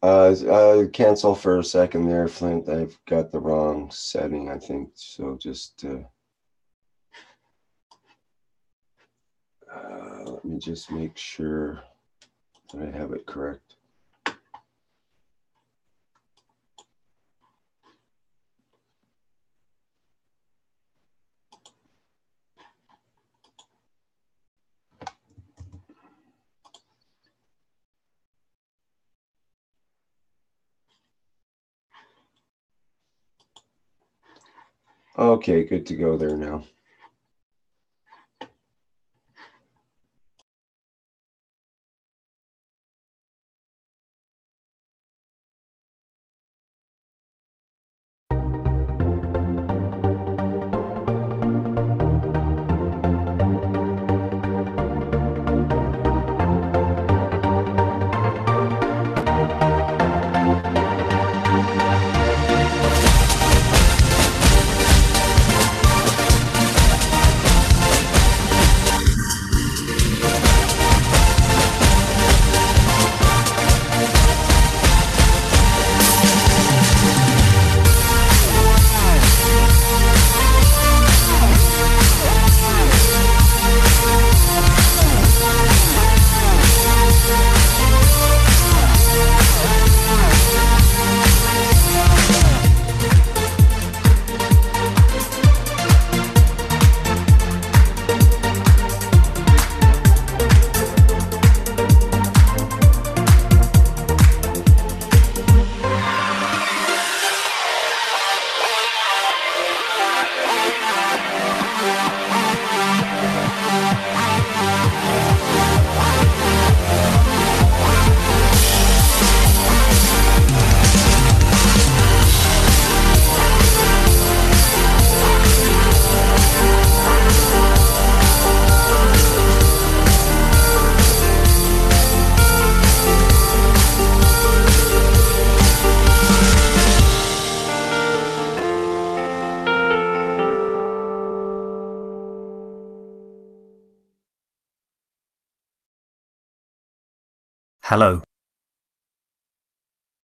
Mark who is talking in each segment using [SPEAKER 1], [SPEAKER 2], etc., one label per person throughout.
[SPEAKER 1] Cancel for a second there, Flint. I've got the wrong setting, I think. So just let me just make sure that I have it correct. Okay, good to go there now.
[SPEAKER 2] Hello.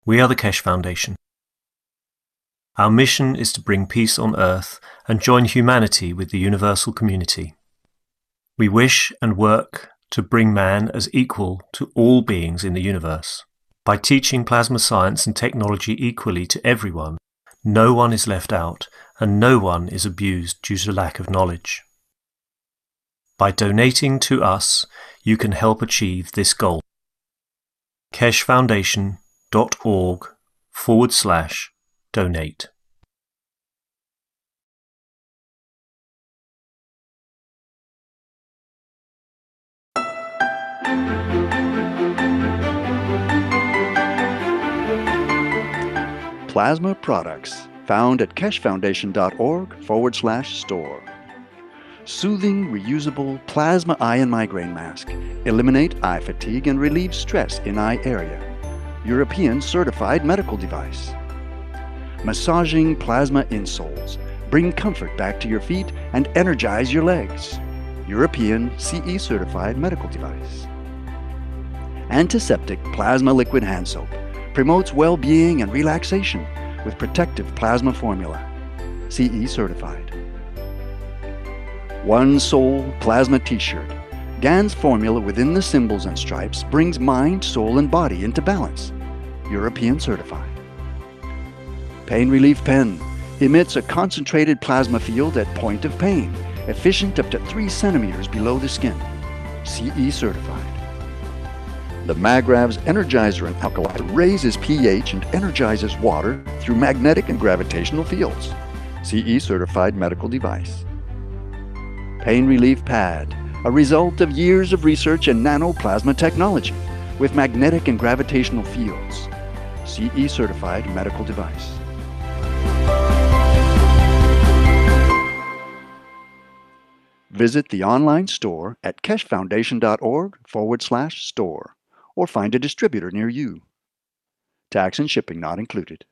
[SPEAKER 2] We are the Keshe Foundation. Our mission is to bring peace on Earth and join humanity with the universal community. We wish and work to bring man as equal to all beings in the universe. By teaching plasma science and technology equally to everyone, no one is left out and no one is abused due to lack of knowledge. By donating to us, you can help achieve this goal. keshefoundation.org/donate.
[SPEAKER 3] Plasma products found at keshefoundation.org/store. Soothing, reusable plasma eye and migraine mask. Eliminate eye fatigue and relieve stress in eye area. European certified medical device. Massaging plasma insoles. Bring comfort back to your feet and energize your legs. European CE certified medical device. Antiseptic plasma liquid hand soap. Promotes well-being and relaxation with protective plasma formula. CE certified. One Soul Plasma T-shirt. GANS formula within the symbols and stripes brings mind, soul, and body into balance. European certified. Pain Relief Pen. Emits a concentrated plasma field at point of pain, efficient up to 3 centimeters below the skin. CE certified. The Magrav's Energizer and Alkalizer raises pH and energizes water through magnetic and gravitational fields. CE certified medical device. Pain Relief Pad, a result of years of research in nanoplasma technology with magnetic and gravitational fields. CE certified medical device. Visit the online store at keshefoundation.org/store or find a distributor near you. Tax and shipping not included.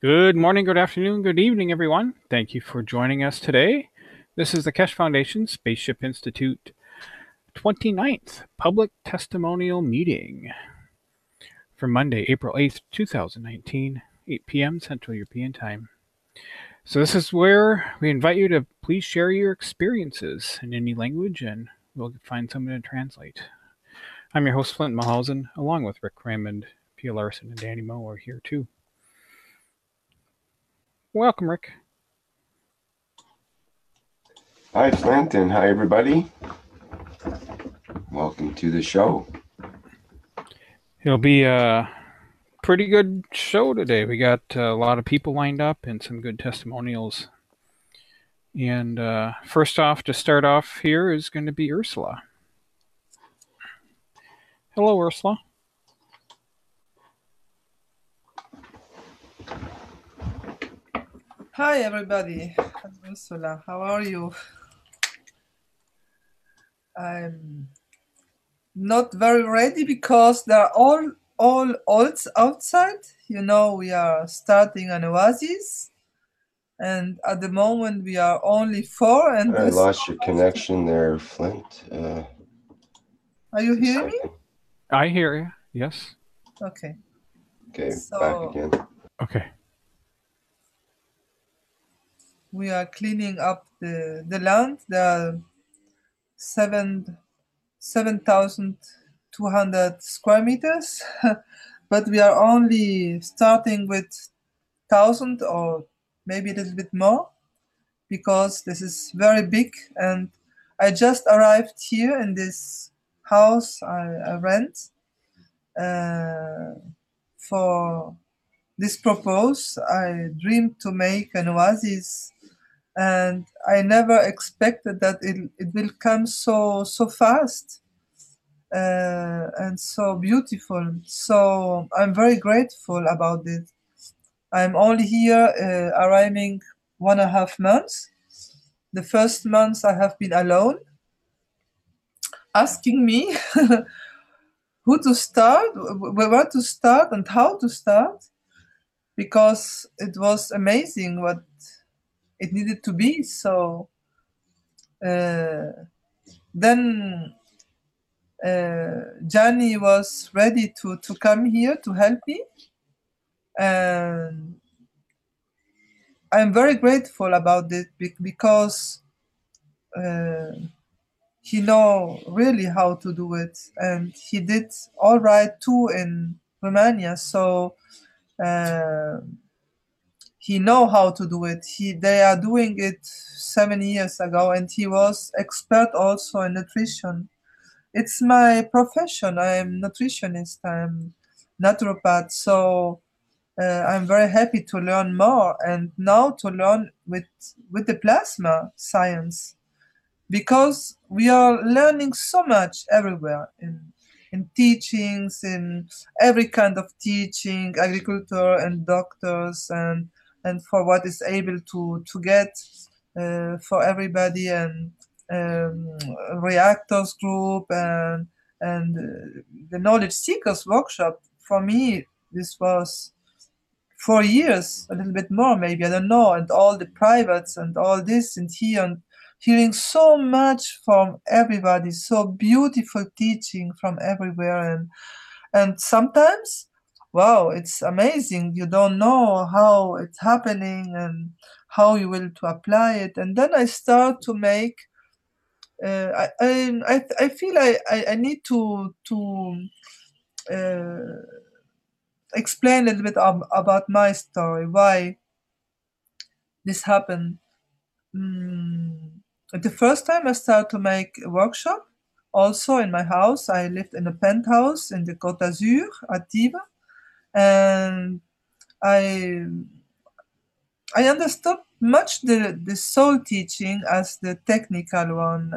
[SPEAKER 4] Good morning, good afternoon, good evening, everyone. Thank you for joining us today. This is the Keshe Foundation Spaceship Institute 29th Public Testimonial Meeting for Monday, April 8th, 2019, 8 p.m. Central European Time. So this is where we invite you to please share your experiences in any language, and we'll find someone to translate. I'm your host, Flint Mahausen, along with Rick Raymond, Pia Larson, and Danny Moe are here too. Welcome, Rick.
[SPEAKER 1] Hi, Flint, and hi, everybody. Welcome to the show.
[SPEAKER 4] It'll be a pretty good show today. We got a lot of people lined up and some good testimonials. And first off, to start off here is going to be Ursula. Hello, Ursula.
[SPEAKER 5] Hi, everybody. I'm Ursula. How are you? I'm not very ready because they're all outside. You know, we are starting an oasis, and at the moment we are only 4. And
[SPEAKER 1] I lost your connection there, Flint.
[SPEAKER 5] Are you hearing me?
[SPEAKER 4] I hear you. Yes.
[SPEAKER 5] Okay.
[SPEAKER 1] Okay, back again.
[SPEAKER 4] Okay.
[SPEAKER 5] We are cleaning up the land. There are 7,200 square meters, but we are only starting with 1,000 or maybe a little bit more, because this is very big. And I just arrived here in this house I rent for this purpose. I dreamed to make an oasis, and I never expected that it will come so fast and so beautiful. So I'm very grateful about it. I'm only here arriving 1.5 months. The first month I have been alone, asking me who to start, where to start, and how to start, because it was amazing what it needed to be. So then Gianni was ready to come here to help me, and I'm very grateful about it because he know really how to do it, and he did all right too in Romania. So he know how to do it. They are doing it 7 years ago, and he was expert also in nutrition. It's my profession. I'm nutritionist. I'm naturopath. So I'm very happy to learn more, and now to learn with the plasma science, because we are learning so much everywhere in teachings, in every kind of teaching, agriculture and doctors, and for what is able to get for everybody, and reactors group, and the knowledge seekers workshop. For me, this was 4 years, a little bit more maybe, I don't know, and all the privates and all this, and here, and hearing so much from everybody, so beautiful teaching from everywhere, and sometimes, wow, it's amazing. You don't know how it's happening and how you will to apply it. And then I start to make. I feel I need to explain a little bit about my story, why this happened. The first time I started to make a workshop, also in my house. I lived in a penthouse in the Côte d'Azur at Diva, and I understood much the soul teaching as the technical one.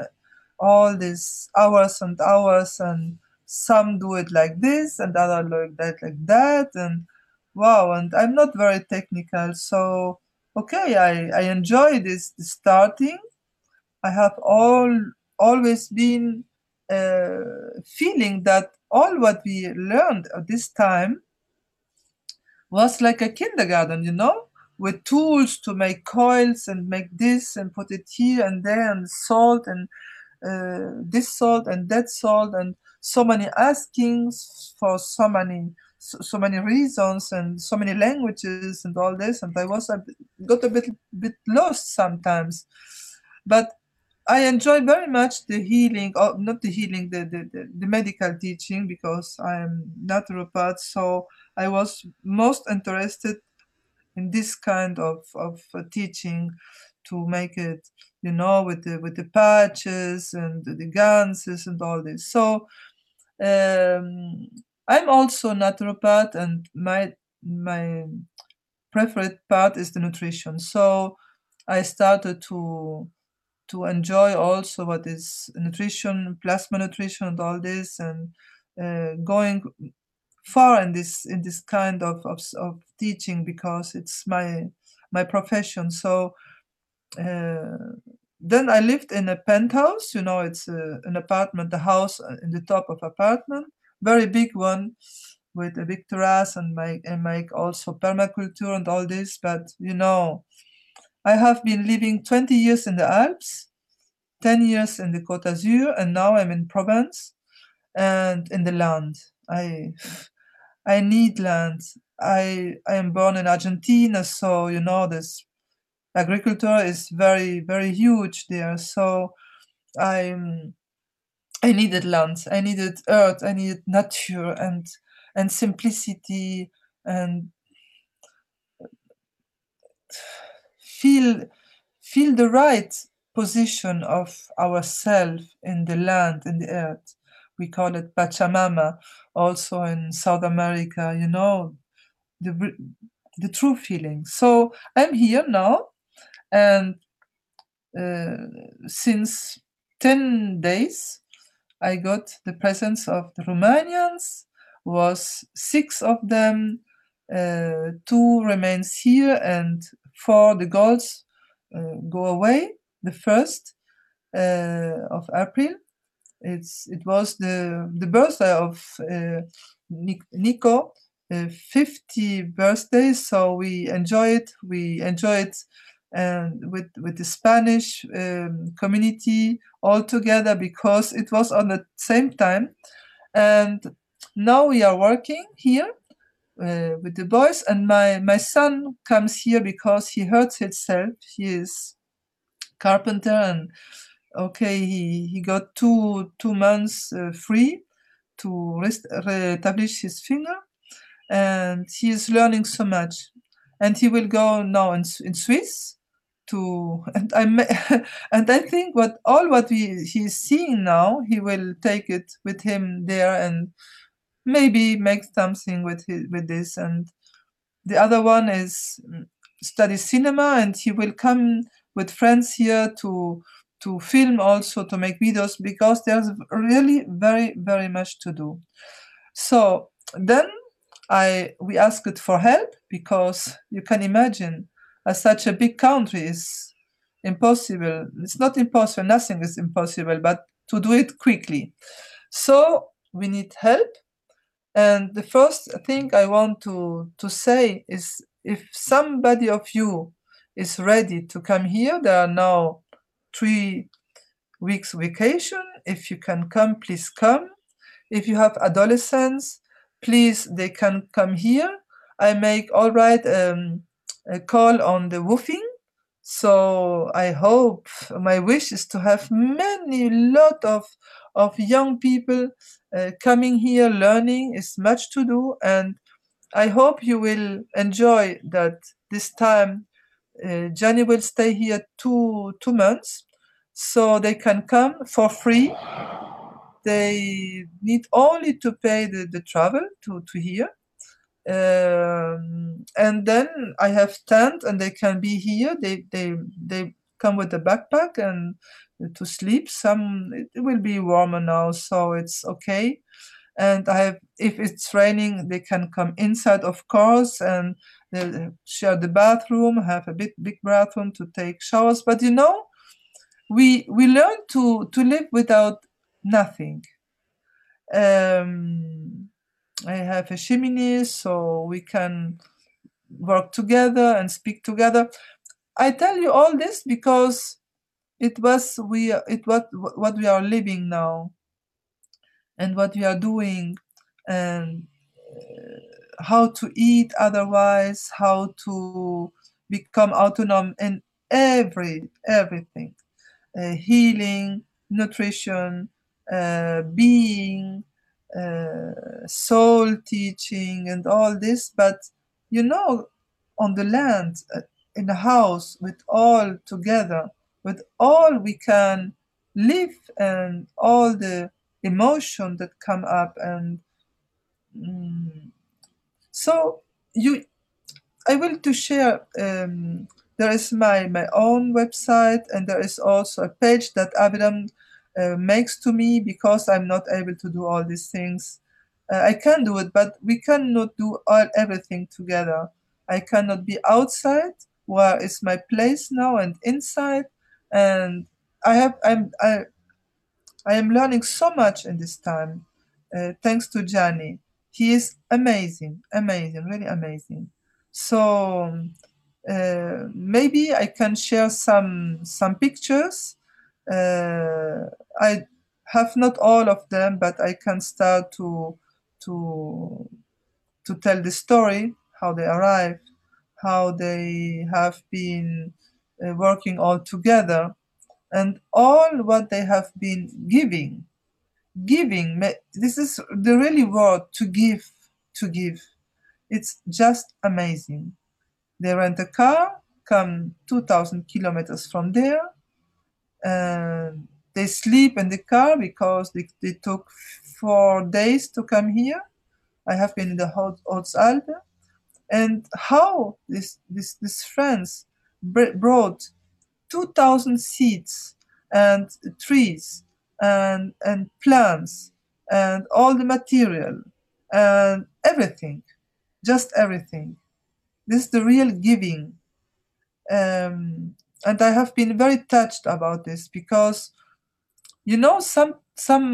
[SPEAKER 5] All these hours and hours, and some do it like this, and other like that, and wow. And I'm not very technical, so okay, I enjoy this starting. I have always been feeling that all what we learned at this time was like a kindergarten, you know, with tools to make coils and make this and put it here and there, and salt and this salt and that salt, and so many askings for so many reasons and so many languages and all this, and I got a bit lost sometimes, but I enjoy very much the healing, or not the healing, the medical teaching, because I am naturopath. So I was most interested in this kind of teaching, to make it, you know, with the patches and the ganses and all this. So I'm also naturopath, and my preferred part is the nutrition. So I started to enjoy also what is nutrition, plasma nutrition, and all this, and going far in this kind of teaching, because it's my profession. So then I lived in a penthouse, you know, it's an apartment, a house in the top of apartment, very big one, with a big terrace, and make also permaculture and all this. But you know, I have been living 20 years in the Alps, 10 years in the Côte d'Azur, and now I'm in Provence and in the land. I need land. I am born in Argentina, so you know, this agriculture is very, very huge there. So I needed land. I needed earth. I needed nature and simplicity, and feel the right position of ourselves in the land, in the earth. We call it Pachamama, also in South America, you know, the true feeling. So I'm here now, and since 10 days, I got the presence of the Romanians, was 6 of them, 2 remains here, and 4 the girls go away the 1st of April. It was the birthday of Nico, 50 birthday, so we enjoy it, and with the Spanish community all together, because it was on the same time. And now we are working here with the boys, and my son comes here because he hurts himself. He is carpenter, and okay, he got two months free to reestablish his finger, and he is learning so much, and he will go now in Swiss to, and and I think what he's seeing now, he will take it with him there, and maybe make something with this. And the other one is study cinema, and he will come with friends here to film, also to make videos, because there's really very, very much to do. So then we asked for help, because you can imagine, as such a big country is impossible. It's not impossible, nothing is impossible, but to do it quickly. So we need help. And the first thing I want to say is, if somebody of you is ready to come here, there are now 3 weeks vacation. If you can come, please come. If you have adolescents, please, they can come here. I make all right a call on the woofing. So I hope, my wish is to have lot of young people coming here, learning. Is much to do, and I hope you will enjoy that. This time Jenny will stay here 2 months, so they can come for free. They need only to pay the travel to here. And then I have tent, and they can be here. They come with a backpack and to sleep. It will be warmer now, so it's okay. And if it's raining, they can come inside, of course, and they share the bathroom, have a big bathroom to take showers. But you know, we learn to live without nothing. I have a chimney, so we can work together and speak together. I tell you all this because it was what we are living now, and what we are doing, and how to eat otherwise, how to become autonomous in everything, healing, nutrition, being, soul teaching, and all this. But you know, on the land, in a house, with all together, with all we can live, and all the emotion that come up, and so I will to share. There is my own website, and there is also a page that Abiram makes to me, because I'm not able to do all these things. I can do it, but we cannot do everything together. I cannot be outside, where is my place now, and inside, and I am learning so much in this time, thanks to Gianni. He is amazing, amazing, really amazing. So maybe I can share some pictures. I have not all of them, but I can start to tell the story, how they arrived, how they have been working all together, and all what they have been giving. This is the really word, to give. It's just amazing. They rent a car, come 2,000 kilometers from there, and they sleep in the car, because they took 4 days to come here. I have been in the Haute-Alpes, and how these friends brought 2,000 seeds and trees and plants and all the material and everything, just everything. This is the real giving. And I have been very touched about this, because somewhere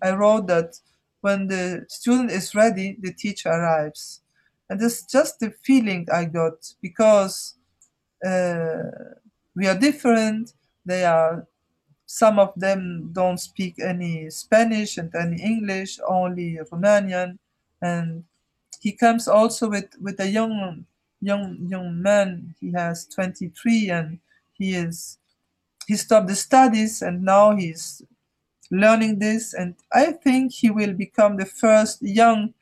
[SPEAKER 5] I wrote that when the student is ready, the teacher arrives. And this is just the feeling I got, because we are different. Some of them don't speak any Spanish and any English, only Romanian. And he comes also with a young man. He has 23, and he stopped the studies, and now he's learning this. And I think he will become the first young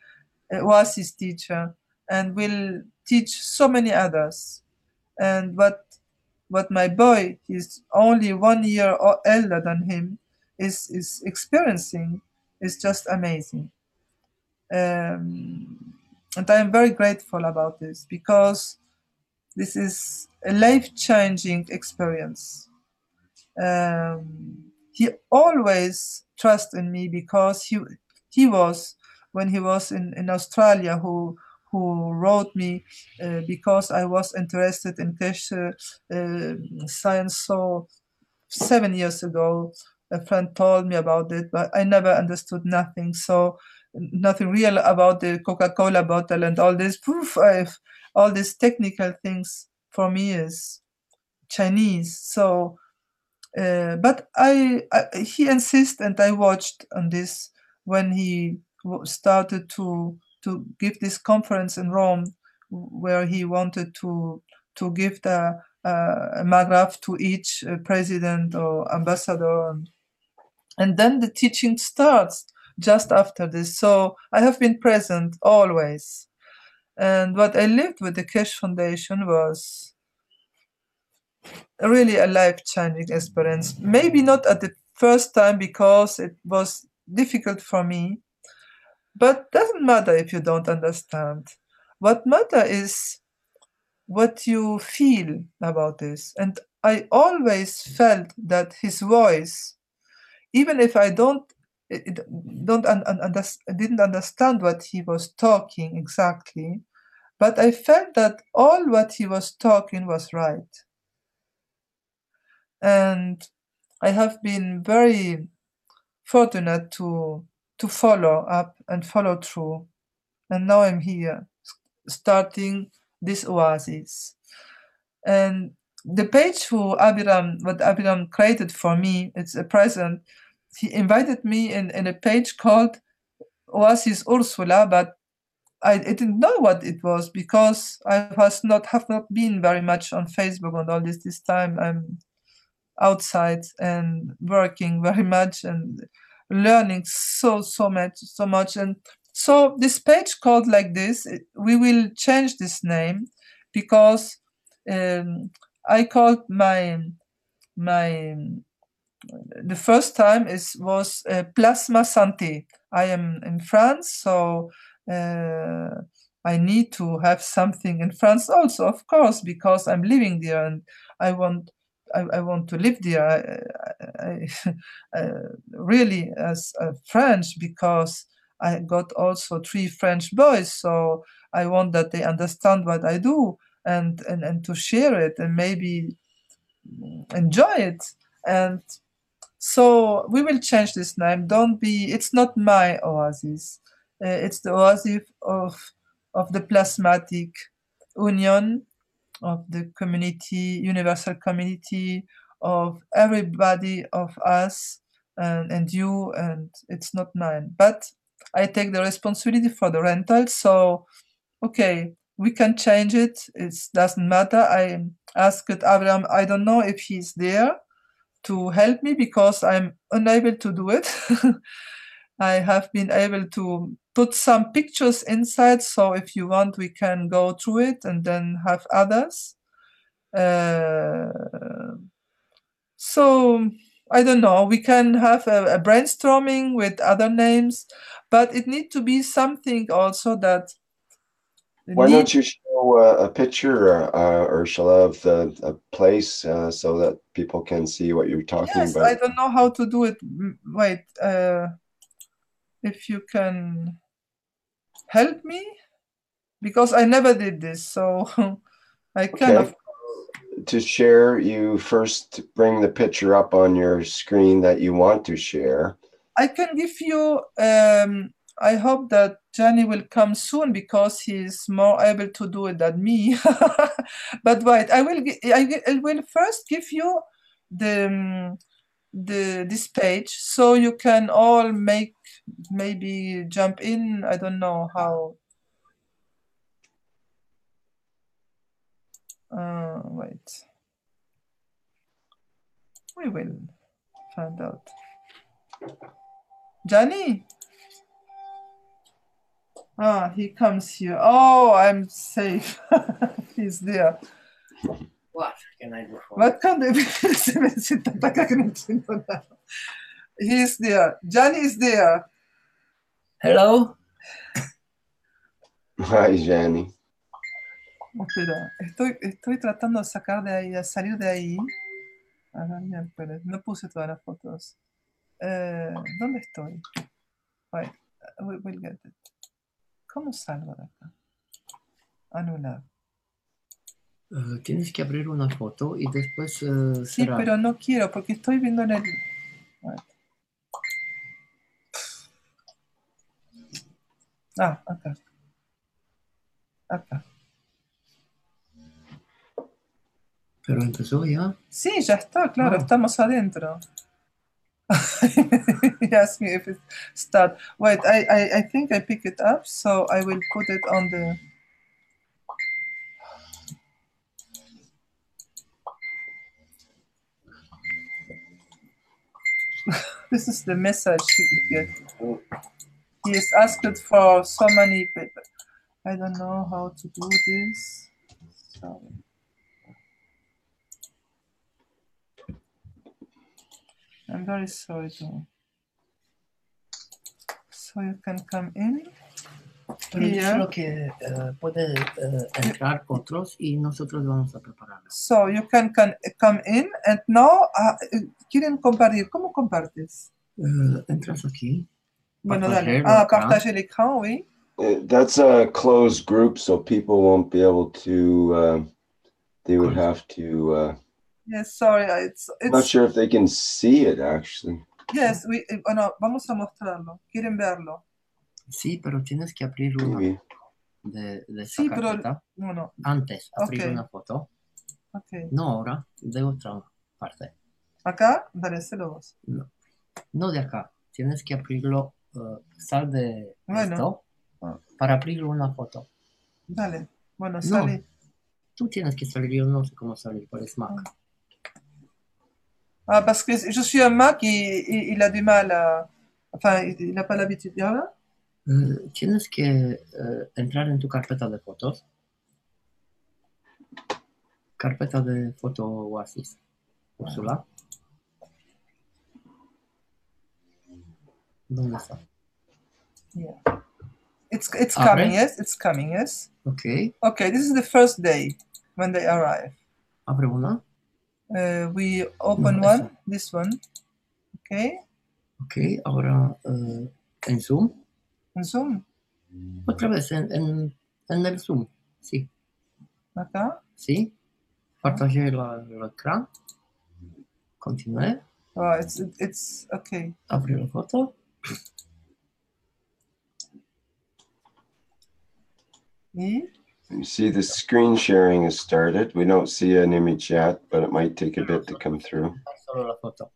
[SPEAKER 5] Oasis teacher, and will teach so many others. And what my boy, he's only 1 year elder than him, is experiencing is just amazing. And I am very grateful about this, because this is a life-changing experience. He always trusts in me, because he was, when he was in Australia, who wrote me, because I was interested in Keshe science. So 7 years ago, a friend told me about it, but I never understood nothing. So nothing real about the Coca-Cola bottle and all this. All these technical things for me is Chinese. So, but he insists, and I watched on this when he started to give this conference in Rome, where he wanted to give a paragraph to each president or ambassador, and then the teaching starts just after this. So I have been present always, and what I lived with the Keshe Foundation was really a life-changing experience. Maybe not at the first time, because it was difficult for me, but doesn't matter if you don't understand. What matters is what you feel about this. And I always felt that his voice, even if I didn't understand what he was talking exactly, but I felt that all what he was talking was right. And I have been very fortunate to follow up and follow through. And now I'm here. starting this oasis. And the page what Abiram created for me, it's a present. He invited me in a page called Oasis Ursula, but I didn't know what it was because I have not been very much on Facebook and all this time. I'm outside and working very much and learning so much. And so this page called like this, we will change this name because I called the first time was Plasma Santé. I am in France, so I need to have something in France also, of course, because I'm living there and I want to live there. I really as a French, because I got also 3 French boys, so I want that they understand what I do and to share it and maybe enjoy it. And so we will change this name. It's not my oasis. It's the oasis of the plasmatic union, of the community, universal community, of everybody of us and you, and it's not mine. But I take the responsibility for the rental, so okay, we can change it. It doesn't matter. I asked Abraham, I don't know if he's there to help me because I'm unable to do it. I have been able to put some pictures inside, so if you want, we can go through it and then have others. So I don't know, we can have a brainstorming with other names, but it needs to be something also that
[SPEAKER 1] Why don't you show a picture, Ursula, of a place so that people can see what you're talking about?
[SPEAKER 5] I don't know how to do it. Wait, if you can help me, because I never did this, so I kind of.
[SPEAKER 1] To share, you first bring the picture up on your screen that you want to share.
[SPEAKER 5] I can give you. I hope that Johnny will come soon because he's more able to do it than me. But wait, I will first give you this page so you can all maybe jump in. I don't know how. Wait. We will find out. Johnny? He comes here. Oh, I'm safe. He's there.
[SPEAKER 6] What can I do for
[SPEAKER 5] What can I do? He's there. Johnny is there.
[SPEAKER 6] Hello?
[SPEAKER 1] Hi, Johnny.
[SPEAKER 5] Espera, estoy tratando de salir de ahí. A ver, miércoles. No puse todas las fotos. ¿Dónde estoy? Wait, we'll get it. ¿Cómo salgo de acá? Anular.
[SPEAKER 6] Tienes que abrir una foto y después
[SPEAKER 5] Sí,
[SPEAKER 6] será.
[SPEAKER 5] pero no quiero porque estoy viendo en el... Acá. Acá.
[SPEAKER 6] ¿Pero empezó ya?
[SPEAKER 5] Sí, ya está, claro, estamos adentro. He asked me if it start. Wait, I think I pick it up, so I will put it on the... This is the message he gets. He is asked for so many people. I don't know how to do this. Sorry. I'm very sorry too. So you can come in.
[SPEAKER 6] Pero díselo que puede entrar otros y nosotros vamos a prepararlo.
[SPEAKER 5] So you can come in and now quieren compartir. ¿Cómo compartes?
[SPEAKER 6] Entras aquí.
[SPEAKER 5] Bueno, dale. Partager l'écran, oui.
[SPEAKER 1] That's a closed group, so people won't be able to. They would have to.
[SPEAKER 5] Yes, sorry.
[SPEAKER 1] I'm not sure if they can see it actually.
[SPEAKER 5] Yes, bueno, vamos a mostrarlo. ¿Quieren verlo?
[SPEAKER 6] Sí, pero tienes que abrir uno. de esta
[SPEAKER 5] Sí, pero
[SPEAKER 6] carpeta
[SPEAKER 5] no.
[SPEAKER 6] antes abrir
[SPEAKER 5] Ok.
[SPEAKER 6] una foto.
[SPEAKER 5] Ok.
[SPEAKER 6] No ahora, de otra parte.
[SPEAKER 5] Acá, dale, lo vos.
[SPEAKER 6] No de acá. Tienes que abrirlo, sal de
[SPEAKER 5] Bueno.
[SPEAKER 6] esto
[SPEAKER 5] Ah.
[SPEAKER 6] para abrir una foto.
[SPEAKER 5] Dale. Bueno,
[SPEAKER 6] No,
[SPEAKER 5] salí.
[SPEAKER 6] tú tienes que salir, yo no sé cómo salir por Mac.
[SPEAKER 5] Ah, parce que je suis un Mac et il a du mal à... Enfin, il n'a pas l'habitude. ¿Y ahora?
[SPEAKER 6] Tienes que entrar en tu carpeta de fotos. Carpeta de foto Oasis. Ursula. ¿Dónde está?
[SPEAKER 5] Yeah. It's coming, yes? It's coming, yes?
[SPEAKER 6] Okay.
[SPEAKER 5] Okay, this is the first day when they arrive.
[SPEAKER 6] Abre una.
[SPEAKER 5] We open one, this one. Okay.
[SPEAKER 6] Ok, ahora en Zoom.
[SPEAKER 5] En Zoom.
[SPEAKER 6] Otra vez en el Zoom, sí.
[SPEAKER 5] Acá.
[SPEAKER 6] Sí. Partagé el ecran. Continué.
[SPEAKER 5] Oh, it's okay.
[SPEAKER 6] Abrir la foto.
[SPEAKER 1] You see the screen sharing has started. We don't see an image yet, but it might take a bit to come through.
[SPEAKER 6] Solo la foto.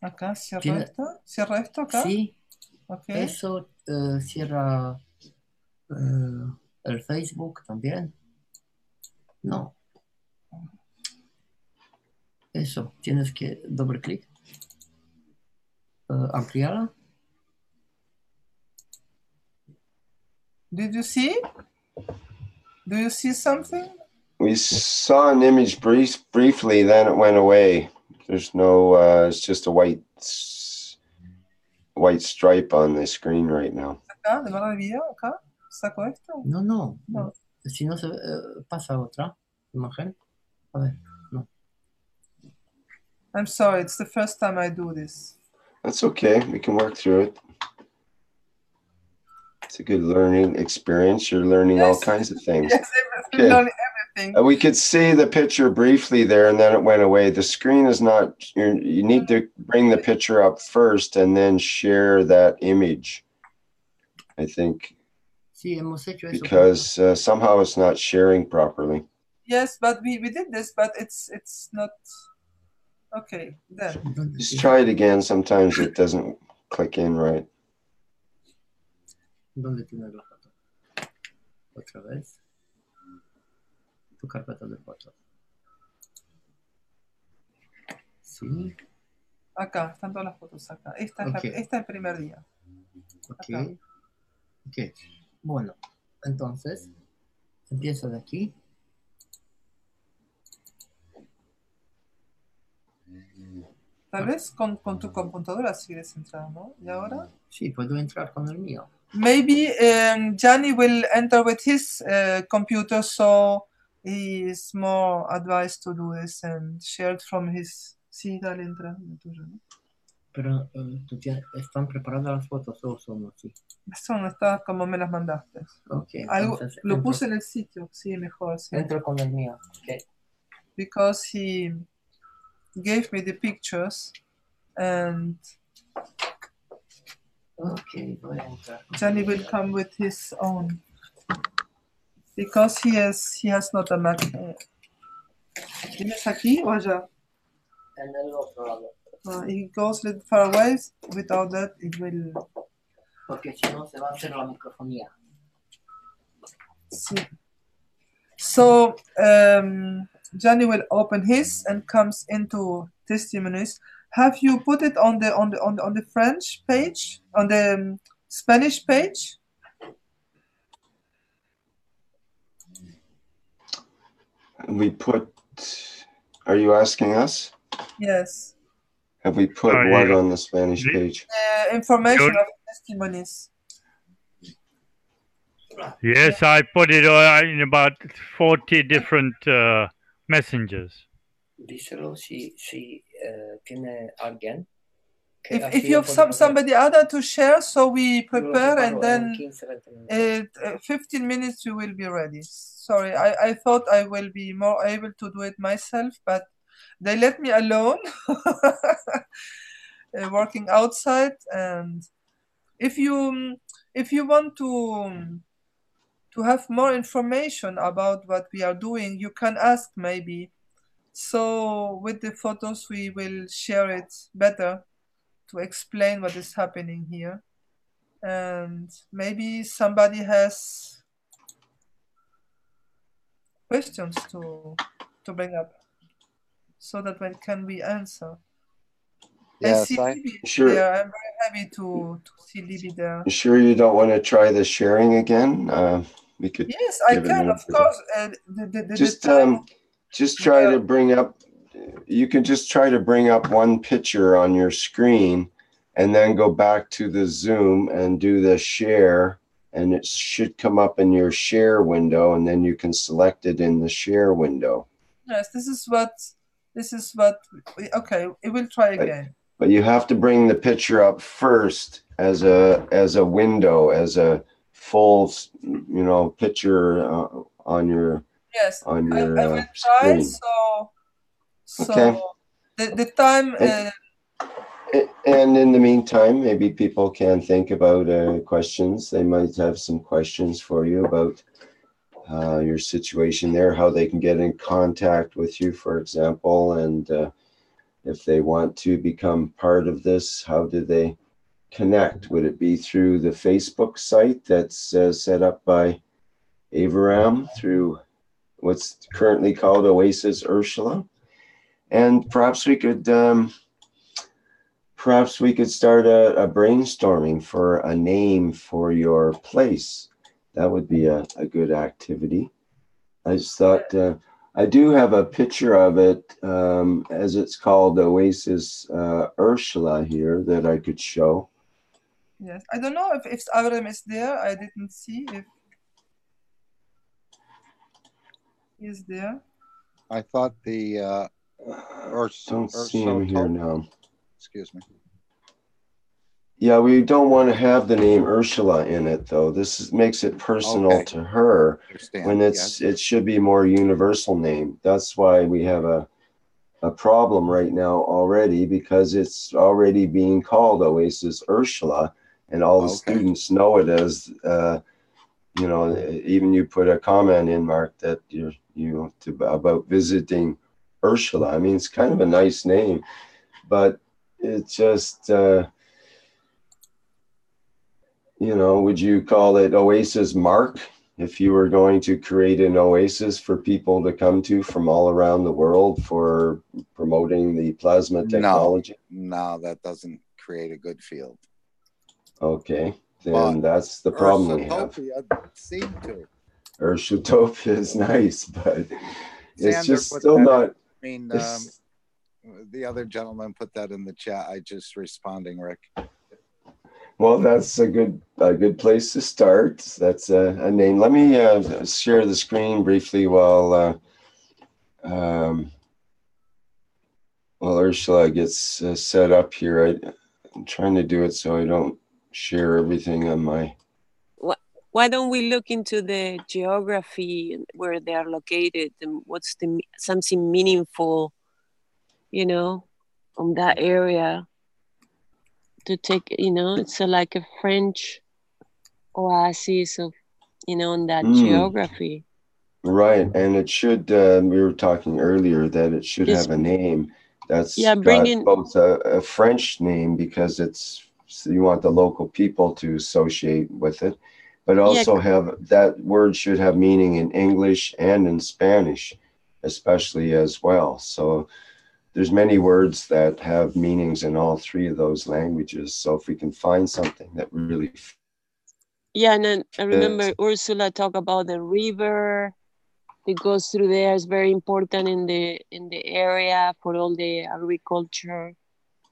[SPEAKER 5] Acá, cierra esto. ¿Cierra esto acá?
[SPEAKER 6] Sí.
[SPEAKER 5] Okay.
[SPEAKER 6] Eso cierra el Facebook también. No. Eso, tienes que doble clic. Ampliarla.
[SPEAKER 5] Did you see? Do you see something?
[SPEAKER 1] We saw an image briefly, then it went away. There's no, it's just a white stripe on the screen right now.
[SPEAKER 5] Acá, de verdad el video, acá. ¿Saco esto?
[SPEAKER 6] No.
[SPEAKER 5] No.
[SPEAKER 6] Si no se pasa otra imagen. A ver, no.
[SPEAKER 5] I'm sorry, it's the first time I do this.
[SPEAKER 1] That's okay. We can work through it. It's a good learning experience. You're learning all kinds of things.
[SPEAKER 5] Yes,
[SPEAKER 1] Okay.
[SPEAKER 5] learning everything.
[SPEAKER 1] We could see the picture briefly there, and then it went away. The screen is not, you need to bring the picture up first and then share that image, I think,
[SPEAKER 6] Sí, hemos hecho eso.
[SPEAKER 1] because somehow it's not sharing properly.
[SPEAKER 5] Yes, but we did this, but it's not... Okay, then.
[SPEAKER 1] Just try it again. Sometimes it doesn't click in right.
[SPEAKER 6] ¿Dónde tienes la foto? Otra vez. Tu carpeta de fotos. Sí.
[SPEAKER 5] Acá, están todas las fotos acá. Esta es el primer día.
[SPEAKER 6] Ok. Bueno, entonces, empiezo de aquí.
[SPEAKER 5] Tal vez con tu computadora sigues entrando, ¿no? ¿Y ahora?
[SPEAKER 6] Sí, puedo entrar con el mío.
[SPEAKER 5] Maybe Gianni will enter with his computer, so he is more advised to do this and share it from his... Sí, dale, entra.
[SPEAKER 6] Pero ¿están preparadas las fotos o son así?
[SPEAKER 5] Eso no está como me las mandaste.
[SPEAKER 6] Ok,
[SPEAKER 5] Algo,
[SPEAKER 6] entonces
[SPEAKER 5] lo puse en el sitio, sí, mejor. Sí.
[SPEAKER 6] Entro con el mío, ok.
[SPEAKER 5] Because he gave me the pictures and
[SPEAKER 6] Ok, voy a entrar.
[SPEAKER 5] Gianni will come with his own. Because he has not a Mac. ¿Tienes aquí o allá?
[SPEAKER 6] En el otro lado.
[SPEAKER 5] He goes a little far away. Without that, it will...
[SPEAKER 6] Porque si no se va a hacer la microfonía.
[SPEAKER 5] Sí. So, Gianni will open his and comes into Testimonials. Have you put it on the French page, on the Spanish page?
[SPEAKER 1] We put, are you asking us?
[SPEAKER 5] Yes.
[SPEAKER 1] Have we put what on the Spanish page?
[SPEAKER 5] Information of Testimonies.
[SPEAKER 7] Yes, I put it in about 40 different messengers.
[SPEAKER 6] Díselo si tiene alguien.
[SPEAKER 5] If you have somebody other to share, so we prepare and then 15 minutes we will be ready. Sorry, I thought I will be more able to do it myself, but they let me alone working outside. And if you if you want to have more information about what we are doing, you can ask maybe. So with the photos, we will share it better to explain what is happening here. And maybe somebody has questions to bring up so that when can we answer.
[SPEAKER 3] Yes,
[SPEAKER 5] I see Libby
[SPEAKER 1] Sure.
[SPEAKER 5] there. I'm very happy to see Libby there.
[SPEAKER 1] You sure you don't want to try the sharing again? We could.
[SPEAKER 5] Yes, I
[SPEAKER 1] give it
[SPEAKER 5] can,
[SPEAKER 1] another
[SPEAKER 5] of course.
[SPEAKER 1] Just try to bring up. You can just try to bring up one picture on your screen, and then go back to the Zoom and do the share, and it should come up in your share window, and then you can select it in the share window.
[SPEAKER 5] Yes, this is what. Okay, we will try again.
[SPEAKER 1] But you have to bring the picture up first as a window, as a full, picture on your.
[SPEAKER 5] Yes,
[SPEAKER 1] on your
[SPEAKER 5] I will try.
[SPEAKER 1] screen.
[SPEAKER 5] So
[SPEAKER 1] Okay.
[SPEAKER 5] The time.
[SPEAKER 1] And in the meantime, maybe people can think about questions. They might have some questions for you about your situation there, how they can get in contact with you, for example, and if they want to become part of this, how do they connect? Would it be through the Facebook site that's set up by Abraham through what's currently called Oasis Ursula? And perhaps we could start a brainstorming for a name for your place. That would be a good activity. I just thought I do have a picture of it as it's called Oasis Ursula here that I could show.
[SPEAKER 5] Yes, I don't know if Abraham is there. I didn't see if he's there.
[SPEAKER 3] I thought the
[SPEAKER 1] don't see him here now.
[SPEAKER 3] Excuse me.
[SPEAKER 1] Yeah, we don't want to have the name Ursula in it, though. This makes it personal to her. When it should be more universal name. That's why we have a problem right now already, because it's already being called Oasis Ursula, and all the students know it as even you put a comment in, Mark, that about visiting Ursula. I mean, it's kind of a nice name, but it just would you call it Oasis Mark if you were going to create an oasis for people to come to from all around the world for promoting the plasma technology?
[SPEAKER 3] No, that doesn't create a good field.
[SPEAKER 1] Okay, then that's the problem we have.
[SPEAKER 3] Seemed to.
[SPEAKER 1] Ursutopia is nice, but it's just still not.
[SPEAKER 3] I mean, the other gentleman put that in the chat. I just responding, Rick.
[SPEAKER 1] Well, that's a good place to start. That's a name. Let me share the screen briefly while Ursula gets set up here. I'm trying to do it so I don't share everything on my.
[SPEAKER 8] Why don't we look into the geography where they are located and what's something meaningful, on that area? To take, it's like a French oasis of, on that geography.
[SPEAKER 1] Right, and it should. We were talking earlier that it should have a name that's got both a French name because you want the local people to associate with it, but also have that word should have meaning in English and in Spanish, especially as well. So. There's many words that have meanings in all three of those languages. So if we can find something that really...
[SPEAKER 8] Yeah, and then I remember Ursula talk about the river that goes through there. Is very important in the area for all the agriculture.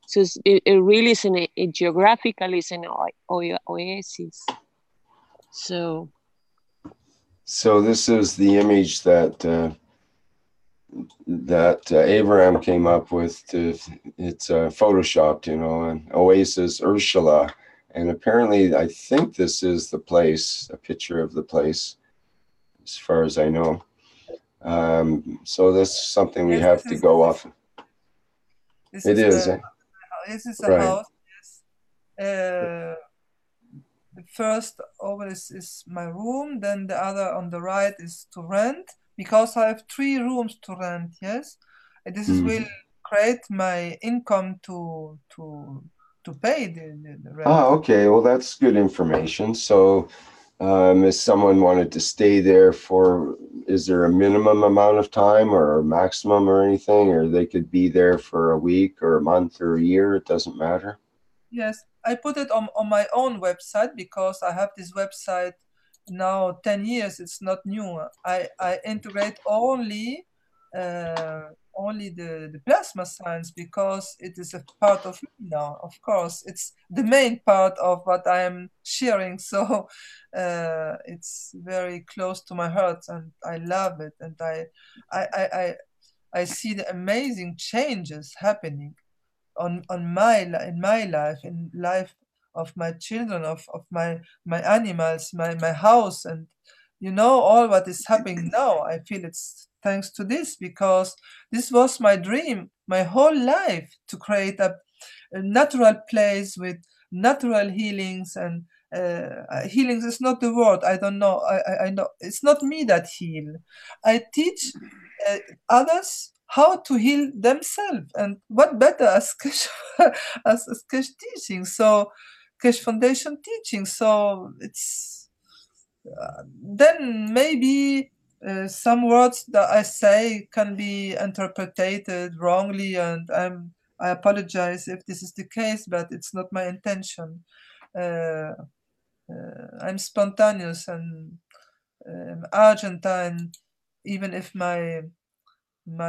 [SPEAKER 8] So it really is geographically is an oasis. So
[SPEAKER 1] this is the image that Abraham came up with. It's photoshopped, an Oasis Ursula, and apparently I think this is the place, a picture of the place, as far as I know. So this is something we have to go off.
[SPEAKER 5] This is a house. Yes. The first over is my room, then the other on the right is to rent, because I have 3 rooms to rent, yes? And this will create my income to pay the rent.
[SPEAKER 1] Okay. Well, that's good information. So if someone wanted to stay there for, is there a minimum amount of time or a maximum or anything, or they could be there for a week or a month or a year? It doesn't matter.
[SPEAKER 5] Yes, I put it on my own website because I have this website now 10 years. It's not new. I integrate only the plasma science because it is a part of me now. Of course, it's the main part of what I am sharing. So it's very close to my heart, and I love it. And I see the amazing changes happening in my life, in life of my children, of my animals, my house, and all what is happening now. I feel it's thanks to this, because this was my dream my whole life, to create a natural place with natural healings. And healings is not the word, I don't know, I know it's not me that heal. I teach others how to heal themselves, and what better as Keshe, as Keshe teaching, so Keshe Foundation teaching. So it's then maybe some words that I say can be interpreted wrongly, and I apologize if this is the case, but it's not my intention. I'm spontaneous and Argentine, even if my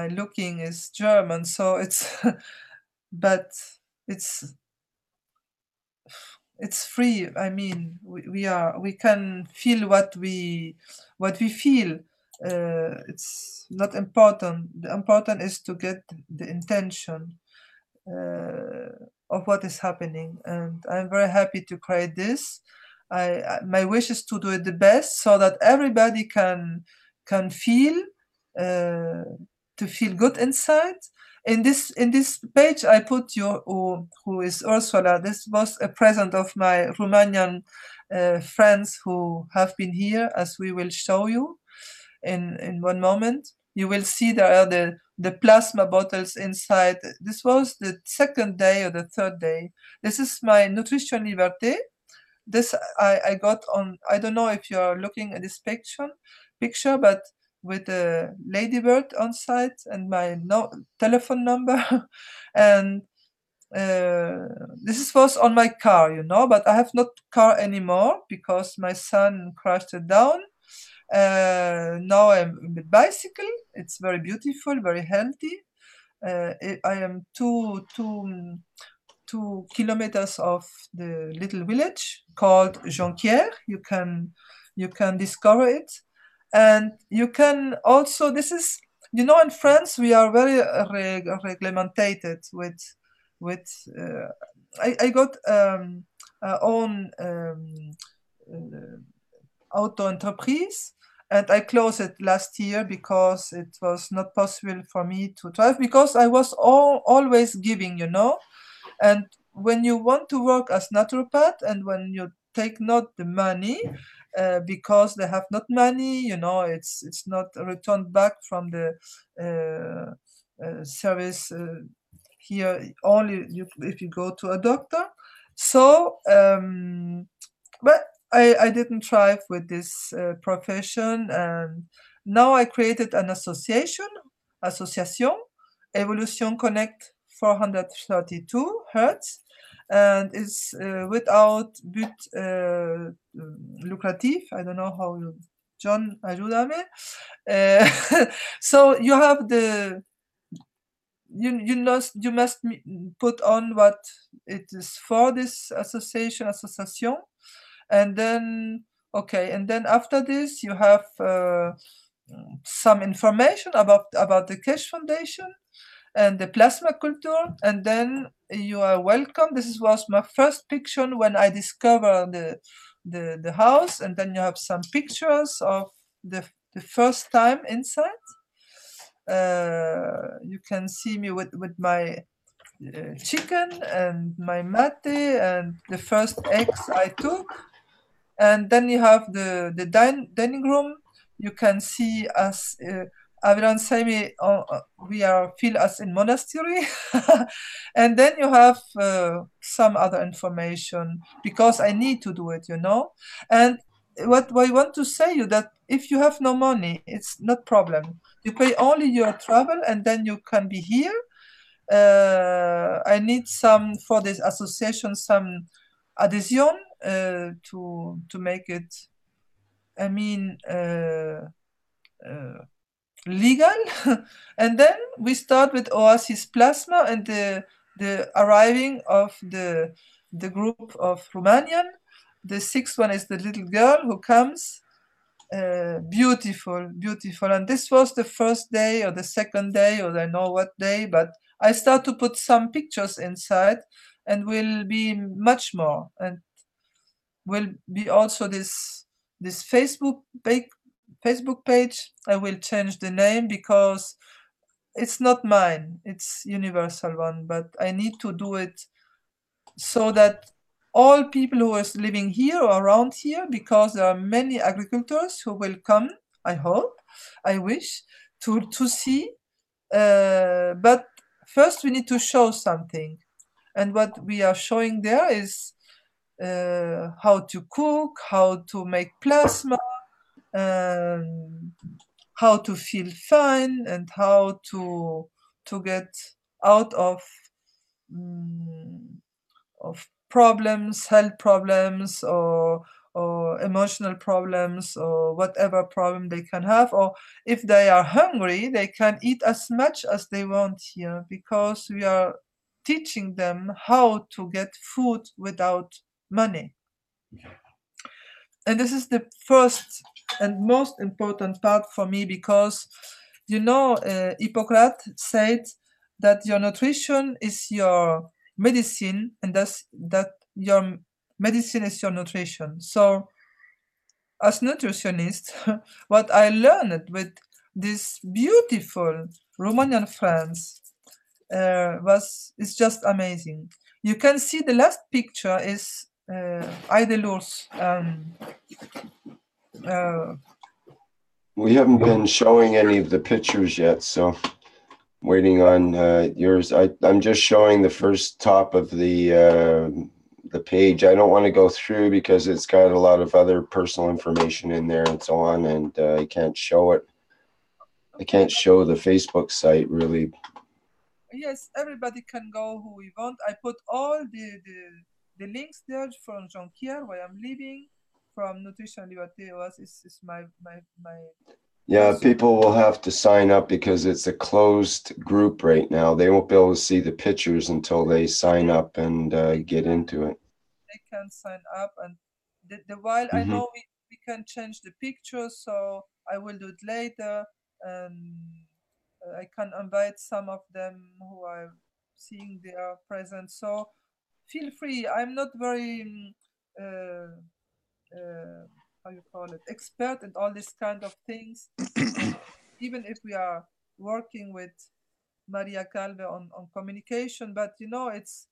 [SPEAKER 5] looking is German, so it's but it's free. I mean, we can feel what we feel. It's not important. The important is to get the intention of what is happening, and I'm very happy to create this. My wish is to do it the best, so that everybody can feel to feel good inside. In this page, I put you who is Ursula. This was a present of my Romanian friends who have been here, as we will show you in one moment. You will see there are the plasma bottles inside. This was the 2nd day or the 3rd day. This is my Nutrition Liberté. This I got on, I don't know if you're looking at this picture, but with a ladybird on site and my telephone number. And this was on my car, but I have not car anymore because my son crashed it down. Now I'm with bicycle. It's very beautiful, very healthy. I am 2 kilometers of the little village called Jonquière. You can discover it, and you can also. This is, in France we are very reglemented with. I got our own auto entreprise, and I closed it last year because it was not possible for me to drive, because I was always giving, and when you want to work as naturopath, and when you take not the money because they have not money, it's not returned back from the service here, only if you go to a doctor. So but I didn't thrive with this profession, and now I created an association, Evolution Connect 432 Hertz, and it's without but lucratif. I don't know how you, John, ayúdame. So you have you must put on what it is for, this association, and then after this you have some information about the Keshe Foundation and the plasma culture, and then you are welcome. This was my first picture when I discovered the house, and then you have some pictures of the first time inside. You can see me with my chicken and my mate and the first eggs I took. And then you have the dining room. You can see us. Everyone say me, we feel as in monastery. And then you have some other information because I need to do it, you know. And what I want to say you that if you have no money, it's not problem. You pay only your travel, and then you can be here. I need some for this association, some adhesion to make it. I mean, legal. And then we start with Oasis Plasma and the arriving of the group of Romanian. The sixth one is the little girl who comes. Beautiful, beautiful. And this was the first day or the second day or I know what day, but I start to put some pictures inside and will be much more. And will be also this Facebook page. I will change the name because it's not mine. It's universal one, but I need to do it so that all people who are living here or around here, because there are many agricultors who will come, I hope, I wish, to see. But first we need to show something. And what we are showing there is how to cook, how to make plasma, how to feel fine, and how to get out of problems, health problems, or emotional problems, or whatever problem they can have. Or if they are hungry, they can eat as much as they want here, because we are teaching them how to get food without money. And this is the first and most important part for me, because you know, Hippocrates said that your nutrition is your medicine, and that your medicine is your nutrition. So as nutritionist, what I learned with this beautiful Romanian friends is just amazing. You can see the last picture is Aidelurs.
[SPEAKER 1] We haven't been showing any of the pictures yet, so waiting on yours. I'm just showing the first top of the page. I don't want to go through because it's got a lot of other personal information in there and so on, and I can't show it. I can't show the Facebook site really.
[SPEAKER 5] Yes, everybody can go who we want. I put all the links there from Jean-Pierre, where I'm living, from Nutrition Liberté Oasis is my
[SPEAKER 1] Yeah, people will have to sign up because it's a closed group right now. They won't be able to see the pictures until they sign up and get into it.
[SPEAKER 5] They can sign up, and while I know we can change the pictures, so I will do it later, and I can invite some of them who are seeing they are present. So feel free. I'm not very how you call it, expert in all these kind of things. Even if we are working with Maria Calve on communication, but you know, it's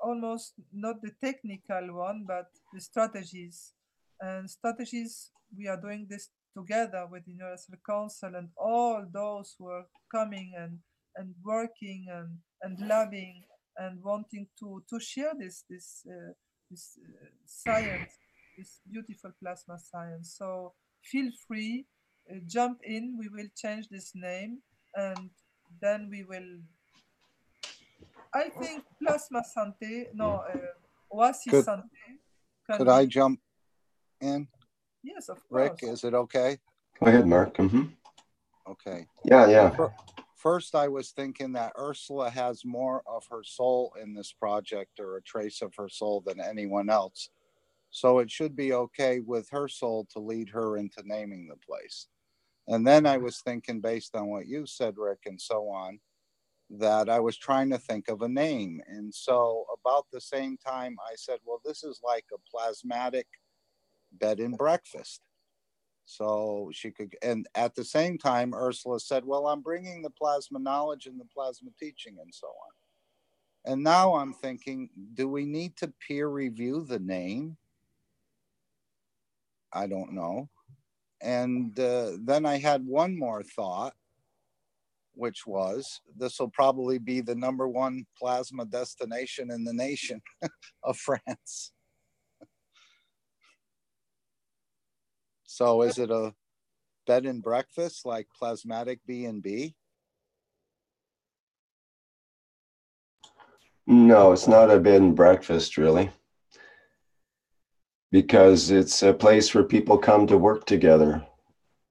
[SPEAKER 5] almost not the technical one, but the strategies. And strategies, we are doing this together with the Universal Council and all those who are coming and working and loving and wanting to share this science, this beautiful plasma science. So feel free, jump in. We will change this name, and then we will, I think, Plasma Santé, no, Oasis Santé.
[SPEAKER 9] Could I jump in?
[SPEAKER 5] Yes, of
[SPEAKER 9] Rick,
[SPEAKER 5] course.
[SPEAKER 9] is it okay?
[SPEAKER 1] Go ahead, Mark.
[SPEAKER 9] Okay.
[SPEAKER 1] Yeah.
[SPEAKER 9] First, I was thinking that Ursula has more of her soul in this project, or a trace of her soul, than anyone else. So it should be okay with her soul to lead her into naming the place. And then I was thinking, based on what you said, Rick, and so on, that I was trying to think of a name. And so about the same time, I said, well, this is like a plasmatic bed and breakfast. So she could, and at the same time, Ursula said, well, I'm bringing the plasma knowledge and the plasma teaching and so on. And now I'm thinking, do we need to peer review the name? I don't know. And then I had one more thought, which was this will probably be the #1 plasma destination in the nation of France. So is it a bed and breakfast like Plasmatic B&B?
[SPEAKER 1] No, it's not a bed and breakfast, really, because it's a place where people come to work together,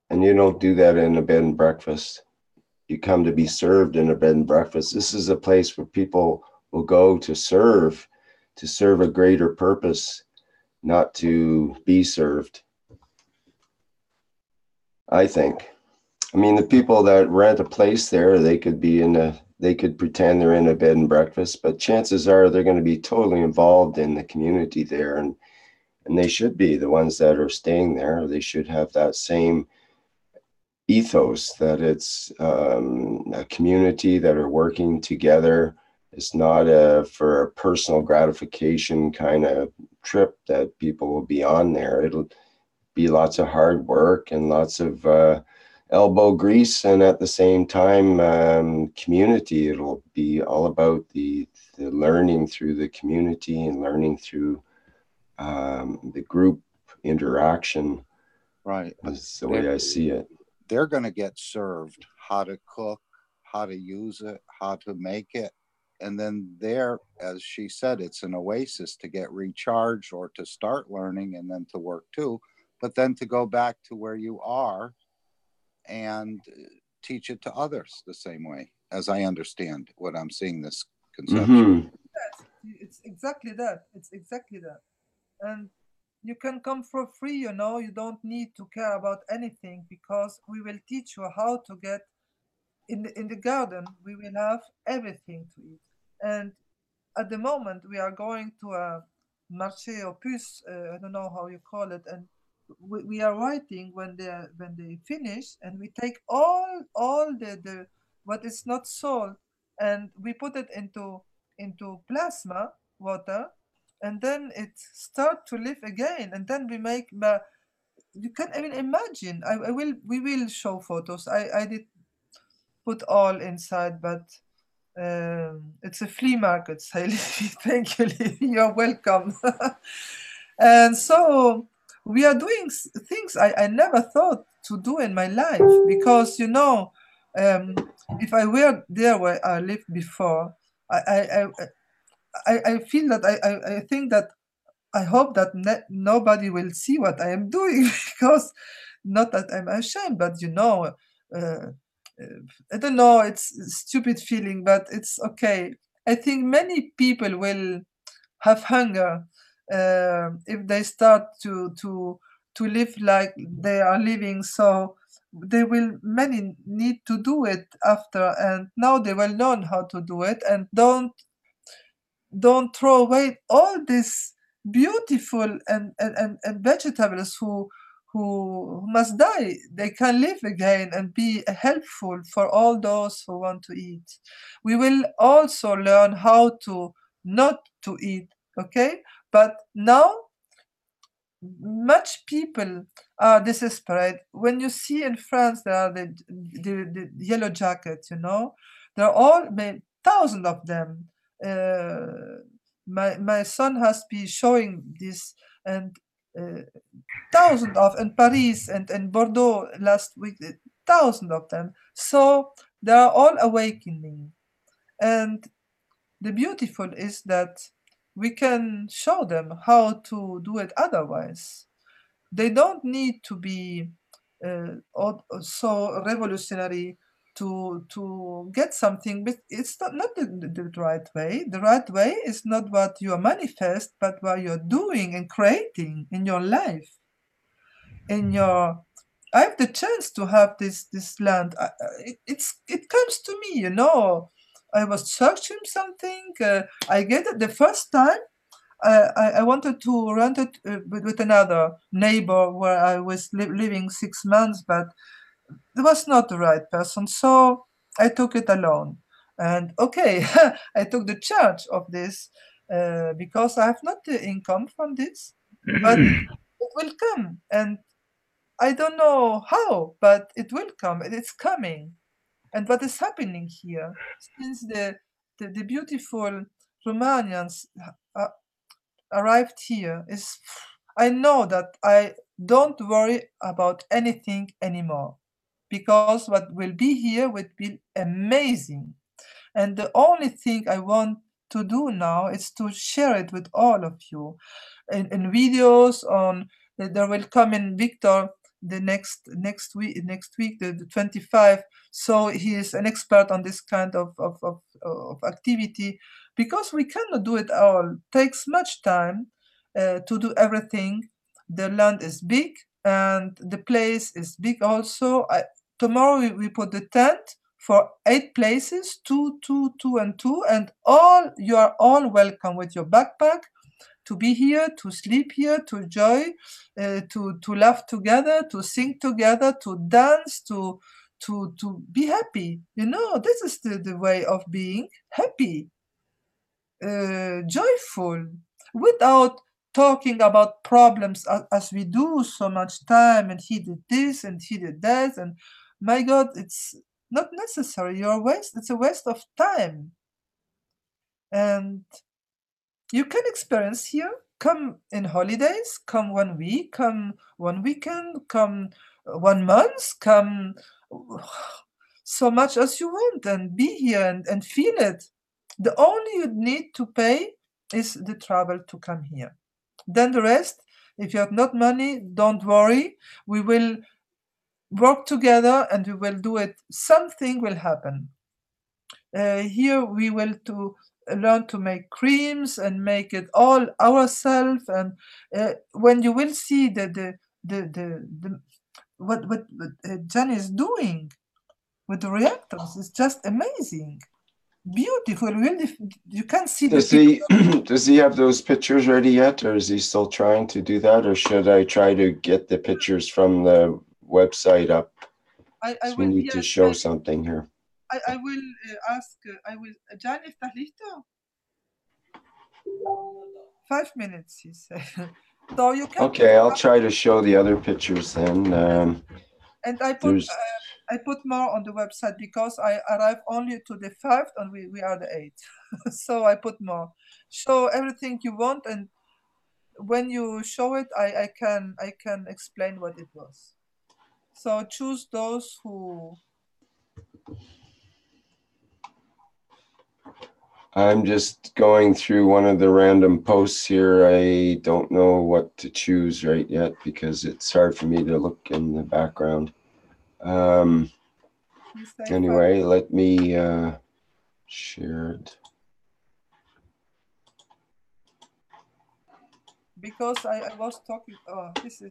[SPEAKER 1] and you don't do that in a bed and breakfast. You come to be served in a bed and breakfast. This is a place where people will go to serve a greater purpose, not to be served, I think. I mean, the people that rent a place there, they could pretend they're in a bed and breakfast, but chances are they're going to be totally involved in the community there, and they should be. The ones that are staying there, they should have that same ethos, that it's a community that are working together. It's not for a personal gratification kind of trip that people will be on there. It'll be lots of hard work and lots of elbow grease, and at the same time community. It'll be all about the learning through the community and learning through the group interaction.
[SPEAKER 9] Right.
[SPEAKER 1] That's the way I see it.
[SPEAKER 9] They're going to get served how to cook, how to use it, how to make it. And then there, as she said, it's an oasis to get recharged or to start learning and then to work too. But then to go back to where you are and teach it to others the same way, as I understand what I'm seeing this conception.
[SPEAKER 5] Yes, it's exactly that. It's exactly that. And you can come for free, you know, you don't need to care about anything, because we will teach you how to get in the garden. We will have everything to eat. And at the moment we are going to a marché aux puces, I don't know how you call it, and we are writing when they finish, and we take all the what is not sold, and we put it into plasma water, and then it start to live again, and then we make you can't even imagine. We will show photos. I did put all inside, but it's a flea market, so thank you, Livy. You're welcome. And so we are doing things I never thought to do in my life, because, you know, if I were there where I lived before, I feel that I think that I hope that nobody will see what I am doing, because not that I'm ashamed, but, you know, I don't know, it's a stupid feeling, but it's okay. I think many people will have hunger if they start to live like they are living. So they will many need to do it after, and now they will learn how to do it, and don't throw away all this beautiful and vegetables who must die. They can live again and be helpful for all those who want to eat. We will also learn how to not to eat, okay? But now much people are desperate. When you see in France, there are the yellow jackets, you know, there are all thousands of them. My son has been showing this, and thousands of in Paris and Bordeaux last week, thousands of them. So they are all awakening, and the beautiful is that we can show them how to do it otherwise. They don't need to be so revolutionary to get something, but it's not the right way. The right way is not what you manifest, but what you're doing and creating in your life. I have the chance to have this land. It comes to me, you know. I was searching something. I get it the first time. I wanted to rent it with another neighbor where I was living 6 months, but it was not the right person. So I took it alone. And okay, I took the charge of this because I have not the income from this. But it will come, and I don't know how, but it will come. It's coming. And what is happening here? Since the beautiful Romanians arrived here, is I know that I don't worry about anything anymore, because what will be here will be amazing. And the only thing I want to do now is to share it with all of you in videos. On there will come in Victor the next week the 25. So he is an expert on this kind of activity, because we cannot do it all. It takes much time to do everything. The land is big and the place is big also. Tomorrow we put the tent for 8 places, 2, 2, 2, and 2, and all you are all welcome with your backpack to be here, to sleep here, to enjoy, to laugh together, to sing together, to dance, to be happy. You know, this is the way of being happy, joyful, without talking about problems as we do so much time, and he did this and he did that, and my God, it's not necessary. It's a waste of time. And you can experience here. Come in holidays, come 1 week, come 1 weekend, come 1 month, come so much as you want, and be here and feel it. The only you need to pay is the travel to come here. Then the rest, if you have not money, don't worry. We will work together and we will do it. Something will happen. Here we will learn to make creams and make it all ourselves. And when you will see what Jan is doing with the reactors, it's just amazing, beautiful. Really, you can see.
[SPEAKER 1] Does he have those pictures ready yet, or is he still trying to do that, or should I try to get the pictures from the website up? We need to show something here.
[SPEAKER 5] I will ask. Jan, ¿estás listo? 5 minutes, he said. So you can.
[SPEAKER 1] Okay, I'll try to show the other pictures then.
[SPEAKER 5] And I put more on the website because I arrived only to the 5th and we are the 8th. So I put more. Show everything you want, and when you show it, I can explain what it was. So choose those who.
[SPEAKER 1] I'm just going through one of the random posts here. I don't know what to choose right yet because it's hard for me to look in the background. Anyway, let me share it.
[SPEAKER 5] Because I was talking, this is,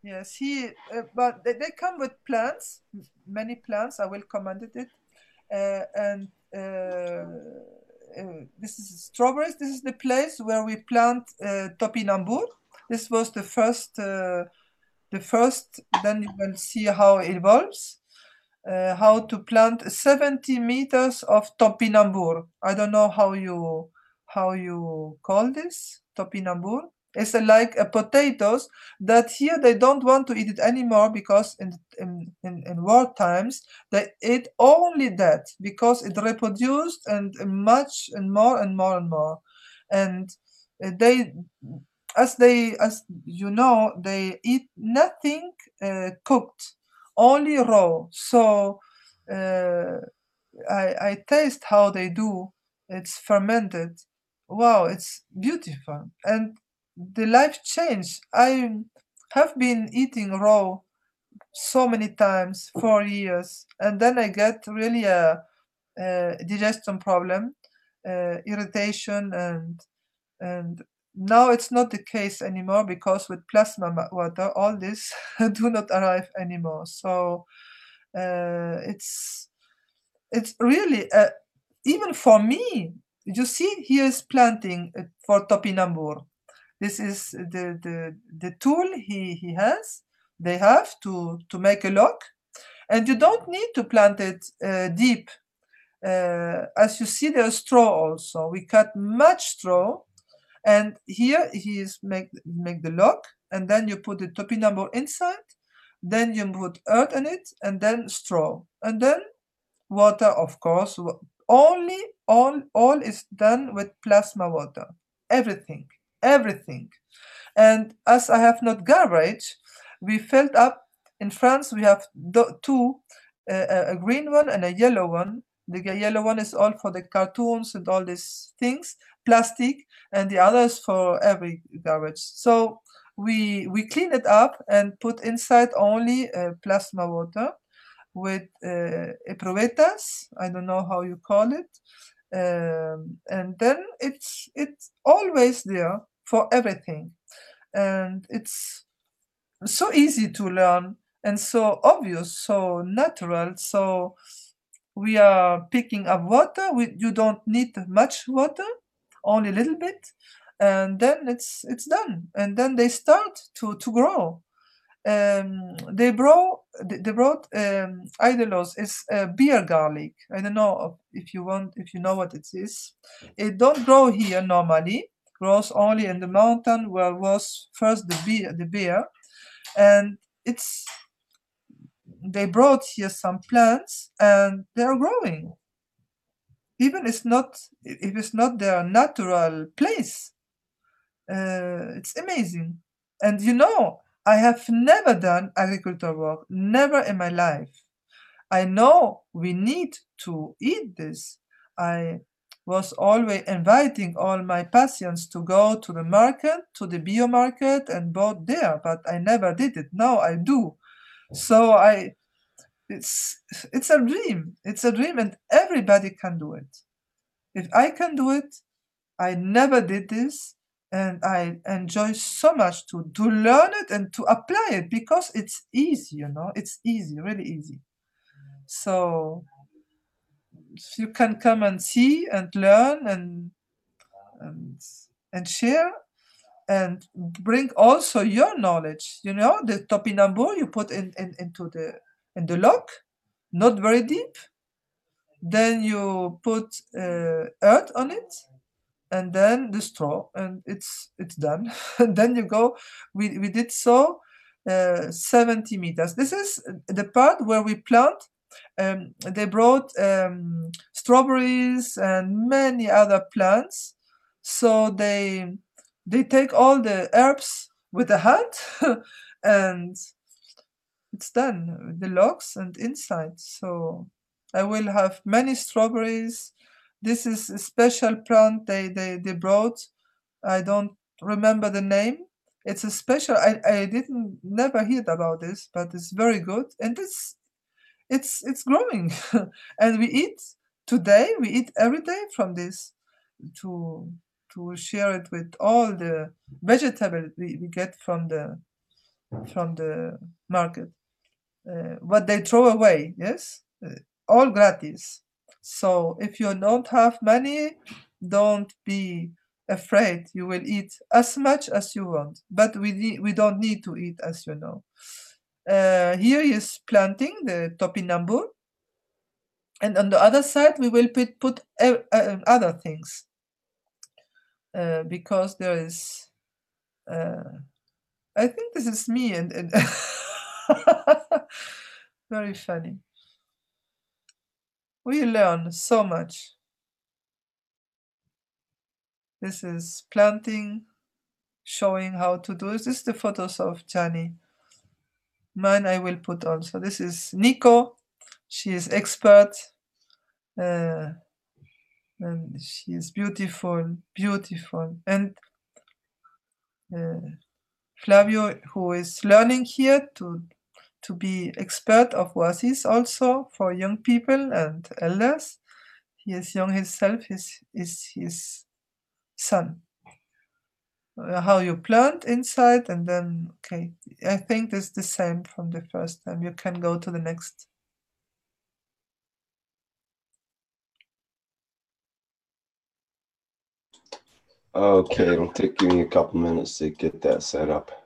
[SPEAKER 5] yes, but they come with plants, many plants. I will comment it. And this is strawberries. This is the place where we plant topinambur. This was the first. Then you will see how it evolves. How to plant 70 meters of topinambur. I don't know how you call this topinambur. It's like potatoes that here they don't want to eat it anymore because in war times they ate only that because it reproduced and much and more and more and more, and as you know, they eat nothing cooked, only raw. So I taste how they do. It's fermented. Wow, it's beautiful. And the life changed. I have been eating raw so many times, 4 years, and then I get really a digestion problem, irritation, and now it's not the case anymore because with plasma water, all this do not arrive anymore. So it's really even for me. You see, here is planting for topinambur. This is the tool he has. They have to make a lock, and you don't need to plant it deep. As you see, there's straw also. We cut much straw, and here he is make the lock, and then you put the topinambur inside, then you put earth in it, and then straw, and then water, of course. Only all is done with plasma water. Everything. And as I have not garbage, we filled up. In France, we have two, a green one and a yellow one. The yellow one is all for the cartoons and all these things, plastic, and the other is for every garbage. So we clean it up and put inside only plasma water with eprouvetas. I don't know how you call it. And then it's always there for everything. And it's so easy to learn and so obvious, so natural. So we are picking up water. You don't need much water, only a little bit, and then it's done. And then they start to grow. They brought Idolos is beer garlic. I don't know if you know what it is. It don't grow here normally. Grows only in the mountain where was first the beer, and they brought here some plants and they are growing. Even if it's not their natural place. It's amazing. And I have never done agricultural work, never in my life. I know we need to eat this. I was always inviting all my patients to go to the market, to the bio market, and bought there, but I never did it. Now I do. So it's a dream. It's a dream, and everybody can do it. If I can do it, I never did this. And I enjoy so much to learn it and to apply it because it's easy, it's easy, really easy. So you can come and see and learn and share and bring also your knowledge. The topinambur you put into the lock, not very deep. Then you put earth on it. And then the straw, and it's done. And then you go. We did so 70 meters. This is the part where we plant. They brought strawberries and many other plants. So they take all the herbs with the hand, and it's done with the logs and inside. So I will have many strawberries. This is a special plant they brought. I don't remember the name. It's a special. I didn't never heard about this, but it's very good, and it's growing. And we eat today. We eat every day from this to share it with all the vegetables we get from the market. What they throw away, yes, all gratis. So if you don't have money, don't be afraid. You will eat as much as you want, but we don't need to eat, as you know. Here is planting the topinambur, and on the other side we will put other things because there is. I think this is me and very funny. We learn so much. This is planting, showing how to do it. This is the photos of Jani. Mine I will put also. This is Nico. She is expert. And she is beautiful. And Flavio, who is learning here to be expert of Oasis also for young people and elders. He is young himself, is his son. How you plant inside, and then, okay, I think it's the same from the first time. You can go to the next.
[SPEAKER 1] Okay, it'll take me a couple minutes to get that set up.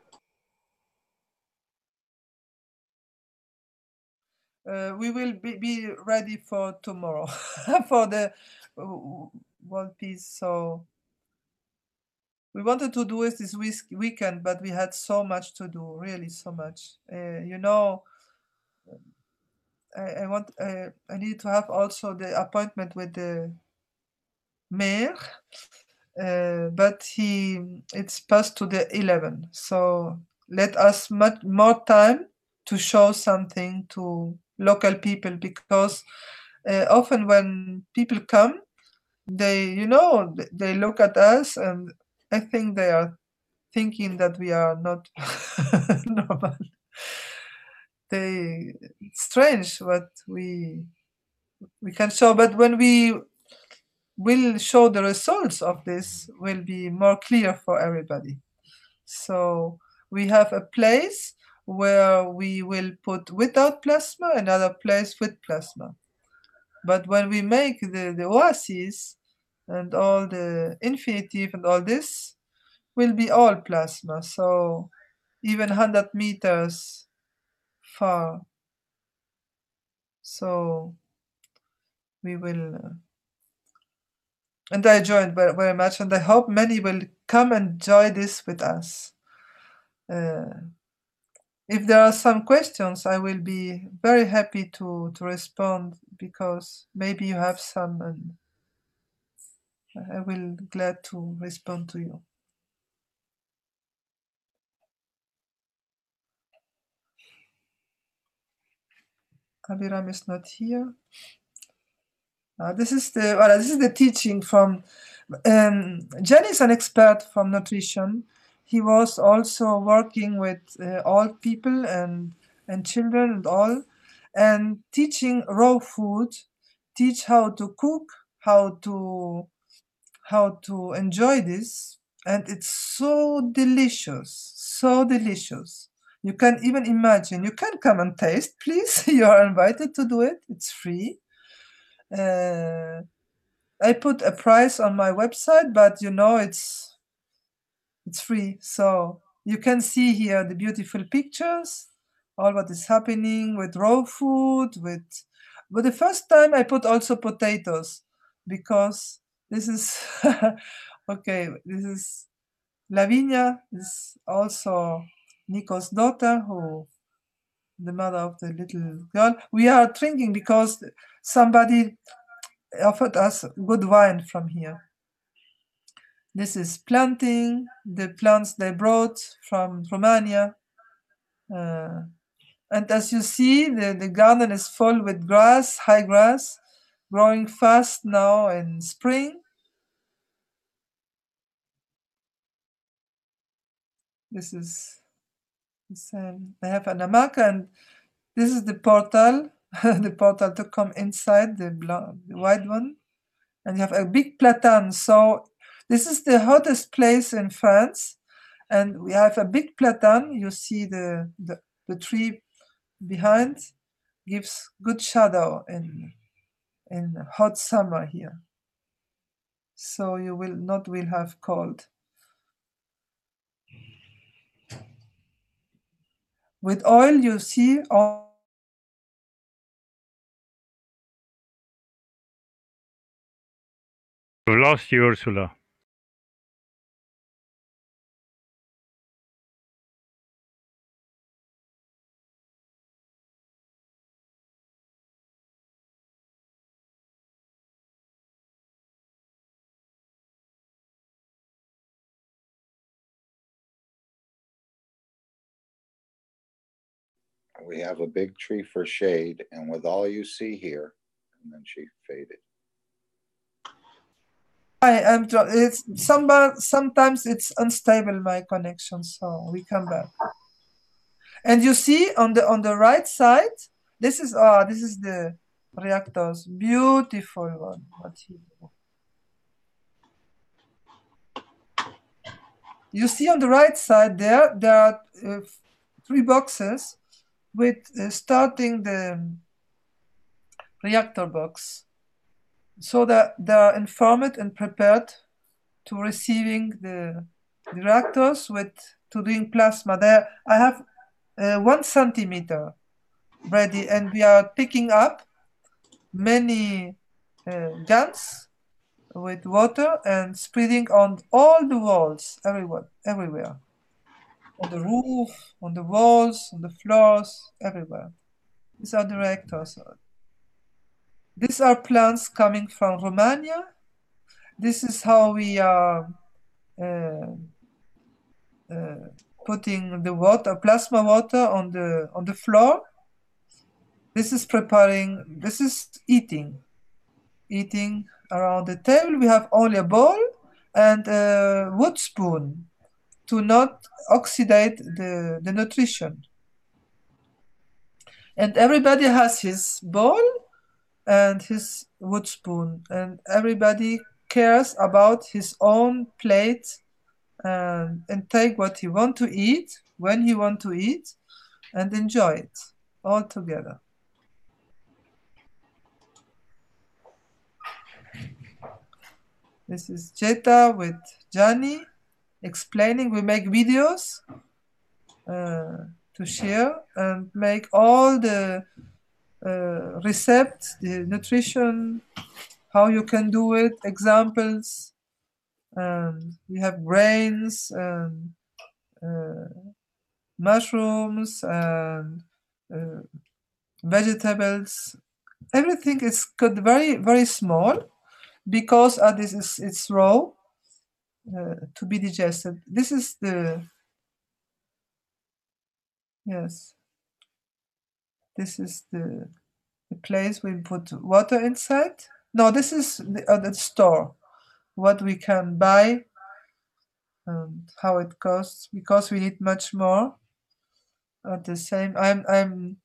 [SPEAKER 5] We will be ready for tomorrow for the one piece. So We wanted to do it this weekend, but we had so much to do, really so much. You know, I need to have also the appointment with the mayor, but it's passed to the 11. So let us much more time to show something to local people, because often when people come, they look at us, and I think they are thinking that we are not normal. It's strange what we can show, but when we will show the results of this, will be more clear for everybody. So we have a place where we will put without plasma, another place with plasma. But when we make the oasis and all the infinitive and all this, will be all plasma. So even 100 meters far. So we will, and I enjoyed very, very much, and I hope many will come and enjoy this with us. If there are some questions, I will be very happy to respond, because maybe you have some, and I will glad to respond to you. Abiram is not here. This is the teaching from Jen is an expert from nutrition. He was also working with old people and children and all, and teaching raw food, teach how to cook, how to enjoy this, and it's so delicious, so delicious. You can even imagine. You can come and taste, please. You are invited to do it. It's free. I put a price on my website, but it's free. So you can see here the beautiful pictures, all what is happening with raw food. But the first time I put also potatoes, because this is okay. This is Lavinia, is also Nico's daughter, the mother of the little girl. We are drinking because somebody offered us good wine from here. This is planting, the plants they brought from Romania. And as you see, the garden is full with grass, high grass, growing fast now in spring. This is the same. They have an hamaka, and this is the portal, the portal to come inside, the white one. And you have a big platan. So this is the hottest place in France. And we have a big platan. You see the tree behind, gives good shadow in hot summer here. So you will have cold. With oil, you see all.
[SPEAKER 7] We lost you, Ursula.
[SPEAKER 9] We have a big tree for shade, and with all you see here, and then she faded.
[SPEAKER 5] Sometimes it's unstable, my connection, so we come back. And you see on the right side, this is the reactors, beautiful one. You see on the right side there are 3 boxes with starting the reactor box, so that they are informed and prepared to receiving the reactors to doing plasma. There I have 1 centimeter ready, and we are picking up many GANS with water and spreading on all the walls, everywhere. On the roof, on the walls, on the floors, everywhere. These are the reactors. These are plants coming from Romania. This is how we are putting the water, plasma water on the floor. This is preparing, this is eating around the table. We have only a bowl and a wood spoon to not oxidate the nutrition. And everybody has his bowl and his wood spoon, and everybody cares about his own plate and take what he want to eat, when he want to eat, and enjoy it all together. This is Jeta with Gianni explaining. We make videos to share and make all the recepts, the nutrition, how you can do it, examples. And we have grains and mushrooms and vegetables. Everything is cut very, very small because it's raw to be digested. This is the, yes, this is the place we put water inside. No, this is the store, what we can buy and how it costs, because we need much more. At the same, I'm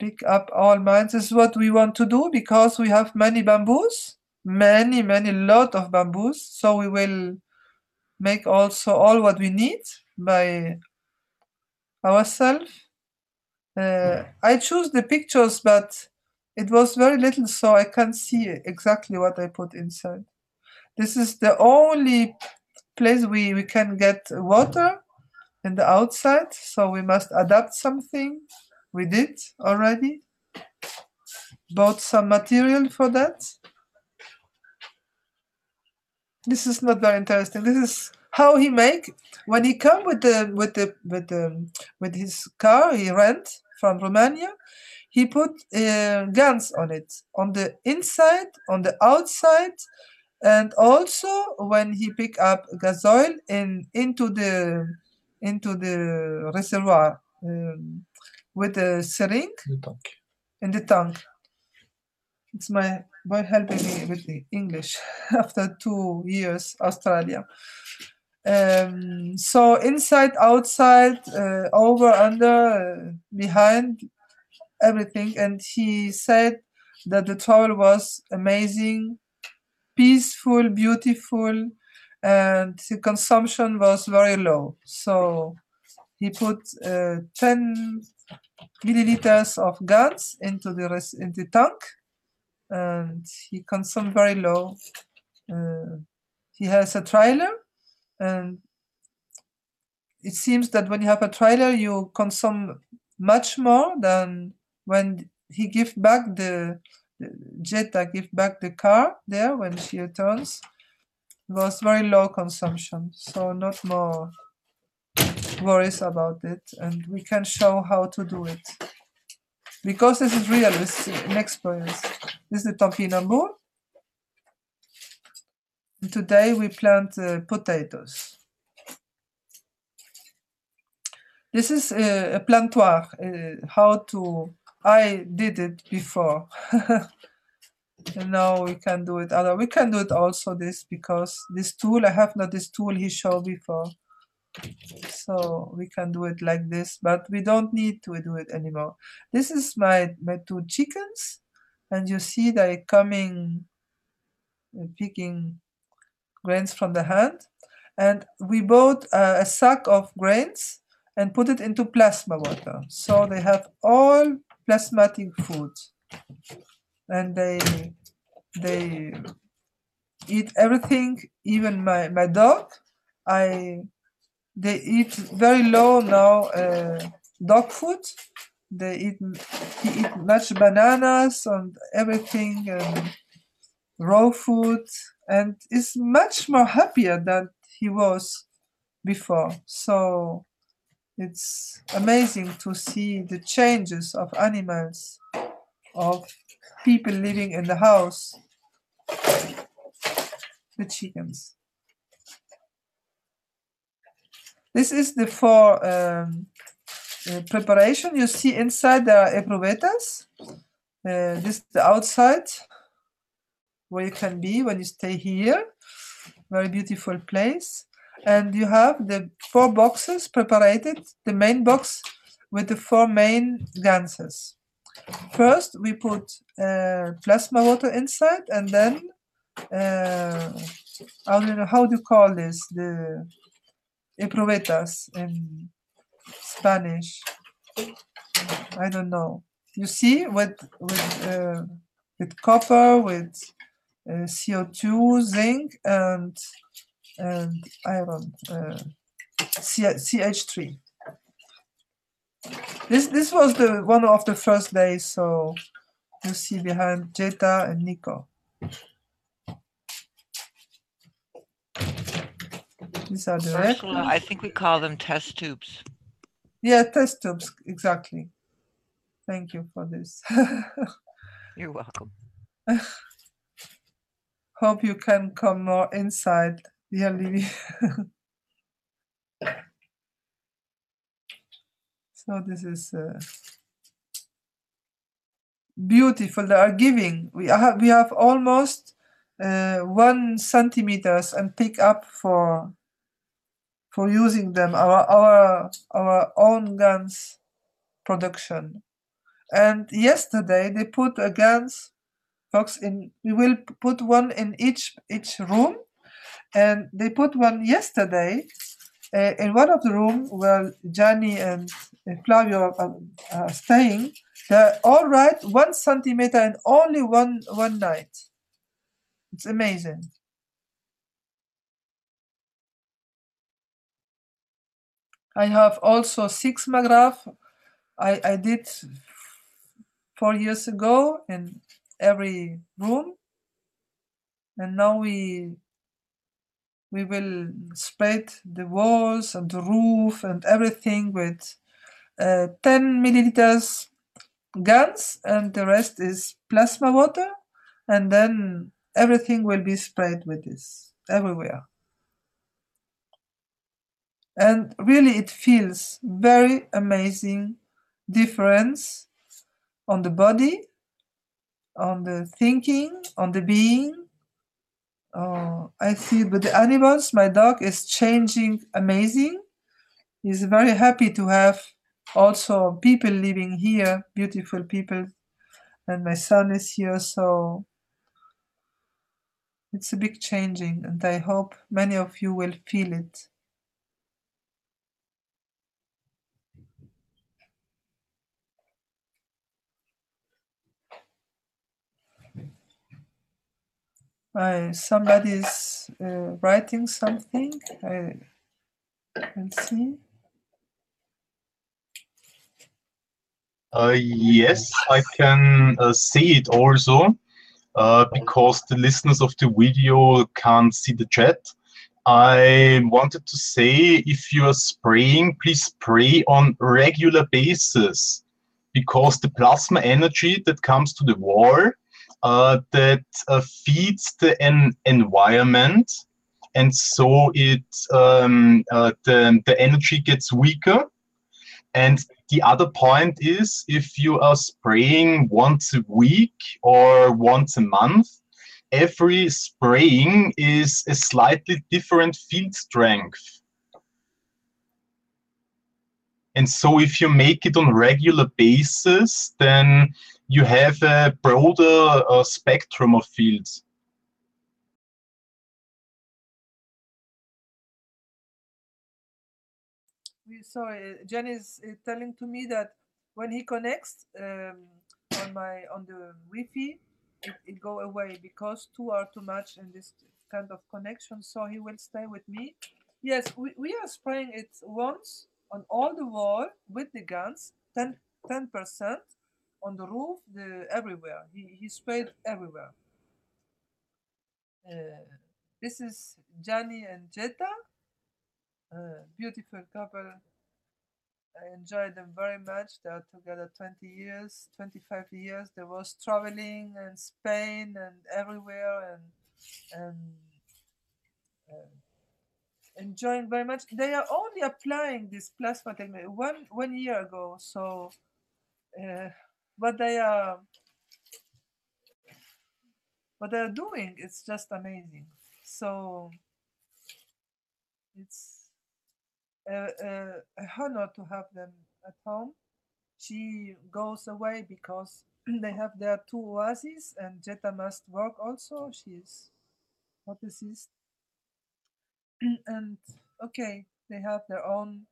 [SPEAKER 5] pick up all mine. This is what we want to do because we have many bamboos, many lot of bamboos. So we will make also all what we need by ourselves. I choose the pictures, but it was very little, so I can't see exactly what I put inside. This is the only place we can get water in the outside, so we must adapt something. We did already. Bought some material for that. This is not very interesting. This is how he make when he come with his car he rent from Romania. He put GANS on it, on the inside, on the outside, and also when he pick up gas oil into the reservoir with a syringe in the tank. It's my boy helping me with the English after 2 years Australia. So inside, outside, over, under, behind, everything. And he said that the travel was amazing, peaceful, beautiful, and the consumption was very low. So he put 10 milliliters of GANS into the tank, and he consumed very low. He has a trailer, and it seems that when you have a trailer, you consume much more than when he give back Jetta give back the car there when she returns. It was very low consumption, so not more worries about it, and we can show how to do it. Because this is real, it's an experience. This is the topinambour. And today we plant potatoes. This is a plantoir, I did it before. And now we can do it. We can do it also this, because this tool, I have not this tool he showed before. So we can do it like this, but we don't need to do it anymore. This is my 2 chickens, and you see they coming, picking grains from the hand. And we bought a sack of grains and put it into plasma water. So they have all plasmatic food. And they eat everything, even my dog. They eat very low now dog food. He eat much bananas and everything, and raw food, and is much more happier than he was before. So it's amazing to see the changes of animals, of people living in the house, the chickens. This is the for preparation. You see inside there are eprouvetas. This is the outside where you can be when you stay here. Very beautiful place. And you have the 4 boxes prepared, the main box with the 4 main GANSes. First, we put plasma water inside, and then how do you call this? The eprouvetas in Spanish. I don't know. You see, with copper, with CO2, zinc, and iron, CH3. This was the one of the first days. So you see behind Jeta and Nico. These are the
[SPEAKER 10] Ursula,
[SPEAKER 5] reactors.
[SPEAKER 10] I think we call them test tubes.
[SPEAKER 5] Yeah, test tubes, exactly. Thank you for this.
[SPEAKER 10] You're welcome.
[SPEAKER 5] Hope you can come more inside, dear Livy. So this is beautiful. They are giving. We have almost 1 centimeters and pick up for using them, our own GANS production. And yesterday they put a GANS box in. We will put one in each room, and they put one yesterday in one of the rooms where Gianni and Flavio are staying. They're all right, 1 centimeter in only one night. It's amazing. I have also sismograph. I did 4 years ago in every room, and now we will spread the walls and the roof and everything with 10 milliliters GANS, and the rest is plasma water, and then everything will be sprayed with this everywhere. And really it feels very amazing difference on the body, on the thinking, on the being. I see it with the animals. My dog is changing amazing. He's very happy to have also people living here, beautiful people, and my son is here, so it's a big changing, and I hope many of you will feel it. Somebody's writing something. Let's see.
[SPEAKER 11] Yes, I can see it also because the listeners of the video can't see the chat. I wanted to say, if you are spraying, please spray on regular basis, because the plasma energy that comes to the wall that feeds the environment, and so the energy gets weaker. And the other point is, if you are spraying once a week or once a month, every spraying is a slightly different field strength. And so if you make it on a regular basis, then you have a broader spectrum of fields.
[SPEAKER 5] Sorry, Jenny is telling to me that when he connects on the Wi-Fi, it go away because 2 are too much in this kind of connection. So he will stay with me. Yes, we are spraying it once on all the wall with the GANS, 10% on the roof, everywhere. He sprayed everywhere. This is Johnny and Jetta, beautiful couple. I enjoy them very much. They are together 20 years, 25 years. They was traveling in Spain and everywhere and enjoying very much. They are only applying this plasma technology one year ago. So what they are doing, it's just amazing. So it's a honor to have them at home. She goes away because they have their two oases, and Jetta must work also. She's physicist. And okay, they have their own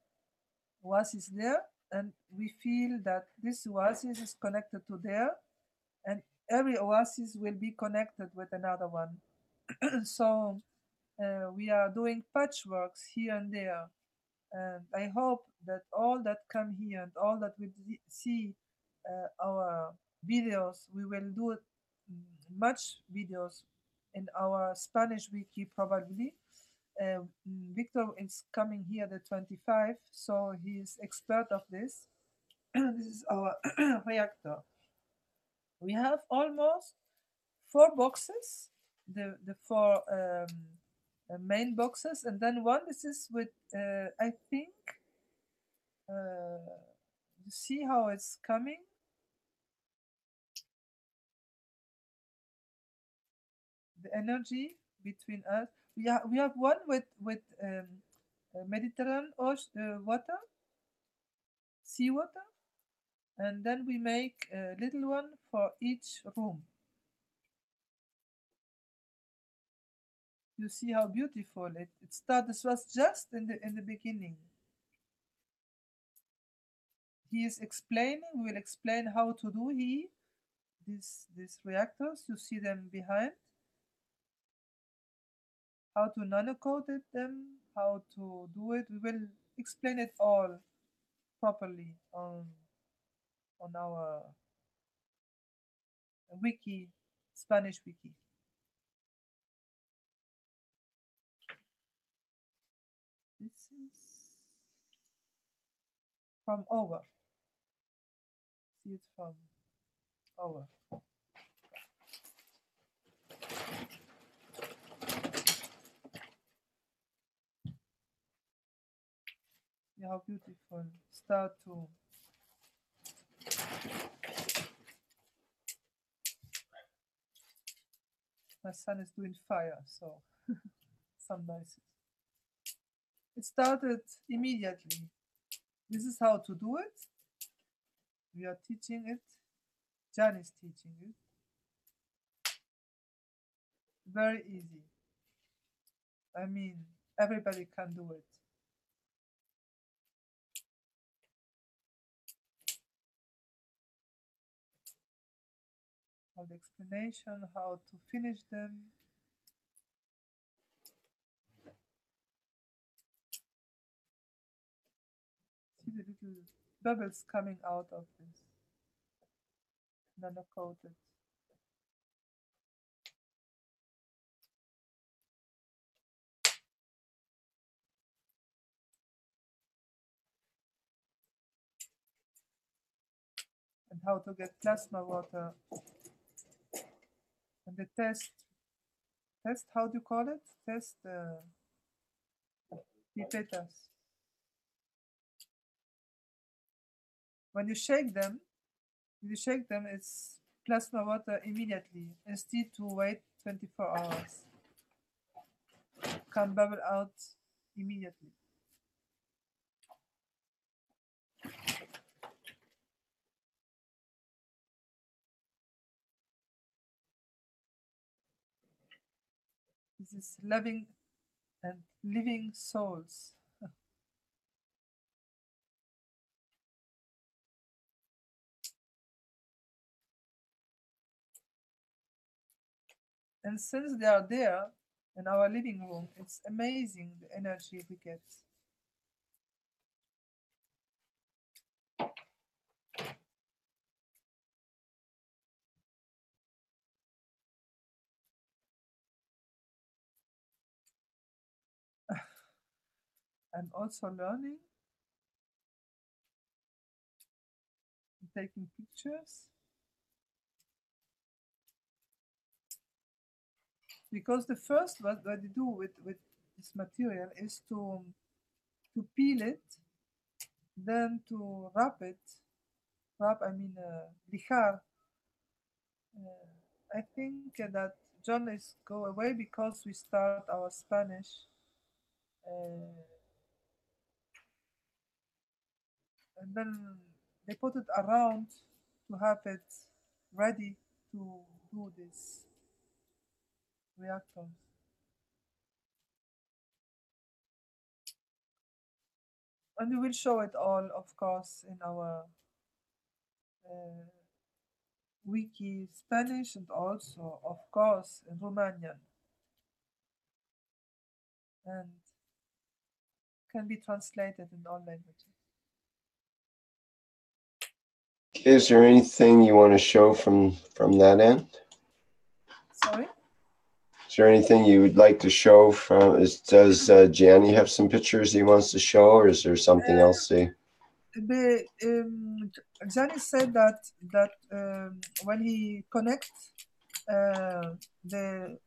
[SPEAKER 5] oasis there, and we feel that this oasis is connected to there, and every oasis will be connected with another one. So we are doing patchworks here and there, and I hope that all that come here and all that we see our videos, we will do much videos in our Spanish wiki probably. Victor is coming here the 25, so he is expert of this. This is our reactor. We have almost 4 boxes, the 4 main boxes, and then one. This is with I think you see how it's coming. The energy between us. We have one with Mediterranean water, seawater, and then we make a little one for each room. You see how beautiful it started. This was just in the beginning. He is explaining. We will explain how to do these reactors. You see them behind. How to nano-coat them, how to do it. We will explain it all properly on our wiki, Spanish wiki. This is from over. See it from over. See how beautiful. Start to my son is doing fire, so some noises. It started immediately. This is how to do it. We are teaching it. Jan is teaching it. Very easy. I mean, everybody can do it. All the explanation, how to finish them. See the little bubbles coming out of this nano-coated. And how to get plasma water. And the test, how do you call it? Test pipetas. When you shake them, it's plasma water immediately, instead to wait 24 hours. Can bubble out immediately. This is loving and living souls. And since they are there in our living room, it's amazing the energy we get. I'm also learning, taking pictures. Because the first what you do with this material is to peel it, then to wrap it. I mean lijar. I think that John is go away because we start our Spanish. And then they put it around to have it ready to do this reactors. And we will show it all, of course, in our wiki Spanish and also, of course, in Romanian. And can be translated in all languages.
[SPEAKER 1] Is there anything you want to show from that end?
[SPEAKER 5] Sorry?
[SPEAKER 1] Is there anything you would like to show from? Does Gianni have some pictures he wants to show, or is there something else?
[SPEAKER 5] Gianni said that when he connects, the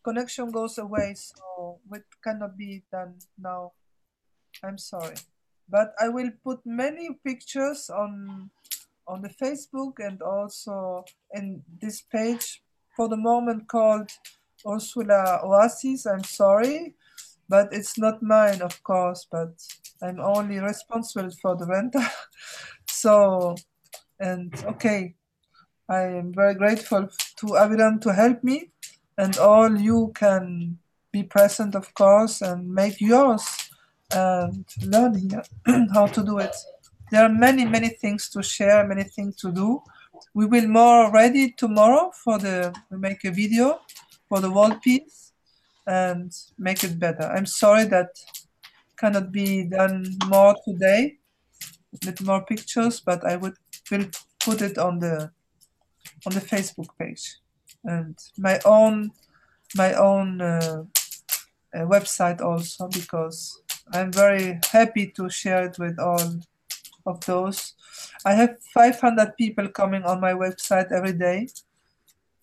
[SPEAKER 5] connection goes away, so it cannot be done now. I'm sorry, but I will put many pictures on the Facebook and also in this page for the moment called Ursula Oasis. I'm sorry, but it's not mine, of course, but I'm only responsible for the rental. So, and okay, I am very grateful to Aviram to help me, and all you can be present, of course, and make yours and learn here how to do it. There are many, many things to share, many things to do. We will more ready tomorrow we make a video for the wall piece and make it better. I'm sorry that cannot be done more today with more pictures, but I will put it on the Facebook page and my own website also, because I'm very happy to share it with all of those. I have 500 people coming on my website every day,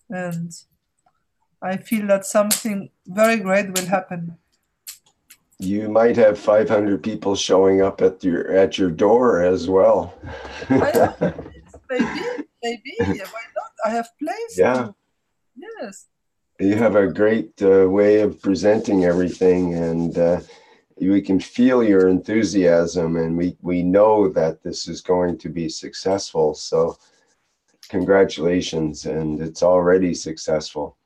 [SPEAKER 5] and I feel that something very great will happen.
[SPEAKER 1] You might have 500 people showing up at your door as well.
[SPEAKER 5] Maybe. Why not? I have place.
[SPEAKER 1] Yeah.
[SPEAKER 5] Yes.
[SPEAKER 1] You have a great way of presenting everything, and we can feel your enthusiasm, and we know that this is going to be successful. So congratulations, and it's already successful.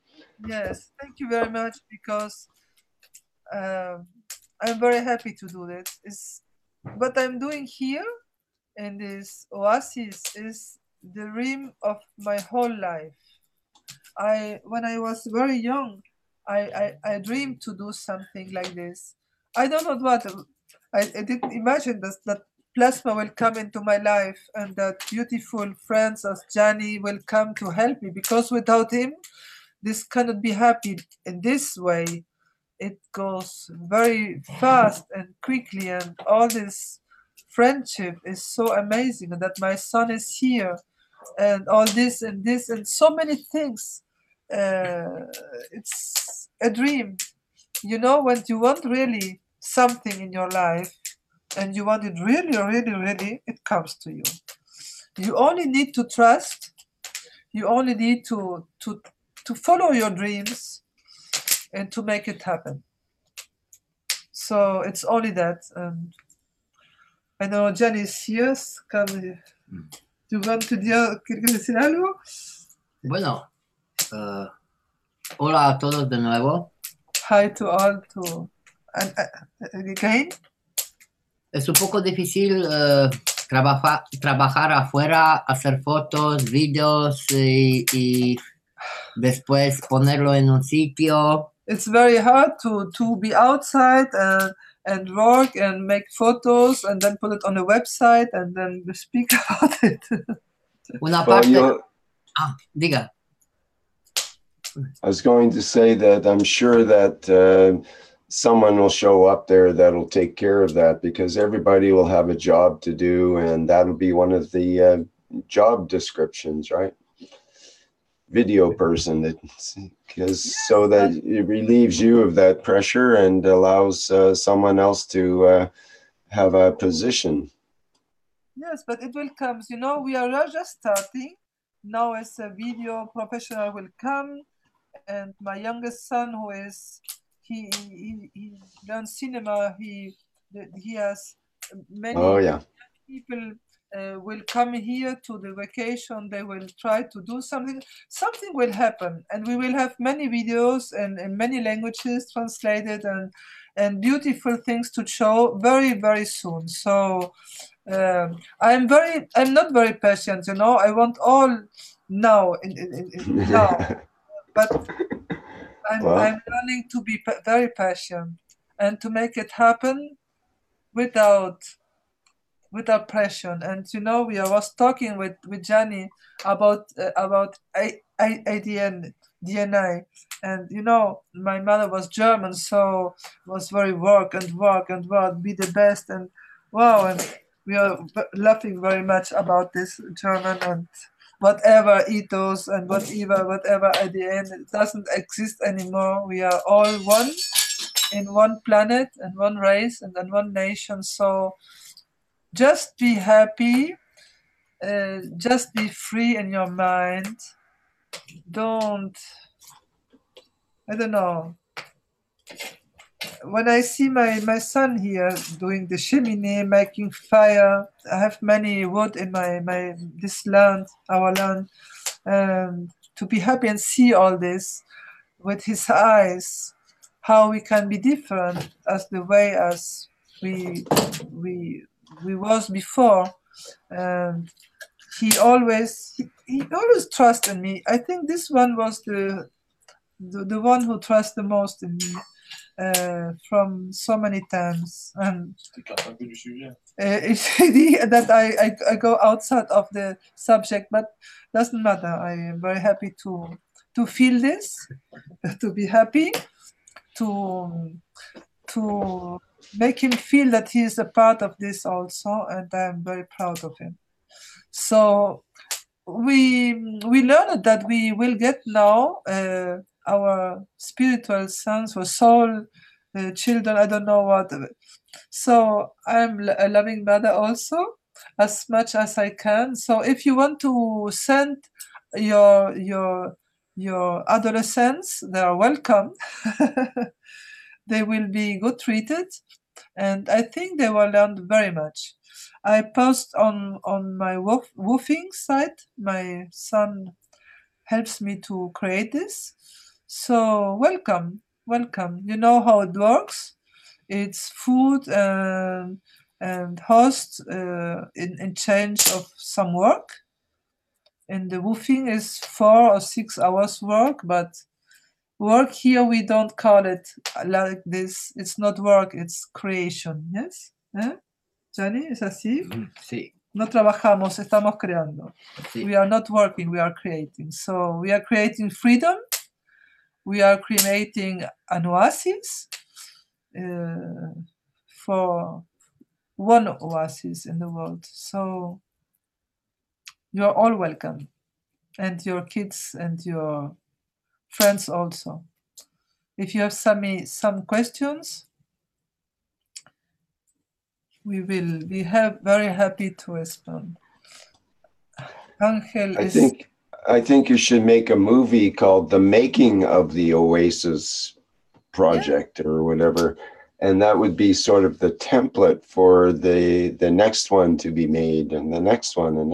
[SPEAKER 5] Yes, thank you very much, because I'm very happy to do this. What I'm doing here in this oasis is the dream of my whole life. When I was very young, I dreamed to do something like this. I don't know what. I didn't imagine that plasma will come into my life and that beautiful friends as Gianni will come to help me, because without him, this cannot be happy in this way. It goes very fast and quickly, and all this friendship is so amazing, that my son is here, and all this and this and so many things. It's a dream, when you want really something in your life, and you want it really, really, really, it comes to you. You only need to trust. You only need to follow your dreams and to make it happen. So it's only that. I know Jenny is here. Do you want to decir algo?
[SPEAKER 6] Bueno, hola a todos de nuevo.
[SPEAKER 5] Hi to all. Again.
[SPEAKER 6] Es un poco difícil trabajar afuera, hacer fotos, videos y después ponerlo en un sitio.
[SPEAKER 5] It's very hard to be outside and work and make photos and then put it on a website and then speak about it.
[SPEAKER 6] Una parte... diga.
[SPEAKER 1] I was going to say that I'm sure that someone will show up there that'll take care of that, because everybody will have a job to do, and that'll be one of the job descriptions, right? Video person, because so that it relieves you of that pressure and allows someone else to have a position.
[SPEAKER 5] Yes, but it will come. You know, we are just starting. Now as a video professional will come, and my youngest son, who is, he learns cinema, he has many people will come here to the vacation. They will try to do something. Something will happen, and we will have many videos and in many languages translated, and beautiful things to show very, very soon. So I'm not very patient, you know. I want all now, now, but I'm learning to be very patient and to make it happen without pressure. And you know, I was talking with Johnny about ADN, DNA, and you know, my mother was German, so was very work, be the best, and wow, and we are laughing very much about this German and whatever ethos and whatever ADN, it doesn't exist anymore. We are all one in one planet and one race and then one nation. So just be happy, just be free in your mind. I don't know. When I see my son here doing the chimney, making fire, I have many wood in this land, our land, to be happy and see all this with his eyes, how we can be different as the way as we was before, and he always trusted me. I think this one was the one who trusts the most in me from so many times, and that I go outside of the subject, but doesn't matter. I am very happy to feel this, to be happy, to make him feel that he is a part of this also, and I am very proud of him. So we learned that we will get now our spiritual sons or soul children, I don't know what. So I'm a loving mother also, as much as I can. So if you want to send your adolescents, they are welcome. They will be good treated, and I think they will learn very much. I post on my woofing site. My son helps me to create this. So welcome. You know how it works. It's food and host in change of some work. And the woofing is 4 or 6 hours work, but work here we don't call it like this. It's not work, it's creation. Yes? Johnny, ¿es así?
[SPEAKER 6] Sí.
[SPEAKER 5] No trabajamos, estamos creando.
[SPEAKER 6] Sí.
[SPEAKER 5] We are not working, we are creating. So we are creating freedom. We are creating an oasis for one oasis in the world. So you are all welcome, and your kids and your friends also. If you have some questions, we will be very happy to respond. Angel
[SPEAKER 1] I think you should make a movie called The Making of the Oasis Project, or whatever, and that would be sort of the template for the next one to be made, and the next one, and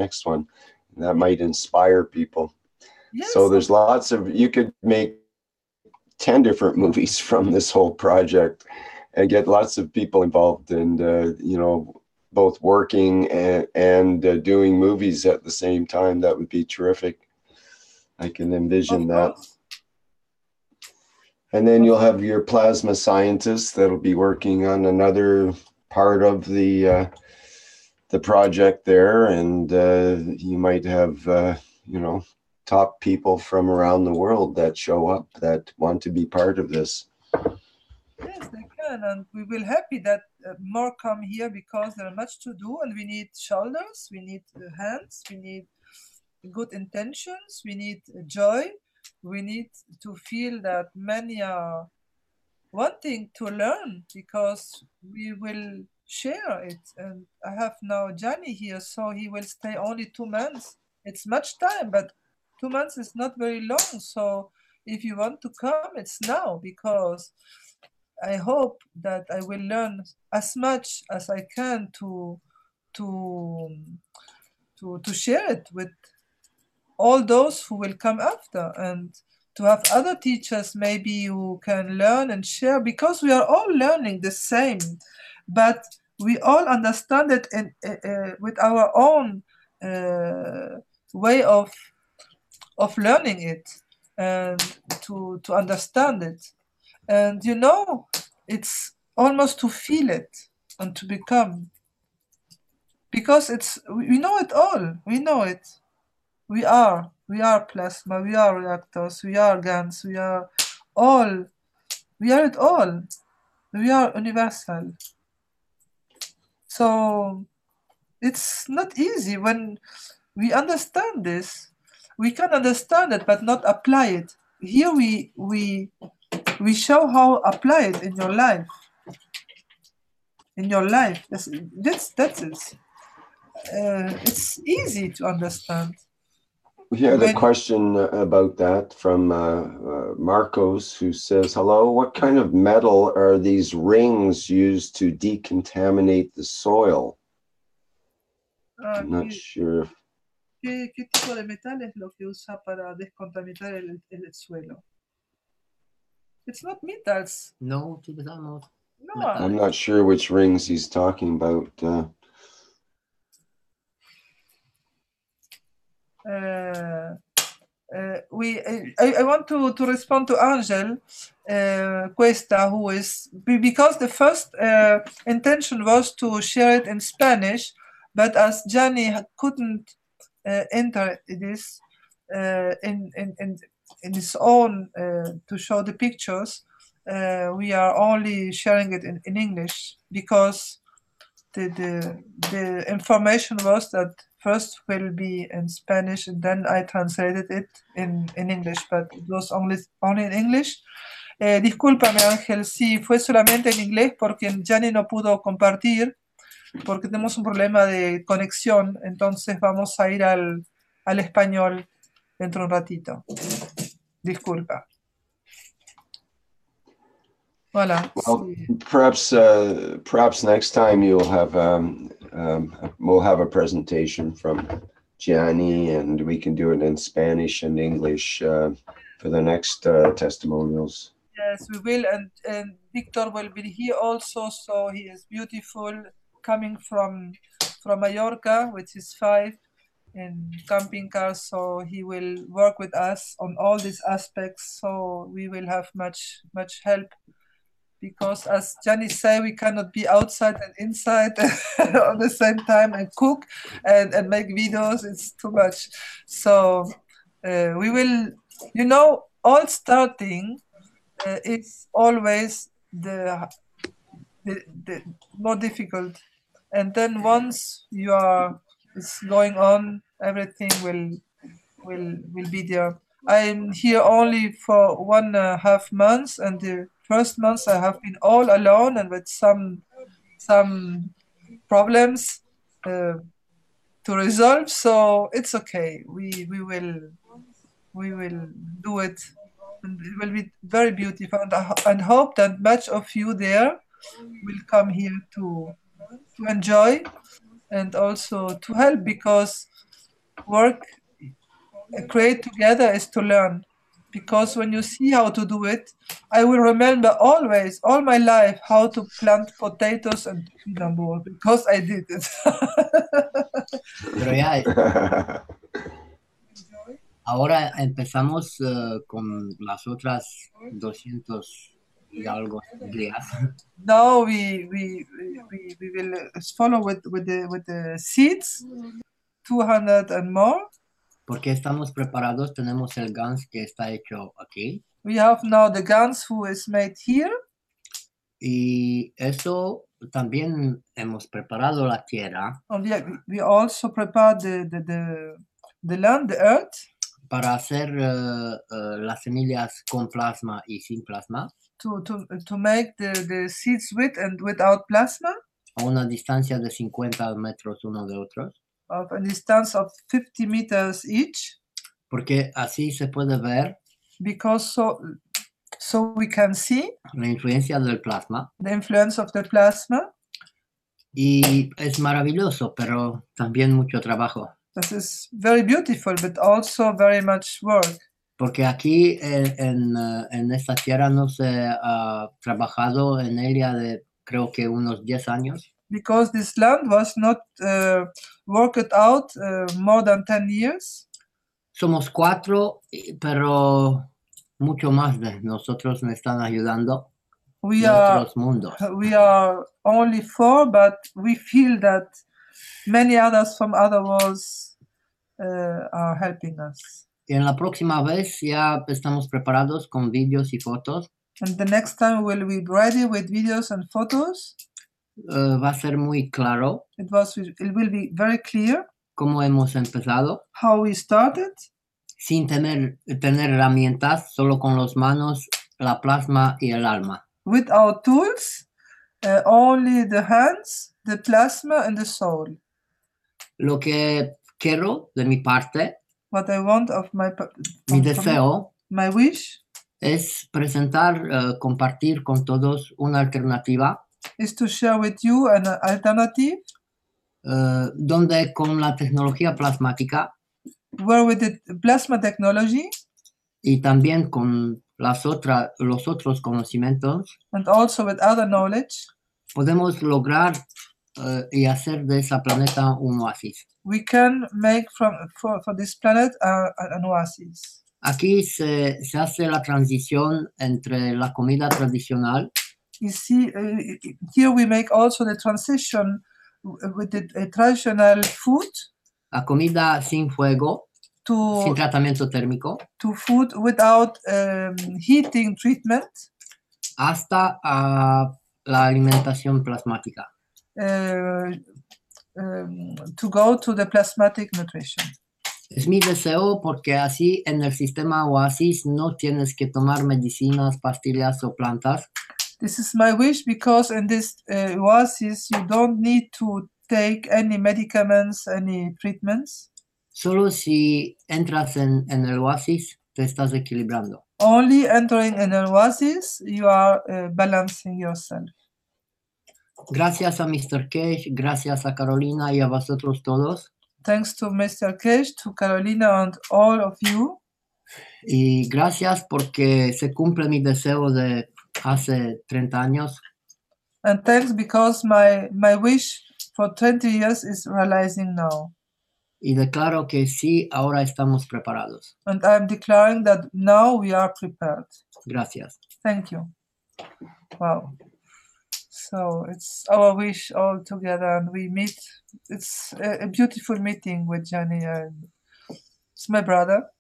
[SPEAKER 1] that might inspire people. Yes. So there's lots of, you could make 10 different movies from this whole project and get lots of people involved, and both working and doing movies at the same time. That would be terrific. I can envision that. And then you'll have your plasma scientists that'll be working on another part of the project there, and you might have top people from around the world that show up that want to be part of this.
[SPEAKER 5] Yes, can, and we will happy that more come here because there are much to do, and we need shoulders, we need hands, we need good intentions, we need joy, we need to feel that many are wanting to learn because we will share it. And I have now Johnny here, so he will stay only 2 months. It's much time, but 2 months is not very long. So if you want to come, it's now, because I hope that I will learn as much as I can to share it with all those who will come after, and to have other teachers maybe who can learn and share, because we are all learning the same, but we all understand it in, with our own way of learning it and to understand it. And you know, it's almost to feel it and to become, because it's, we know it all, we know it. We are plasma, we are reactors, we are GANS, we are all, we are it all. We are universal. So it's not easy when we understand this. We can understand it, but not apply it. Here we show how apply it in your life. In your life, that's it. It's easy to understand.
[SPEAKER 1] We had a question about that from Marcos, who says, hello, what kind of metal are these rings used to decontaminate the soil? I'm not sure.
[SPEAKER 5] ¿Qué tipo de metal es lo que usa para descontaminar el suelo? It's not metals.
[SPEAKER 6] No, utilizamos.
[SPEAKER 5] No.
[SPEAKER 1] I'm not sure which rings he's talking about.
[SPEAKER 5] I want to respond to Angel Cuesta, who is, because the first intention was to share it in Spanish, but as Gianni couldn't enter this in his own to show the pictures, we are only sharing it in English, because the information was that first will be in Spanish and then I translated it in English, but it was only in English. Discúlpame, Ángel, sí, fue solamente en inglés porque Gianni no pudo compartir porque tenemos un problema de conexión, entonces vamos a ir al español dentro de un ratito. Disculpa. Voilà.
[SPEAKER 1] Well, perhaps next time you'll have we'll have a presentation from Gianni, and we can do it in Spanish and English for the next testimonials.
[SPEAKER 5] Yes, we will, and Victor will be here also. So he is beautiful, coming from Mallorca with his 5 in camping cars. So he will work with us on all these aspects. So we will have much help. Because as Gianni said, we cannot be outside and inside at the same time and cook and make videos. It's too much. So we will, you know, all starting, it's always the more difficult. And then once you are, it's going on, everything will be there. I'm here only for 1.5 months, and the first months I have been all alone and with some problems to resolve. So it's okay. We will do it, and it will be very beautiful. And hope that much of you there will come here to enjoy and also to help, because work create together is to learn. Because when you see how to do it, I will remember always, all my life, how to plant potatoes and cucumber, because I did it.
[SPEAKER 6] Pero ya, ahora empezamos con las otras 200 y algo días.
[SPEAKER 5] Now we will follow with the seeds, 200 and more.
[SPEAKER 6] Porque estamos preparados, tenemos el GANS que está hecho aquí.
[SPEAKER 5] We have now the GANS who is made here.
[SPEAKER 6] Y eso también hemos preparado la tierra.
[SPEAKER 5] And we also prepared the land, the earth.
[SPEAKER 6] Para hacer las semillas con plasma y sin plasma.
[SPEAKER 5] To make the seeds with and without plasma.
[SPEAKER 6] A una distancia de 50 metros uno de otros.
[SPEAKER 5] Of a distance of 50 meters each.
[SPEAKER 6] Porque así se puede ver.
[SPEAKER 5] Because so we can see.
[SPEAKER 6] La influencia del plasma.
[SPEAKER 5] The influence of the plasma.
[SPEAKER 6] Y es maravilloso, pero también mucho trabajo.
[SPEAKER 5] This is very beautiful, but also very much work.
[SPEAKER 6] Porque aquí en esta tierra no se ha trabajado en ella de creo que unos 10 años.
[SPEAKER 5] Because this land was not worked out more than 10 years.
[SPEAKER 6] Somos 4, pero mucho más de nosotros me están ayudando.
[SPEAKER 5] We are only 4, but we feel that many others from other worlds are helping us.
[SPEAKER 6] Y en la próxima vez ya estamos preparados con vídeos y fotos.
[SPEAKER 5] And the next time we'll be ready with videos and photos.
[SPEAKER 6] Va a ser muy claro.
[SPEAKER 5] It will be very clear.
[SPEAKER 6] Cómo hemos empezado.
[SPEAKER 5] How we started.
[SPEAKER 6] Sin tener herramientas, solo con las manos, la plasma y el alma.
[SPEAKER 5] Without tools, only the hands, the plasma and the soul.
[SPEAKER 6] Lo que quiero de mi parte.
[SPEAKER 5] What I want of
[SPEAKER 6] mi deseo.
[SPEAKER 5] My wish.
[SPEAKER 6] Es presentar, compartir con todos una alternativa.
[SPEAKER 5] Is to share with you an alternative.
[SPEAKER 6] Donde con la tecnología plasmática.
[SPEAKER 5] Where with the plasma technology.
[SPEAKER 6] Y también con los otros conocimientos.
[SPEAKER 5] And also with other knowledge.
[SPEAKER 6] Podemos lograr y hacer de ese planeta un oasis.
[SPEAKER 5] We can make for this planet an oasis.
[SPEAKER 6] Aquí se hace la transición entre la comida tradicional.
[SPEAKER 5] You see, here we make also the transition with the traditional food.
[SPEAKER 6] La comida sin fuego, sin tratamiento térmico.
[SPEAKER 5] To food without heating treatment.
[SPEAKER 6] Hasta la alimentación plasmática.
[SPEAKER 5] To go to the plasmatic nutrition.
[SPEAKER 6] Es mi deseo porque así en el sistema Oasis no tienes que tomar medicinas, pastillas o plantas.
[SPEAKER 5] This is my wish because in this Oasis you don't need to take any medicaments, any treatments.
[SPEAKER 6] Solo si entras en el Oasis te estás equilibrando.
[SPEAKER 5] Only entering in an Oasis you are balancing yourself.
[SPEAKER 6] Gracias a Mr. Keshe, gracias a Carolina y a vosotros todos.
[SPEAKER 5] Thanks to Mr. Keshe, to Carolina and all of you.
[SPEAKER 6] Y gracias porque se cumple mi deseo de hace 30 años.
[SPEAKER 5] And thanks because my wish for 20 years is realizing now.
[SPEAKER 6] Y declaro que sí, ahora estamos preparados.
[SPEAKER 5] And I'm declaring that now we are prepared.
[SPEAKER 6] Gracias.
[SPEAKER 5] Thank you. Wow. So it's our wish all together and we meet. It's a beautiful meeting with Johnny and it's my brother.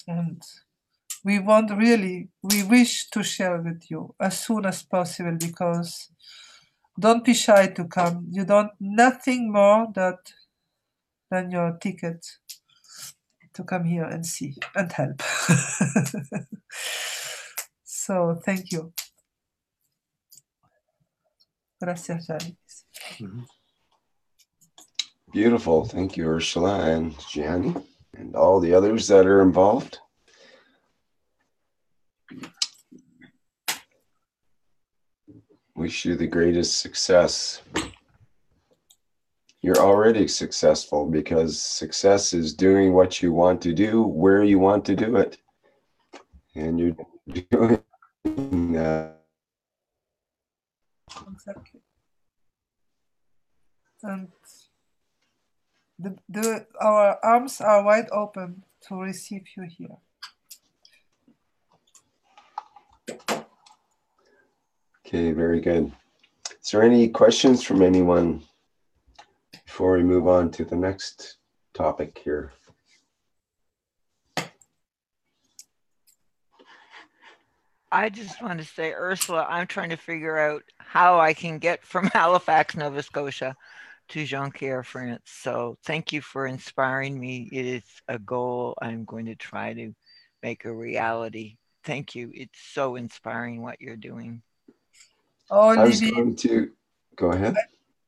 [SPEAKER 5] And we wish to share with you as soon as possible because don't be shy to come. You don't, nothing more than your ticket to come here and see and help. So thank you. Gracias, Gianni.
[SPEAKER 1] Beautiful. Thank you, Ursula and Gianni, and all the others that are involved. Wish you the greatest success. You're already successful because success is doing what you want to do, where you want to do it. And you're doing that.
[SPEAKER 5] Exactly. And our arms are wide open to receive you here.
[SPEAKER 1] Okay, very good. Is there any questions from anyone before we move on to the next topic here?
[SPEAKER 10] I just want to say, Ursula, I'm trying to figure out how I can get from Halifax, Nova Scotia to Jonquière, France. So thank you for inspiring me. It is a goal I'm going to try to make a reality. Thank you. It's so inspiring what you're doing.
[SPEAKER 5] Oh,
[SPEAKER 1] I was
[SPEAKER 5] Libby,
[SPEAKER 1] going to go ahead.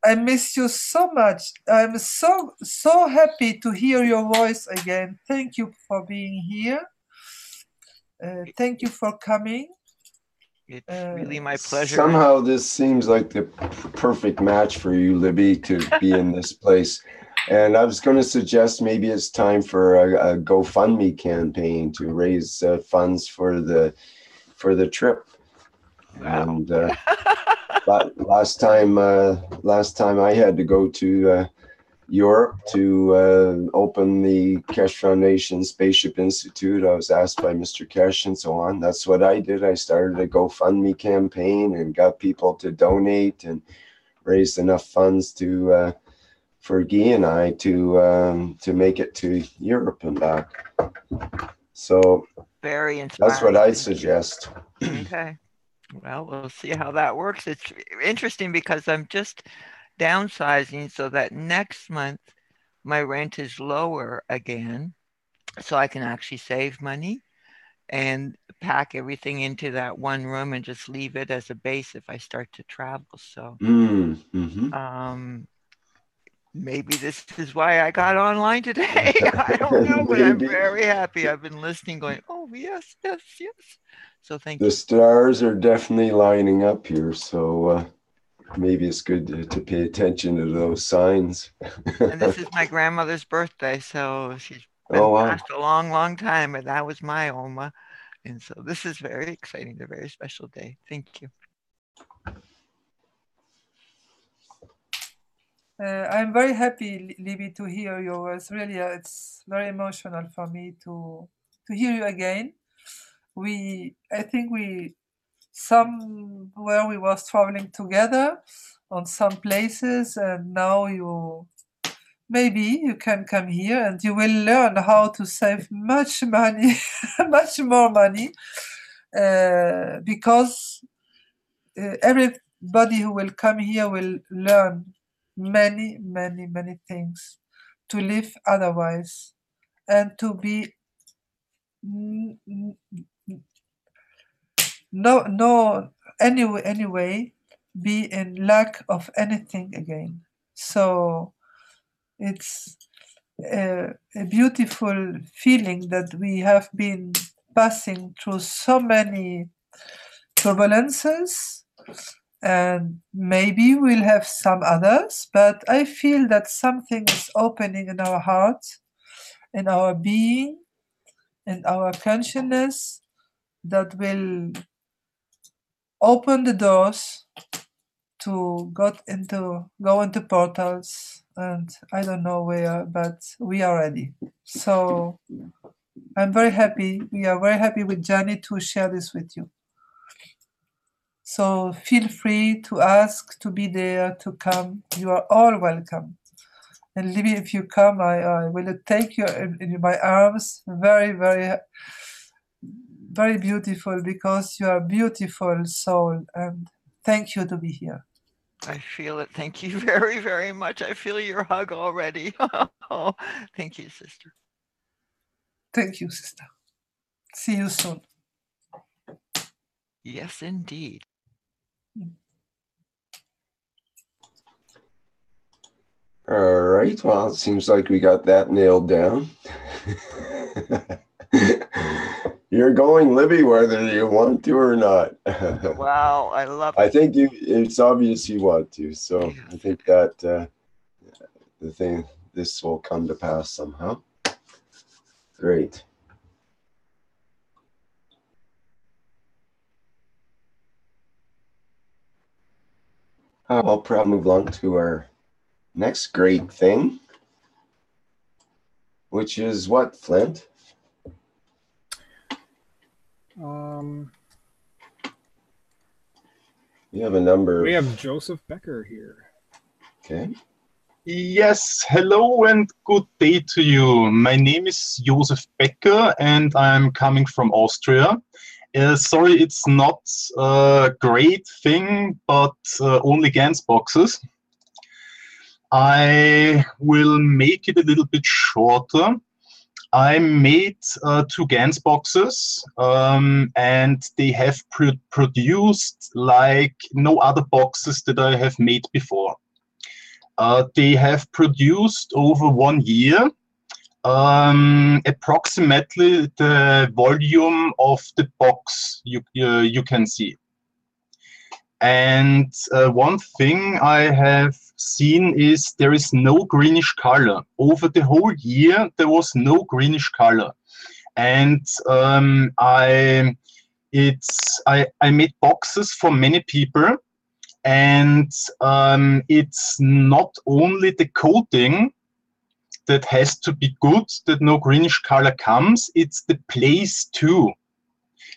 [SPEAKER 5] I miss you so much. I'm so happy to hear your voice again. Thank you for being here. Thank you for coming.
[SPEAKER 10] It's really my pleasure.
[SPEAKER 1] Somehow this seems like the perfect match for you, Libby, to be in this place. And I was going to suggest maybe it's time for a GoFundMe campaign to raise funds for the trip.
[SPEAKER 10] Wow.
[SPEAKER 1] And last time I had to go to Europe to open the Keshe Foundation Spaceship Institute. I was asked by Mr. Keshe and so on. That's what I did. I started a GoFundMe campaign and got people to donate and raised enough funds to for Guy and I to make it to Europe and back. So
[SPEAKER 10] very inspiring.
[SPEAKER 1] That's what I suggest.
[SPEAKER 10] Okay. Well, we'll see how that works. It's interesting because I'm just downsizing so that next month my rent is lower again, so I can actually save money and pack everything into that one room and just leave it as a base if I start to travel. So maybe this is why I got online today. I don't know, but I'm very happy. I've been listening going, oh, yes, yes, yes. So thank you.
[SPEAKER 1] The stars are definitely lining up here, so maybe it's good to pay attention to those signs.
[SPEAKER 10] And this is my grandmother's birthday, so she's been passed a long, long time, and that was my Oma. And so this is very exciting, a very special day. Thank you.
[SPEAKER 5] I'm very happy, Libby, to hear your voice. Really, it's very emotional for me to hear you again. I think somewhere we was traveling together on some places, and now maybe you can come here and you will learn how to save much money, much more money, because everybody who will come here will learn many, many, many things to live otherwise and to be anyway be in lack of anything again. So it's a beautiful feeling that we have been passing through so many turbulences, and maybe we'll have some others, but I feel that something is opening in our heart, in our being, in our consciousness, that will open the doors to go into portals, and I don't know where, but we are ready. So I'm very happy. We are very happy with Johnny to share this with you. So feel free to ask, to be there, to come. You are all welcome. And Libby, if you come, I will take you in my arms. Very, very, very beautiful, because you are a beautiful soul. And thank you to be here.
[SPEAKER 10] I feel it. Thank you very, very much. I feel your hug already. Oh, thank you, sister.
[SPEAKER 5] Thank you, sister. See you soon.
[SPEAKER 10] Yes, indeed.
[SPEAKER 1] All right. Well, it seems like we got that nailed down. You're going, Libby, whether you want to or not.
[SPEAKER 10] Wow, I love it.
[SPEAKER 1] I think it's obvious you want to. So yes. I think that this will come to pass somehow. Great. I'll probably move along to our next great thing, which is what, Flint? You have a number.
[SPEAKER 4] We have Joseph Becker here.
[SPEAKER 1] Okay.
[SPEAKER 11] Yes, hello and good day to you. My name is Joseph Becker and I'm coming from Austria. Sorry, it's not a great thing, but only GANS boxes. I will make it a little bit shorter. I made 2 GANS boxes, and they have produced like no other boxes that I have made before. They have produced over 1 year approximately the volume of the box you can see. And one thing I have seen is there is no greenish color. Over the whole year, there was no greenish color. And I made boxes for many people. And it's not only the coating that has to be good, that no greenish color comes, it's the place too.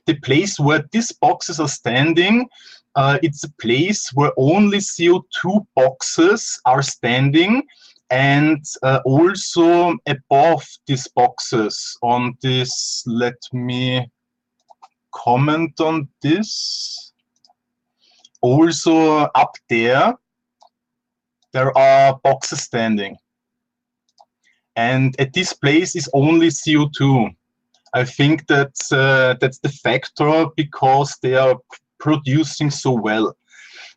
[SPEAKER 11] The place where these boxes are standing, it's a place where only CO2 boxes are standing, and also above these boxes on this, let me comment on this. Also up there are boxes standing. And at this place is only CO2. I think that's the factor because they are producing so well.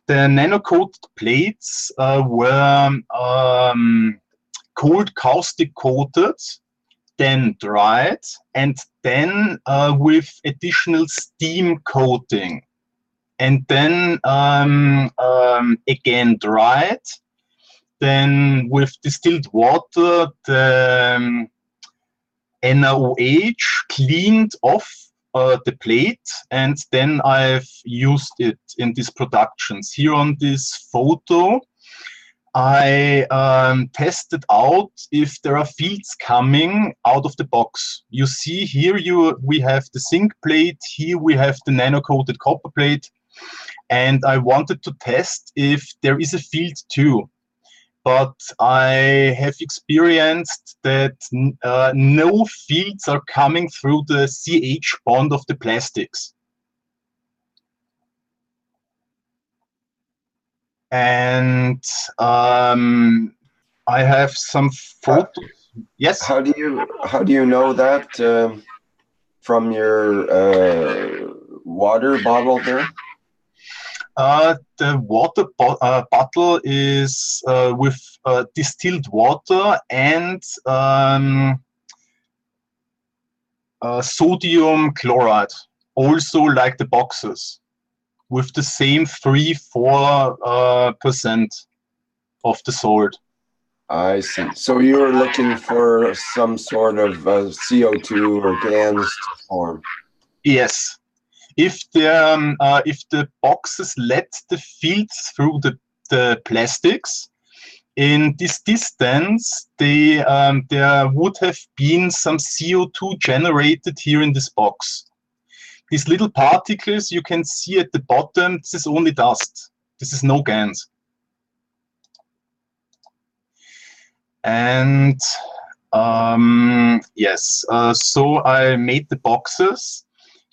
[SPEAKER 11] The nano-coated plates were cold caustic coated, then dried, and then with additional steam coating. And then again dried, then with distilled water, the NaOH cleaned off the plate, and then I've used it in these productions. Here on this photo, I tested out if there are fields coming out of the box. You see here we have the zinc plate, here we have the nano-coated copper plate, and I wanted to test if there is a field too. But I have experienced that no fields are coming through the CH bond of the plastics. And I have some photos. Yes.
[SPEAKER 1] How do you know that from your water bottle there?
[SPEAKER 11] The water bottle is with distilled water and sodium chloride, also like the boxes, with the same 3–4% of the salt.
[SPEAKER 1] I see. So you were looking for some sort of CO2 or GANS to form.
[SPEAKER 11] Yes. If the boxes let the fields through the plastics, in this distance, there would have been some CO2 generated here in this box. These little particles you can see at the bottom, this is only dust. This is no GANS. And yes, so I made the boxes.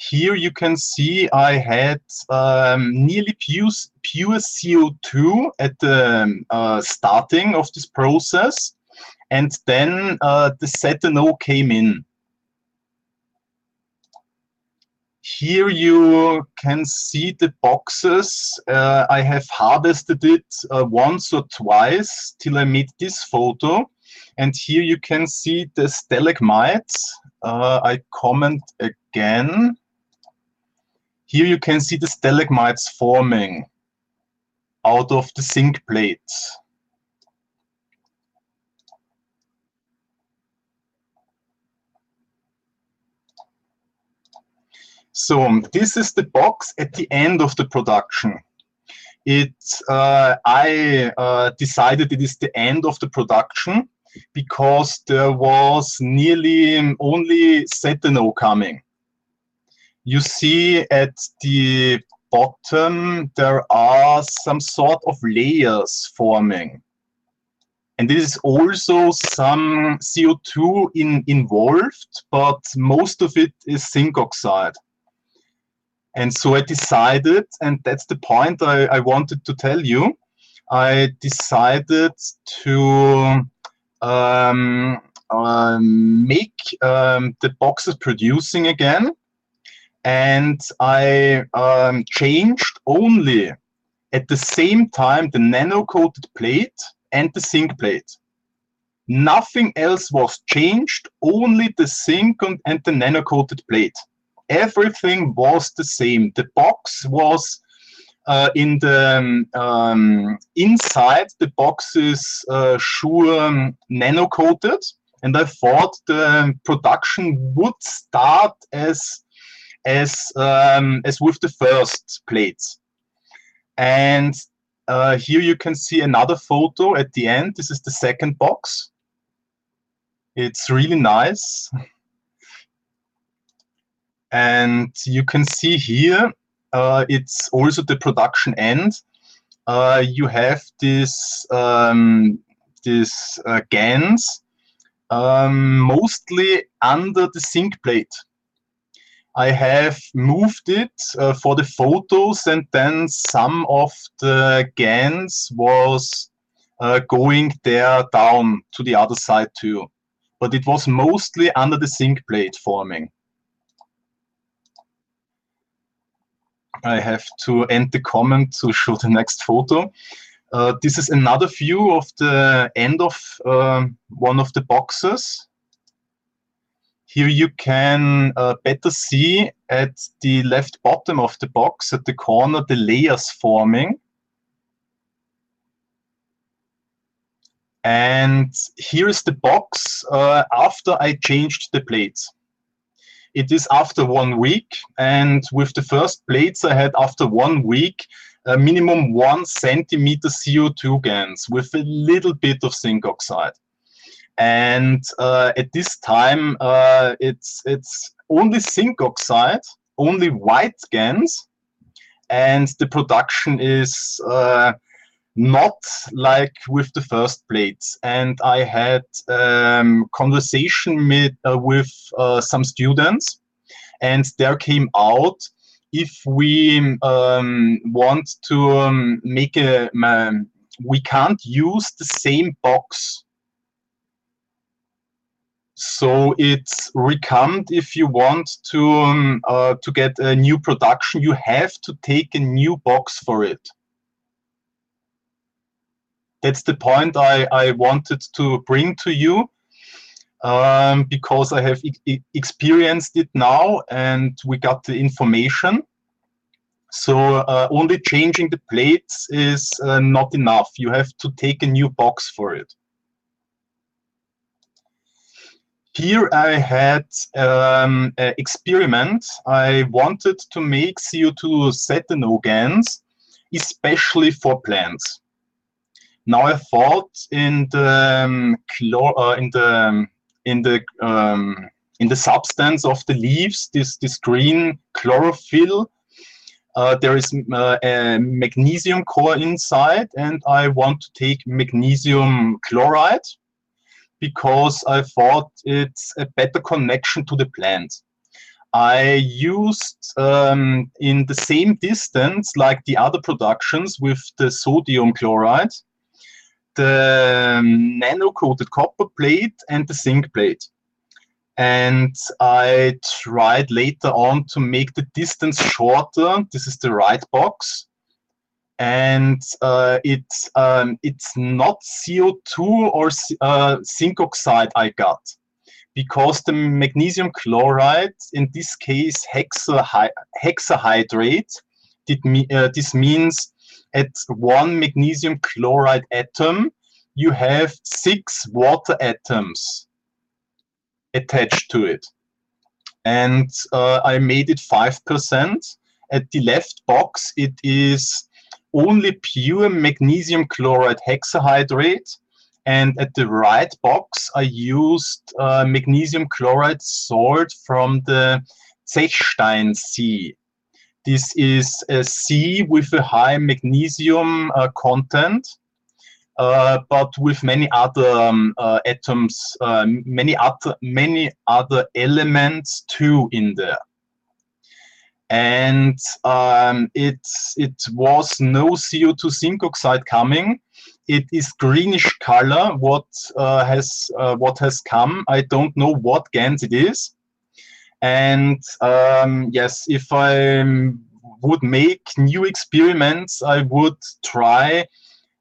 [SPEAKER 11] Here you can see I had nearly pure CO2 at the starting of this process, and then the ZNO came in. Here you can see the boxes. I have harvested it once or twice till I made this photo. And here you can see the stalagmites. I comment again. Here you can see the stalagmites forming out of the zinc plate. So this is the box at the end of the production. I decided it is the end of the production because there was nearly only ZNO coming. You see at the bottom there are some sort of layers forming. And there is also some CO2 involved, but most of it is zinc oxide. And so I decided, and that's the point I wanted to tell you, I decided to make the boxes producing again, and I changed only at the same time the nano-coated plate and the zinc plate. Nothing else was changed, only the zinc and the nano-coated plate. Everything was the same. The box was in the inside, the box is sure nano-coated, and I thought the production would start as with the first plates. And here you can see another photo at the end. This is the second box. It's really nice. And you can see here, it's also the production end. You have this GANS mostly under the zinc plate. I have moved it for the photos, and then some of the GANS was going there down to the other side too. But it was mostly under the zinc plate forming. I have to end the comment to show the next photo. This is another view of the end of one of the boxes. Here you can better see at the left bottom of the box, at the corner, the layers forming. And here is the box after I changed the plates. It is after 1 week, and with the first plates I had after 1 week, a minimum 1 centimeter CO2 GANS with a little bit of zinc oxide. And at this time, it's only zinc oxide, only white GANS, and the production is not like with the first plates. And I had conversation with some students, and there came out, if we want to make we can't use the same box. So it's recommed, if you want to get a new production, you have to take a new box for it. That's the point I wanted to bring to you, because I have experienced it now and we got the information. So only changing the plates is not enough. You have to take a new box for it. Here I had an experiment. I wanted to make CO2 cetano GANS, especially for plants. Now I thought in the substance of the leaves, this green chlorophyll, there is a magnesium core inside, and I want to take magnesium chloride because I thought it's a better connection to the plant. I used in the same distance like the other productions with the sodium chloride, the nano-coated copper plate and the zinc plate. And I tried later on to make the distance shorter. This is the right box. And it's not CO2 or zinc oxide I got, because the magnesium chloride, in this case hexahydrate, this means at 1 magnesium chloride atom, you have 6 water atoms attached to it. And I made it 5%. At the left box, it is only pure magnesium chloride hexahydrate. And at the right box, I used magnesium chloride salt from the Zechstein Sea. This is a sea with a high magnesium content, but with many other atoms, many other elements too in there. and it was no CO2 zinc oxide coming. It is greenish color. What has come? I don't know what GANS it is. And yes, if I would make new experiments, I would try.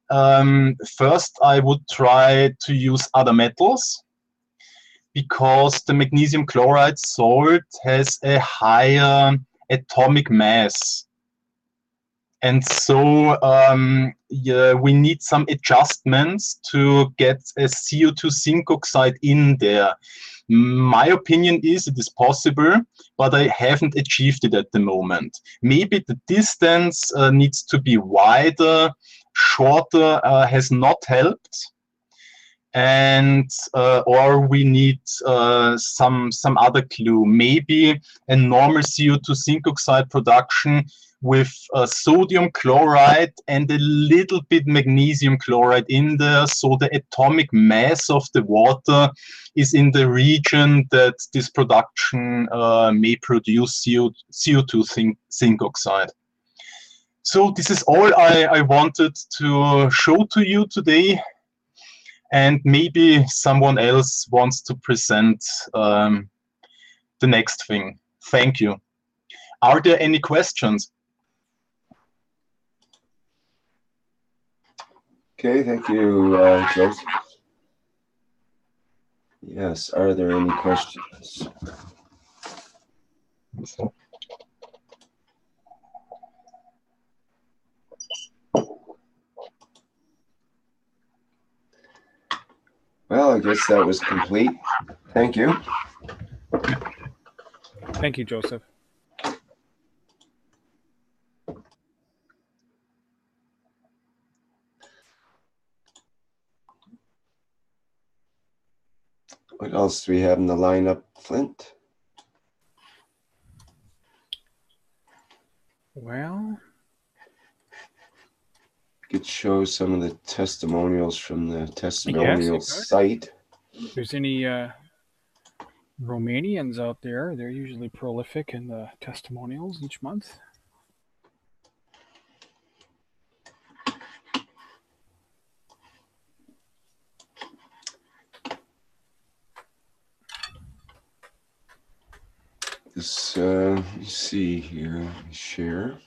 [SPEAKER 11] First, I would try to use other metals, because the magnesium chloride salt has a higher atomic mass. And so yeah, we need some adjustments to get a CO2 zinc oxide in there. My opinion is it is possible, but I haven't achieved it at the moment. Maybe the distance needs to be wider, shorter has not helped. And or we need some other clue. Maybe a normal CO2 zinc oxide production with sodium chloride and a little bit magnesium chloride in there, so the atomic mass of the water is in the region that this production may produce CO2 zinc oxide. So this is all I wanted to show to you today. And maybe someone else wants to present the next thing. Thank you. Are there any questions?
[SPEAKER 1] Okay, thank you, Joseph. Yes, are there any questions? Well, I guess that was complete. Thank you.
[SPEAKER 4] Thank you, Joseph.
[SPEAKER 1] What else do we have in the lineup, Flint?
[SPEAKER 4] Well,
[SPEAKER 1] could show some of the testimonials from the testimonial site.
[SPEAKER 4] If there's any Romanians out there, they're usually prolific in the testimonials each month.
[SPEAKER 1] This, let me see here, let me share.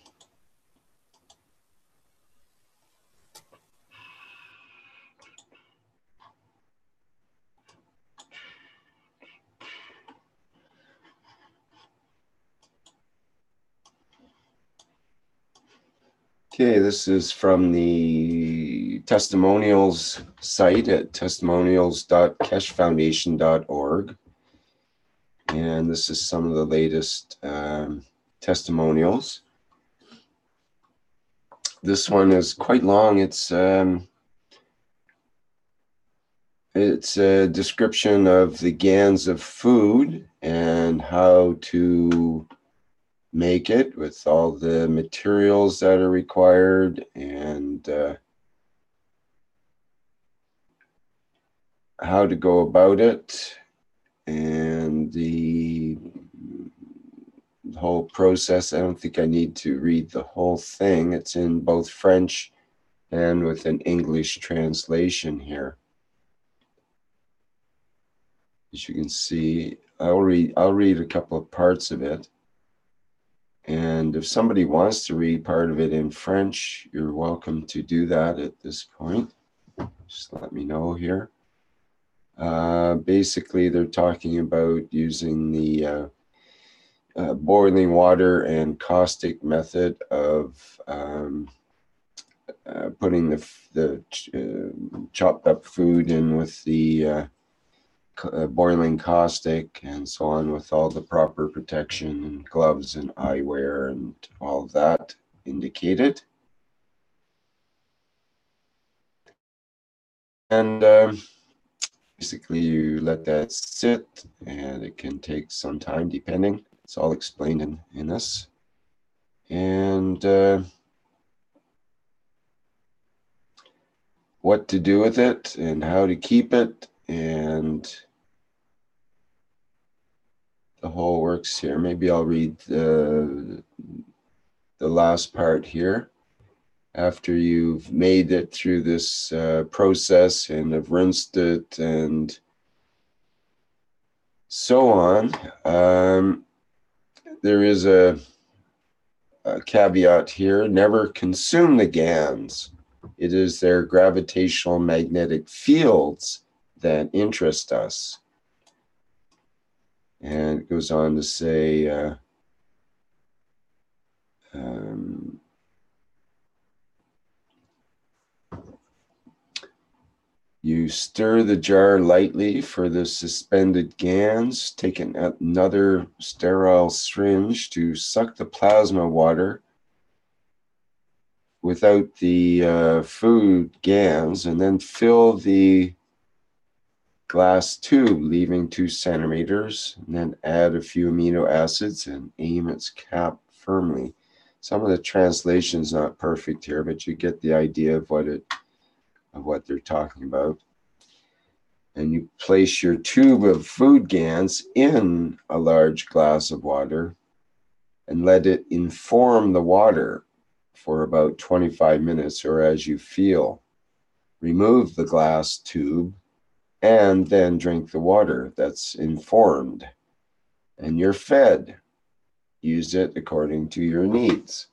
[SPEAKER 1] Okay, this is from the testimonials site at testimonials.keshefoundation.org. And this is some of the latest testimonials. This one is quite long. It's a description of the GANS of food and how to make it with all the materials that are required, and how to go about it, and the whole process. I don't think I need to read the whole thing. It's in both French and with an English translation here. As you can see, I'll read a couple of parts of it. And if somebody wants to read part of it in French, you're welcome to do that at this point. Just let me know here. Basically, they're talking about using the boiling water and caustic method of putting the chopped up food in with the boiling caustic and so on, with all the proper protection and gloves and eyewear and all of that indicated. And basically you let that sit, and it can take some time depending. It's all explained in this. And what to do with it and how to keep it, and the whole works here. Maybe I'll read the last part here. After you've made it through this process and have rinsed it and so on, there is a caveat here: never consume the GANs. It is their gravitational magnetic fields that interest us. And it goes on to say, you stir the jar lightly for the suspended GANs. Take another sterile syringe to suck the plasma water without the food GANs, and then fill the glass tube, leaving 2 centimeters, and then add a few amino acids and aim its cap firmly. Some of the translation's not perfect here, but you get the idea of what they're talking about. And you place your tube of food GANs in a large glass of water and let it inform the water for about 25 minutes or as you feel. Remove the glass tube and then drink the water that's informed, and you're fed. Use it according to your needs.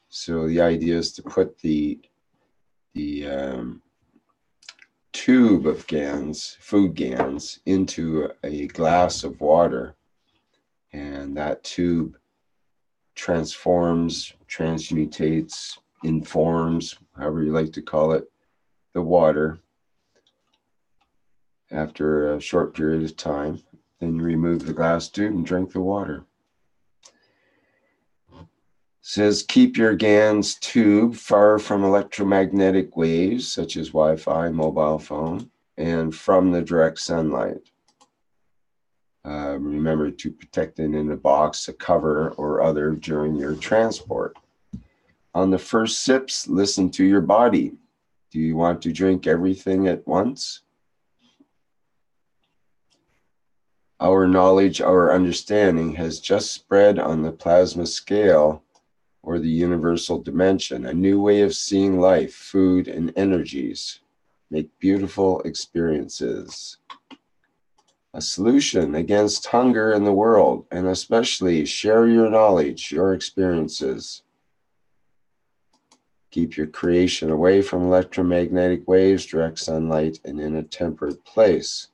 [SPEAKER 1] So the idea is to put the tube of GANs, food GANs, into a glass of water, and that tube transforms, transmutates, informs, however you like to call it, the water after a short period of time. Then you remove the glass tube and drink the water. It says keep your GANs tube far from electromagnetic waves such as Wi-Fi, mobile phone, and from the direct sunlight. Remember to protect it in a box, a cover, or other during your transport. On the first sips, listen to your body. Do you want to drink everything at once? Our knowledge, our understanding has just spread on the plasma scale or the universal dimension, a new way of seeing life, food, and energies. Make beautiful experiences. A solution against hunger in the world, and especially share your knowledge, your experiences. Keep your creation away from electromagnetic waves, direct sunlight, and in a temperate place.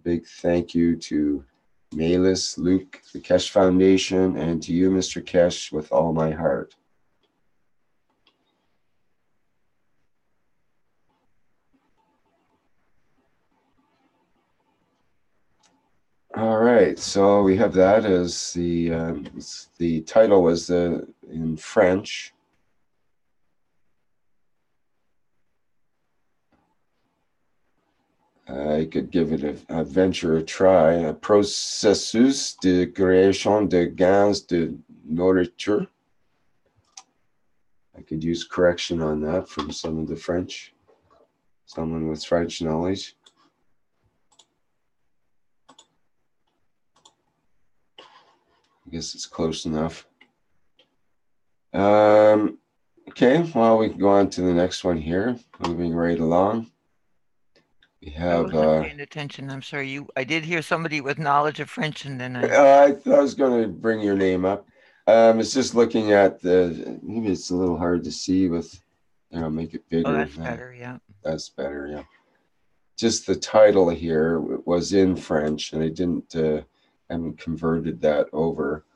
[SPEAKER 1] Big thank you to Melis, Luke, the Keshe Foundation, and to you, Mr. Keshe, with all my heart. All right, so we have that as the title was in French. I could give it a venture a try. A processus de création de gaz de nourriture. I could use correction on that from some of the French, someone with French knowledge. I guess it's close enough. Okay, well, we can go on to the next one here, moving right along. We have.
[SPEAKER 10] I wasn't paying attention. I'm sorry. I did hear somebody with knowledge of French, and then
[SPEAKER 1] I was going to bring your name up. It's just looking at maybe it's a little hard to see with, make it bigger.
[SPEAKER 10] Oh, that's better, yeah.
[SPEAKER 1] That's better, yeah. Just the title here was in French, and I haven't converted that over.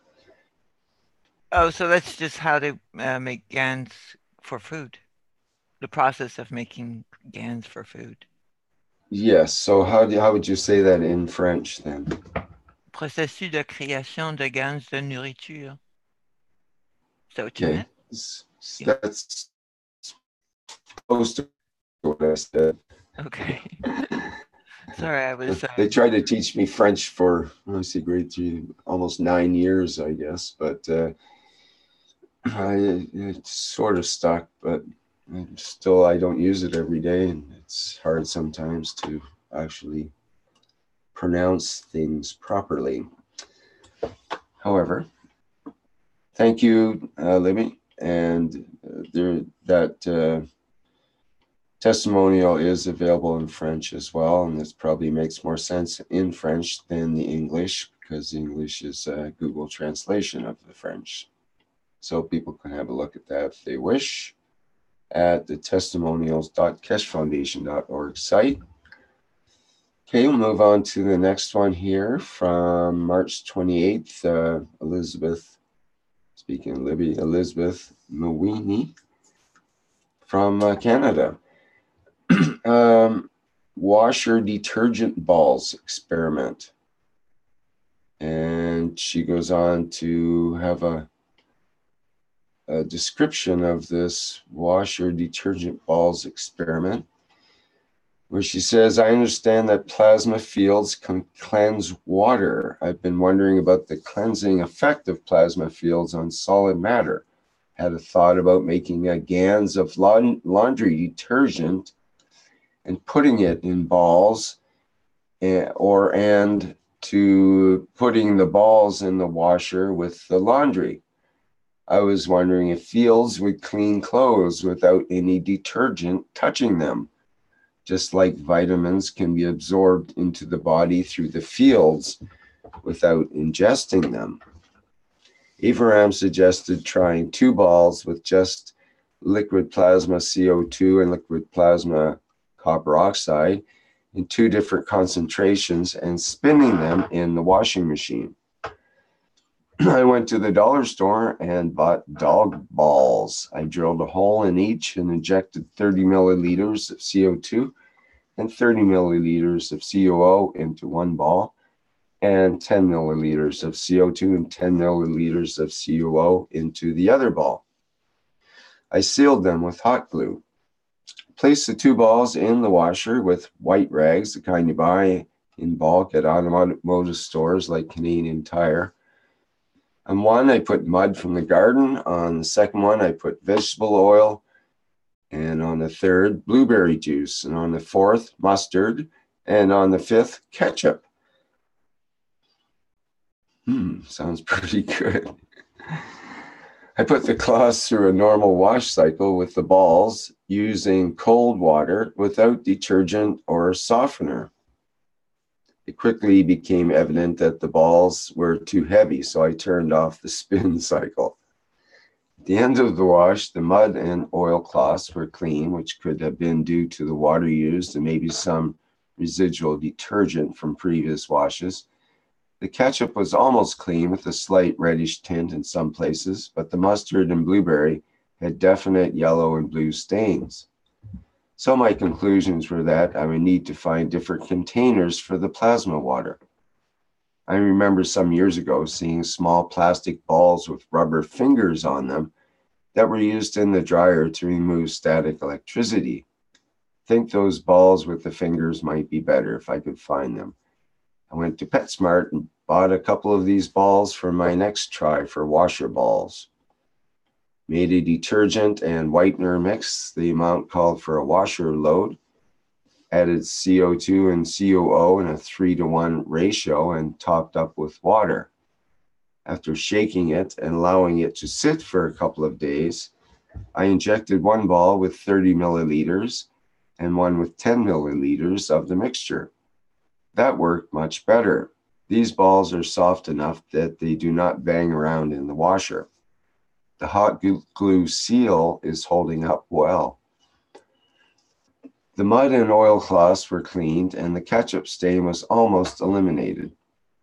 [SPEAKER 10] Oh, so that's just how to make GANs for food. The process of making GANs for food.
[SPEAKER 1] Yes. So how would you say that in French then?
[SPEAKER 10] Processus de création de GANs de nourriture. Is that what you meant?
[SPEAKER 1] That's close to what I said.
[SPEAKER 10] Okay. Sorry, I was.
[SPEAKER 1] They tried to teach me French for, grade 3, almost 9 years, I guess, but it's sort of stuck, but still I don't use it every day, and it's hard sometimes to actually pronounce things properly. However, Thank you, Libby. And that testimonial is available in French as well, and this probably makes more sense in French than the English, because the English is a Google translation of the French. So people can have a look at that if they wish at the testimonials.keshefoundation.org site. Okay, we'll move on to the next one here from March 28th. Elizabeth, speaking of Libby, Elizabeth Mwini from Canada. Washer detergent balls experiment. And she goes on to have a description of this washer detergent balls experiment, where she says, I understand that plasma fields can cleanse water. I've been wondering about the cleansing effect of plasma fields on solid matter. Had a thought about making a GANS of laundry detergent and putting it in balls, and to putting the balls in the washer with the laundry. I was wondering if fields would clean clothes without any detergent touching them, just like vitamins can be absorbed into the body through the fields without ingesting them. Abraham suggested trying 2 balls with just liquid plasma CO2 and liquid plasma copper oxide in 2 different concentrations and spinning them in the washing machine. I went to the dollar store and bought dog balls. I drilled a hole in each and injected 30 milliliters of CO2 and 30 milliliters of COO into one ball, and 10 milliliters of CO2 and 10 milliliters of COO into the other ball. I sealed them with hot glue. Placed the 2 balls in the washer with white rags, the kind you buy in bulk at automotive stores like Canadian Tire. On one, I put mud from the garden. On the second one, I put vegetable oil. And on the third, blueberry juice. And on the fourth, mustard. And on the fifth, ketchup. Sounds pretty good. I put the cloths through a normal wash cycle with the balls using cold water without detergent or softener. It quickly became evident that the balls were too heavy, so I turned off the spin cycle. At the end of the wash, the mud and oil cloths were clean, which could have been due to the water used and maybe some residual detergent from previous washes. The ketchup was almost clean with a slight reddish tint in some places, but the mustard and blueberry had definite yellow and blue stains. So my conclusions were that I would need to find different containers for the plasma water. I remember some years ago seeing small plastic balls with rubber fingers on them that were used in the dryer to remove static electricity. I think those balls with the fingers might be better if I could find them. I went to PetSmart and bought a couple of these balls for my next try for washer balls. Made a detergent and whitener mix, the amount called for a washer load. Added CO2 and COO in a 3-to-1 ratio and topped up with water. After shaking it and allowing it to sit for a couple of days, I injected 1 ball with 30 milliliters and 1 with 10 milliliters of the mixture. That worked much better. These balls are soft enough that they do not bang around in the washer. The hot glue seal is holding up well. The mud and oil cloths were cleaned and the ketchup stain was almost eliminated.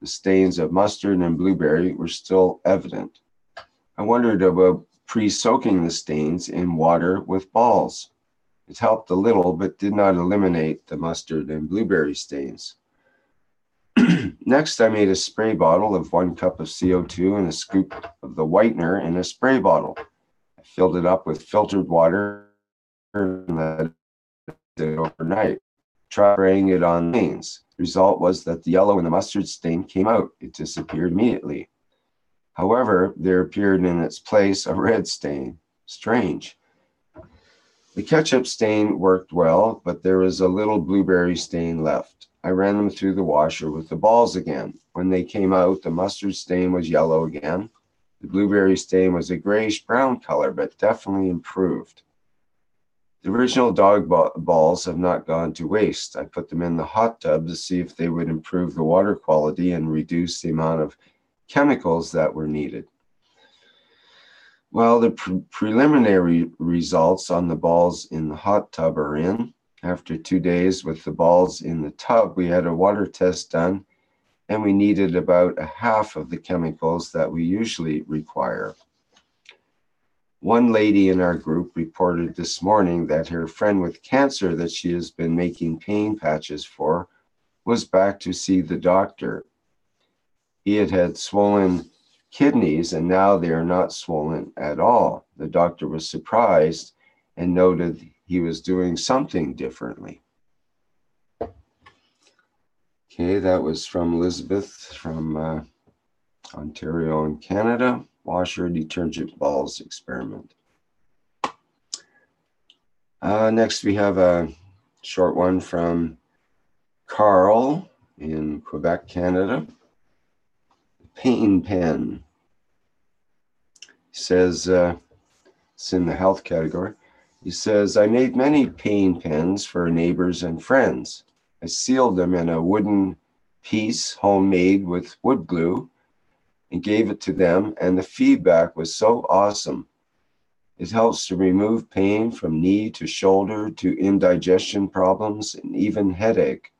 [SPEAKER 1] The stains of mustard and blueberry were still evident. I wondered about pre-soaking the stains in water with balls. It helped a little, but did not eliminate the mustard and blueberry stains. Next, I made a spray bottle of 1 cup of CO2 and a scoop of the whitener in a spray bottle. I filled it up with filtered water and let it overnight. Tried spraying it on stains. The result was that the yellow in the mustard stain came out. It disappeared immediately. However, there appeared in its place a red stain. Strange. The ketchup stain worked well, but there was a little blueberry stain left. I ran them through the washer with the balls again. When they came out, the mustard stain was yellow again. The blueberry stain was a grayish brown color, but definitely improved. The original dog balls have not gone to waste. I put them in the hot tub to see if they would improve the water quality and reduce the amount of chemicals that were needed. Well, the preliminary results on the balls in the hot tub are in. After 2 days with the balls in the tub, we had a water test done, and we needed about a half of the chemicals that we usually require. One lady in our group reported this morning that her friend with cancer that she has been making pain patches for was back to see the doctor. He had swollen kidneys, and now they are not swollen at all. The doctor was surprised and noted he was doing something differently. Okay, that was from Elizabeth from Ontario in Canada. Washer detergent balls experiment. Next, we have a short one from Carl in Quebec, Canada. Pain pen. He says, it's in the health category. He says, I made many pain pens for neighbors and friends. I sealed them in a wooden piece, homemade with wood glue, and gave it to them, and the feedback was so awesome. It helps to remove pain from knee to shoulder to indigestion problems and even headache.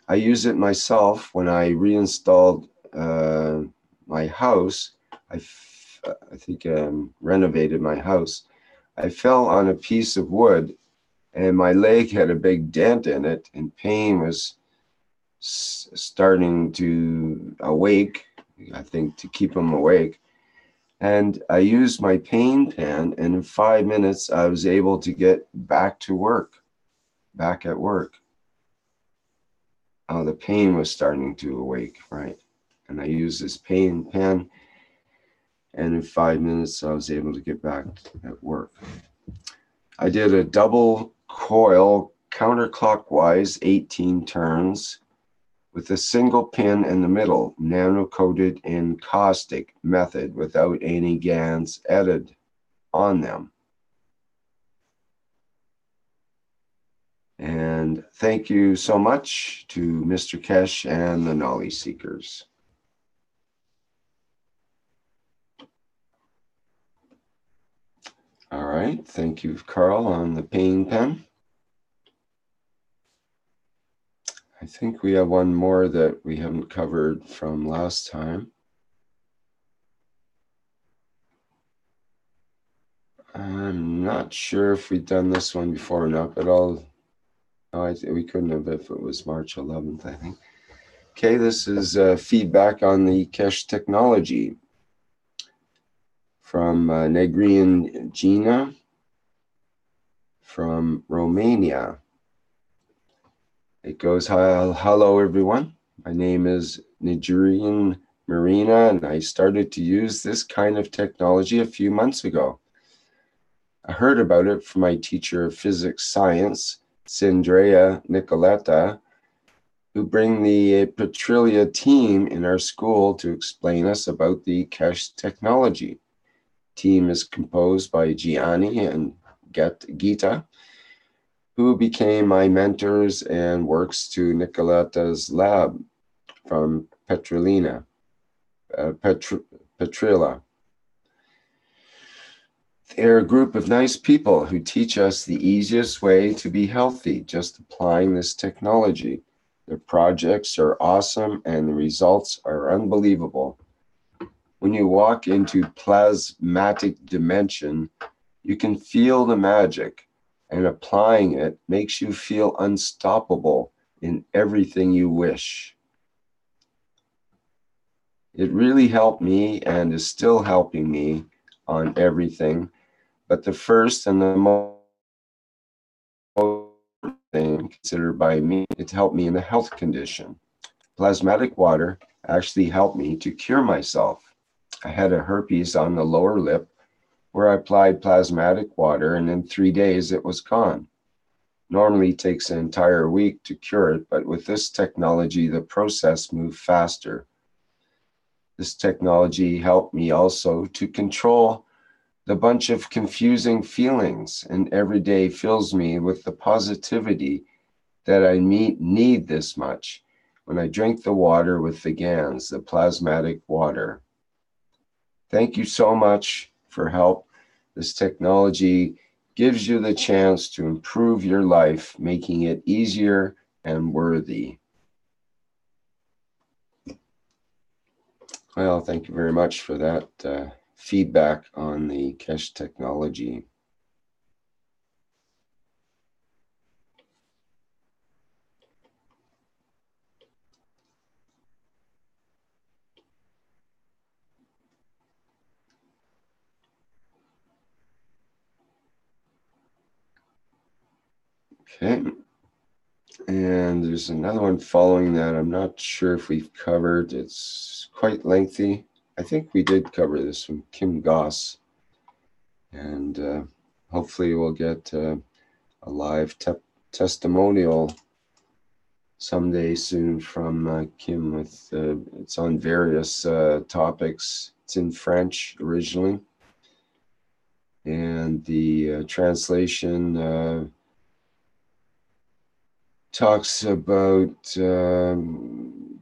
[SPEAKER 1] I use it myself when I reinstalled my house. I think renovated my house. I fell on a piece of wood and my leg had a big dent in it, and pain was starting to awake, I think, to keep him awake. And I used my pain pen, and in 5 minutes, I was able to get back at work. Oh, the pain was starting to awake, right? And I used this pain pen, and in 5 minutes, I was able to get back at work. I did a double coil counterclockwise 18 turns with a single pin in the middle, nano-coated in caustic method without any GANS added on them. And thank you so much to Mr. Keshe and the Knowledge Seekers. All right, thank you, Carl, on the pain pen. I think we have one more that we haven't covered from last time. I'm not sure if we've done this one before or not, but we couldn't have if it was March 11th, I think. Okay, this is feedback on the Keshe technology from Negrian Gina from Romania. It goes, hello everyone. My name is Nigerian Marina, and I started to use this kind of technology a few months ago. I heard about it from my teacher of physics science, Sindrea Nicoletta, who bring the Petrilia team in our school to explain us about the Keshe technology. Team is composed by Gianni and Gita, who became my mentors and works to Nicoletta's lab from Petrila. They're a group of nice people who teach us the easiest way to be healthy, just applying this technology. Their projects are awesome and the results are unbelievable. When you walk into plasmatic dimension, you can feel the magic, and applying it makes you feel unstoppable in everything you wish. It really helped me and is still helping me on everything, but the first and the most thing considered by me, it helped me in a health condition. Plasmatic water actually helped me to cure myself. I had a herpes on the lower lip where I applied plasmatic water, and in 3 days it was gone. Normally it takes an entire week to cure it, but with this technology, the process moved faster. This technology helped me also to control the bunch of confusing feelings, and every day fills me with the positivity that I need this much when I drink the water with the GANS, the plasmatic water. Thank you so much for help. This technology gives you the chance to improve your life, making it easier and worthy. Well, thank you very much for that feedback on the Keshe technology. Okay, and there's another one following that. I'm not sure if we've covered. It's quite lengthy. I think we did cover this from Kim Goss, and hopefully we'll get a live testimonial someday soon from Kim. With it's on various topics. It's in French originally, and the translation talks about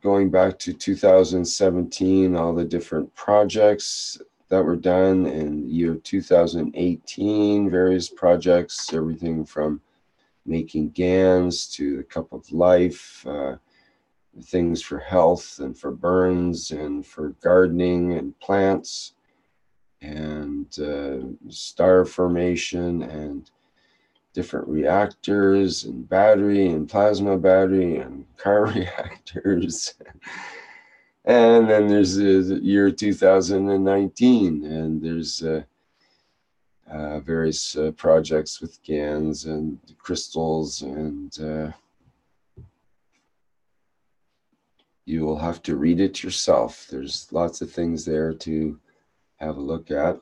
[SPEAKER 1] going back to 2017, all the different projects that were done in the year 2018, various projects, everything from making GANS to the Cup of Life, things for health and for burns and for gardening and plants, and star formation and different reactors and battery and plasma battery and car reactors. And then there's the year 2019, and there's various projects with GANs and crystals, and you will have to read it yourself. There's lots of things there to have a look at,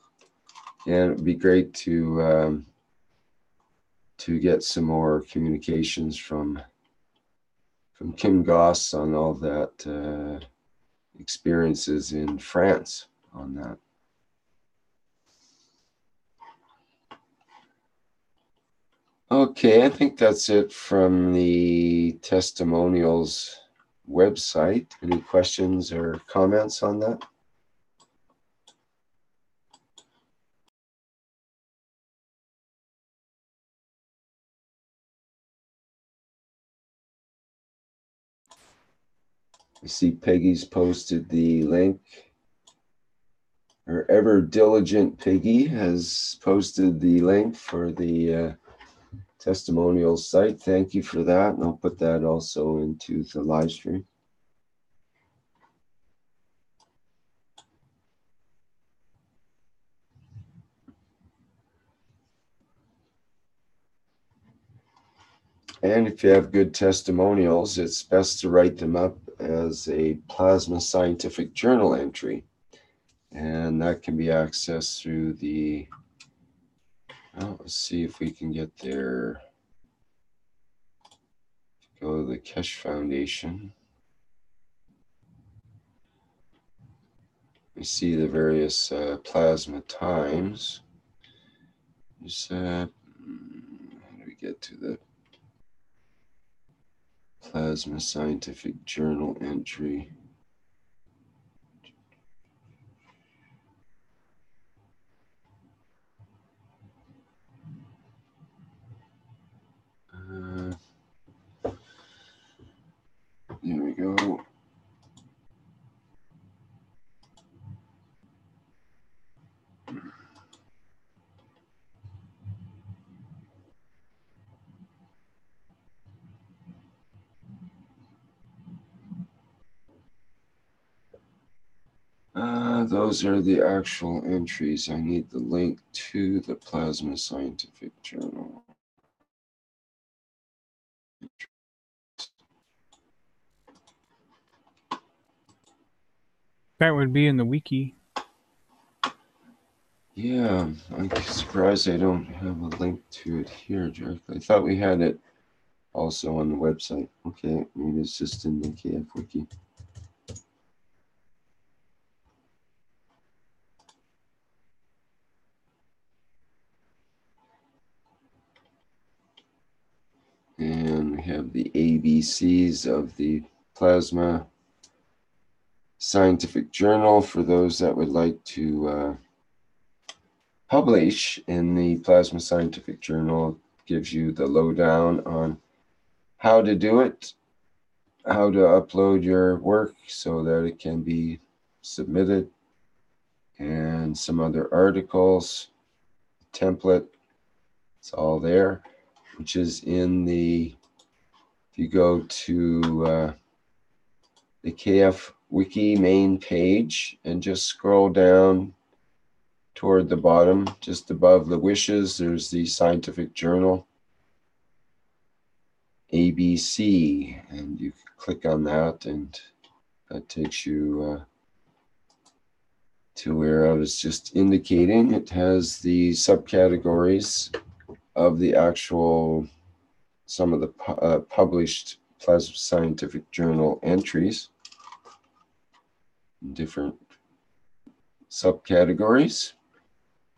[SPEAKER 1] and it would be great to get some more communications from Kim Goss on all that experiences in France on that. Okay, I think that's it from the Testimonials website. Any questions or comments on that? I see Peggy's posted the link. Our ever diligent Peggy has posted the link for the testimonial site. Thank you for that. And I'll put that also into the live stream. And if you have good testimonials, it's best to write them up as a Plasma Scientific Journal entry. And that can be accessed through the, well, let's see if we can get there. Go to the Keshe Foundation. We see the various plasma times. Just, how do we get to the Plasma Scientific Journal entry? There we go. Those are the actual entries. I need the link to the Plasma Scientific Journal.
[SPEAKER 4] That would be in the wiki.
[SPEAKER 1] Yeah, I'm surprised I don't have a link to it here directly. I thought we had it also on the website. Okay, maybe it's just in the KF Wiki. We have the ABCs of the Plasma Scientific Journal for those that would like to publish in the Plasma Scientific Journal. Gives you the lowdown on how to do it, how to upload your work so that it can be submitted, and some other articles, template. It's all there, which is in the, if you go to the KF Wiki main page and just scroll down toward the bottom, just above the wishes, there's the scientific journal, ABC, and you click on that, and that takes you to where I was just indicating. It has the subcategories of the actual, some of the published Plasma Scientific Journal entries, different subcategories.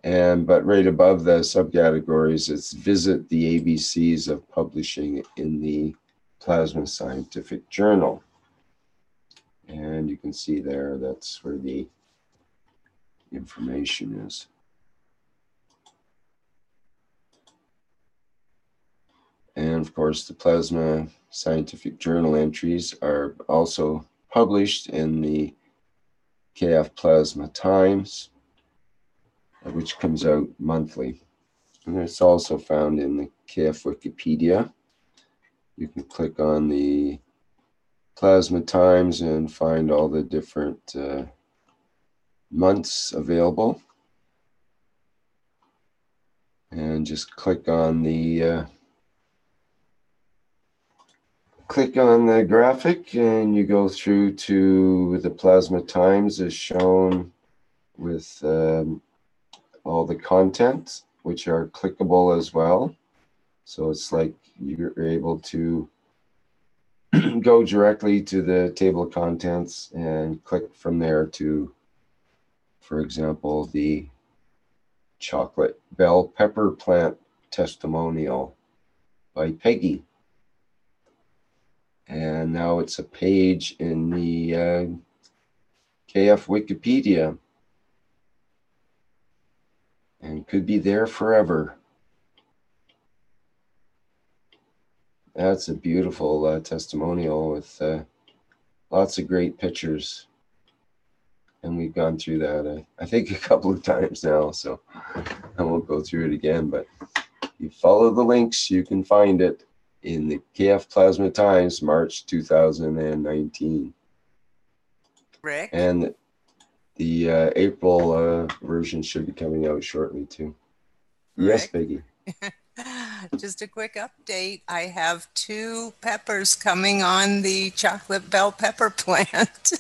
[SPEAKER 1] But right above the subcategories, it's visit the ABCs of publishing in the Plasma Scientific Journal. And you can see there, that's where the information is. And of course, the Plasma Scientific Journal entries are also published in the KF Plasma Times, which comes out monthly. And it's also found in the KF Wikipedia. You can click on the Plasma Times and find all the different months available. And just click on the graphic, and you go through to the Plasma Times as shown with all the content, which are clickable as well. So it's like you're able to go directly to the table of contents and click from there to, for example, the chocolate bell pepper plant testimonial by Peggy. And now it's a page in the KF Wikipedia, and could be there forever. That's a beautiful testimonial with lots of great pictures. And we've gone through that, I think, a couple of times now, so I won't go through it again. But you follow the links, you can find it in the KF Plasma Times, March 2019.
[SPEAKER 12] Rick?
[SPEAKER 1] And the April version should be coming out shortly, too.
[SPEAKER 12] Rick?
[SPEAKER 1] Yes, Peggy.
[SPEAKER 12] Just a quick update. I have 2 peppers coming on the chocolate bell pepper plant.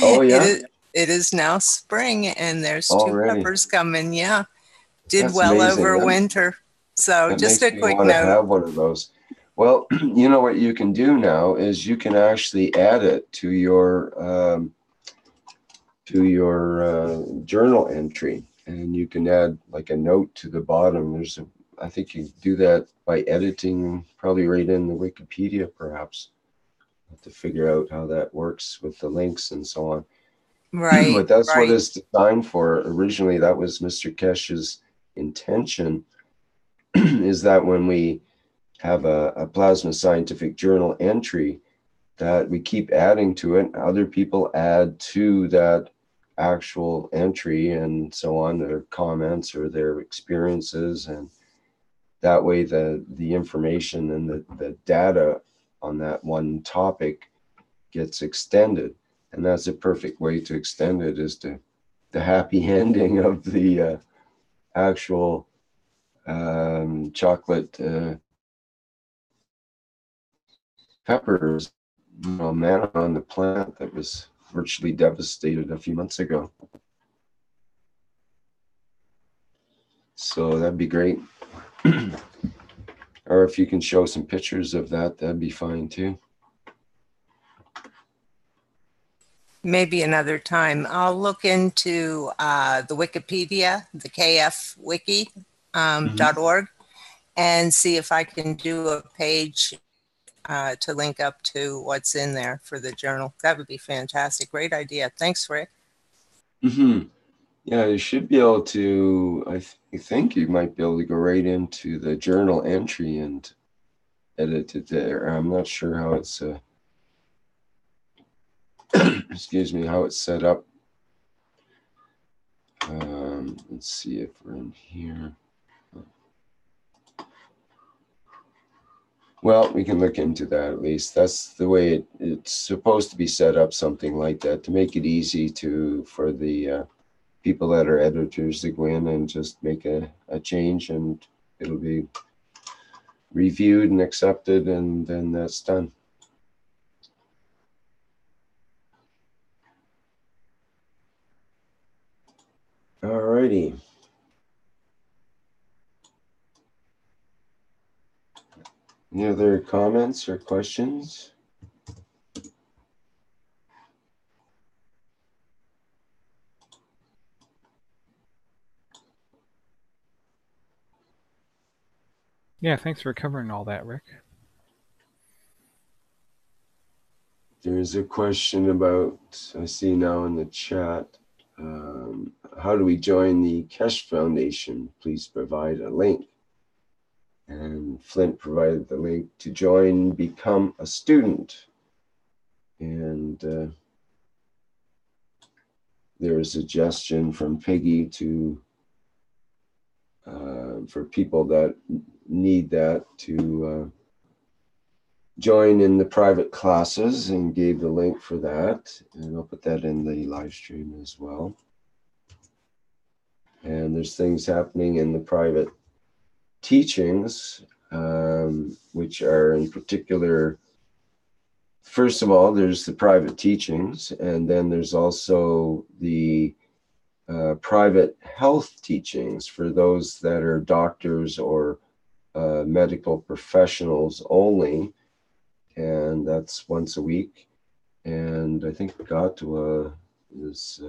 [SPEAKER 1] Oh, yeah?
[SPEAKER 12] It is now spring, and there's
[SPEAKER 1] Already.
[SPEAKER 12] 2 peppers coming. Yeah. Did
[SPEAKER 1] That's
[SPEAKER 12] well
[SPEAKER 1] amazing.
[SPEAKER 12] over winter. So
[SPEAKER 1] That
[SPEAKER 12] just
[SPEAKER 1] makes
[SPEAKER 12] a
[SPEAKER 1] me
[SPEAKER 12] quick
[SPEAKER 1] want to
[SPEAKER 12] note.
[SPEAKER 1] have one of those. Well, you know what you can do now is you can actually add it to your journal entry, and you can add like a note to the bottom. I think you do that by editing, probably right in the Wikipedia, perhaps. Have to figure out how that works with the links and so on.
[SPEAKER 12] Right.
[SPEAKER 1] But that's
[SPEAKER 12] right.
[SPEAKER 1] what it's designed for. Originally, that was Mr. Keshe's intention, is that when we have a Plasma Scientific Journal entry, that we keep adding to it. Other people add to that actual entry and so on, their comments or their experiences, and that way the information and the data on that one topic gets extended. And that's a perfect way to extend it, is to the happy ending of the actual chocolate peppers, man on the plant that was virtually devastated a few months ago. So that'd be great. Or if you can show some pictures of that, that'd be fine too.
[SPEAKER 12] Maybe another time. I'll look into the Wikipedia, the KFWiki.org, and see if I can do a page to link up to what's in there for the journal. That would be fantastic. Great idea. Thanks, Rick.
[SPEAKER 1] Mm-hmm. Yeah, you should be able to, I think you might be able to go right into the journal entry and edit it there. I'm not sure how it's, excuse me, how it's set up. Let's see if we're in here. Well, we can look into that at least. That's the way it's supposed to be set up, something like that, to make it easy for the people that are editors to go in and just make a change, and it'll be reviewed and accepted, and then that's done. Alrighty. Any other comments or questions?
[SPEAKER 4] Yeah, thanks for covering all that, Rick.
[SPEAKER 1] There's a question about, I see now in the chat, how do we join the Keshe Foundation? Please provide a link. And Flint provided the link to join, become a student. And there was a suggestion from Peggy to, for people that need that, to join in the private classes, and gave the link for that. And I'll put that in the live stream as well. And there's things happening in the private teachings, which are in particular, first of all, there's the private teachings, and then there's also the private health teachings for those that are doctors or medical professionals only, and that's once a week. And I think Gatua is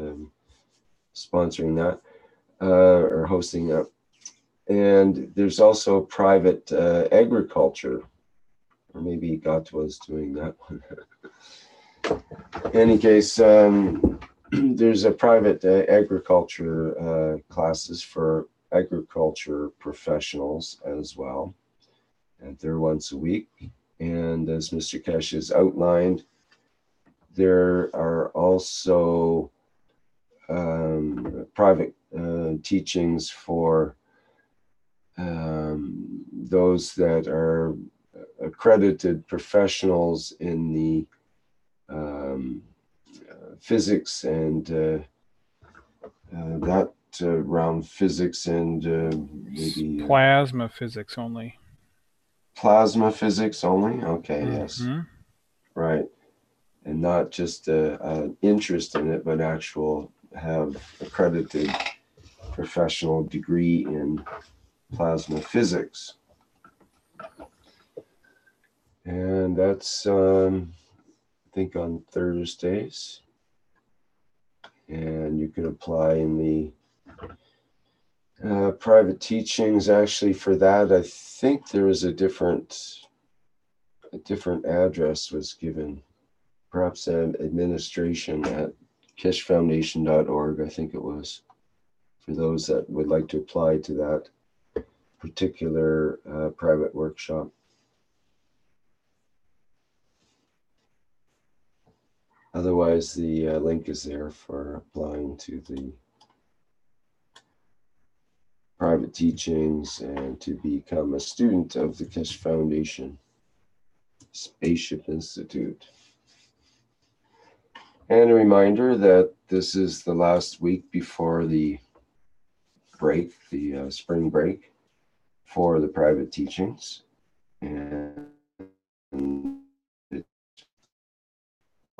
[SPEAKER 1] sponsoring that, or hosting that. And there's also private agriculture, or maybe Gatua is doing that one. In any case, there's a private agriculture classes for agriculture professionals as well, and they're once a week. And as Mr. Keshe has outlined, there are also private teachings for those that are accredited professionals in the physics and that around physics and maybe
[SPEAKER 4] plasma physics only.
[SPEAKER 1] Plasma physics only? Okay,
[SPEAKER 4] Mm-hmm.
[SPEAKER 1] Yes. Right. And not just an interest in it, but actual have accredited professional degree in plasma physics. And that's, I think, on Thursdays. And you can apply in the private teachings. Actually, for that, I think there was a different address was given. Perhaps administration at keshefoundation.org, I think it was, for those that would like to apply to that particular private workshop. Otherwise, the link is there for applying to the private teachings and to become a student of the Keshe Foundation, Spaceship Institute. And a reminder that this is the last week before the break, the spring break for the private teachings. And a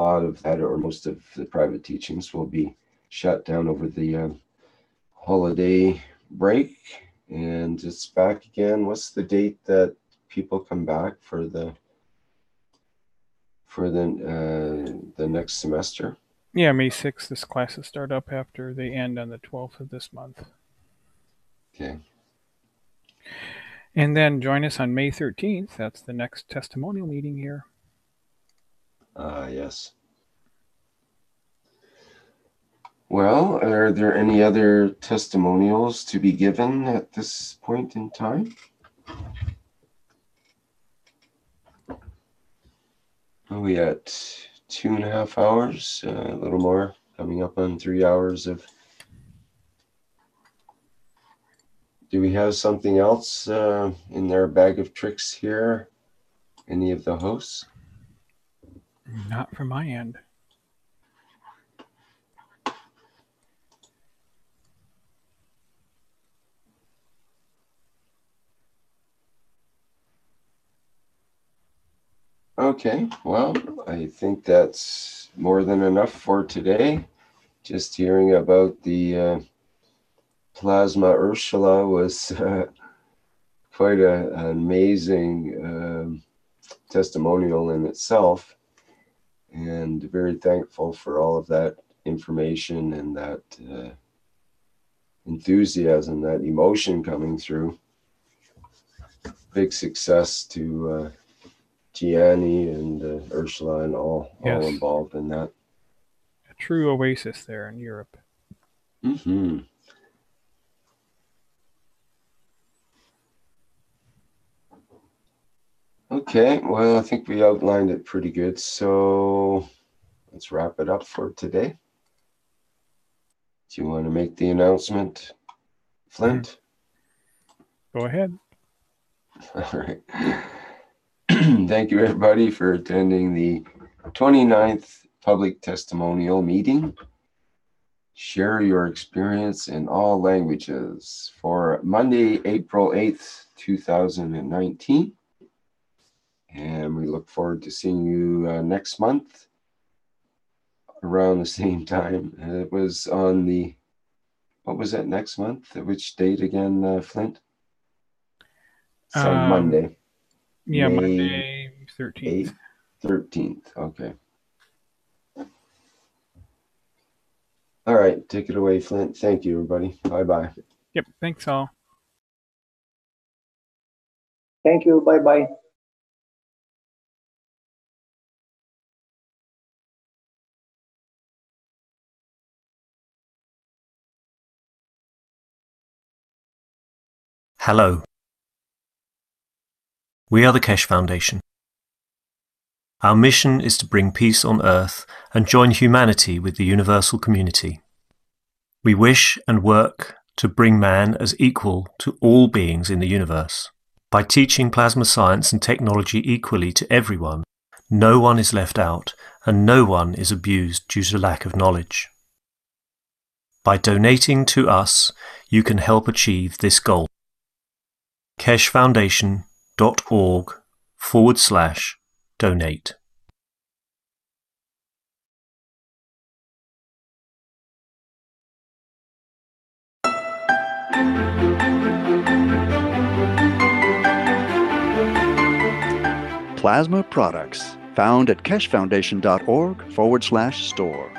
[SPEAKER 1] lot of that, or most of the private teachings, will be shut down over the holiday break. And it's back again. What's the date that people come back for the next semester?
[SPEAKER 4] Yeah, May 6th, this classes start up after they end on the 12th of this month.
[SPEAKER 1] Okay.
[SPEAKER 4] And then join us on May 13th. That's the next testimonial meeting here.
[SPEAKER 1] Yes. Well, are there any other testimonials to be given at this point in time? We got 2.5 hours, a little more, coming up on 3 hours of. Do we have something else in their bag of tricks here? Any of the hosts?
[SPEAKER 4] Not from my end.
[SPEAKER 1] Okay, well, I think that's more than enough for today. Just hearing about the plasma Ursula was quite an amazing testimonial in itself, and very thankful for all of that information and that enthusiasm, that emotion coming through. Big success to Gianni and Ursula and all involved in that.
[SPEAKER 4] A true oasis there in Europe.
[SPEAKER 1] Mm-hmm. Okay, well, I think we outlined it pretty good, so let's wrap it up for today. Do you want to make the announcement, Flint?
[SPEAKER 4] Go ahead.
[SPEAKER 1] All right. Thank you, everybody, for attending the 29th Public Testimonial Meeting. Share your experience in all languages for Monday, April 8th, 2019. And we look forward to seeing you next month around the same time. It was on the, what was that next month? Which date again, Flint? It's on Monday.
[SPEAKER 4] Yeah, Monday 13th.
[SPEAKER 1] 13th, okay. All right, take it away, Flint. Thank you, everybody. Bye-bye.
[SPEAKER 4] Yep, thanks all.
[SPEAKER 13] Thank you. Bye-bye.
[SPEAKER 2] Hello. We are the Keshe Foundation. Our mission is to bring peace on earth and join humanity with the universal community. We wish and work to bring man as equal to all beings in the universe. By teaching plasma science and technology equally to everyone, no one is left out and no one is abused due to lack of knowledge. By donating to us, you can help achieve this goal. keshefoundation.org/donate.
[SPEAKER 3] Plasma products found at keshefoundation.org/store.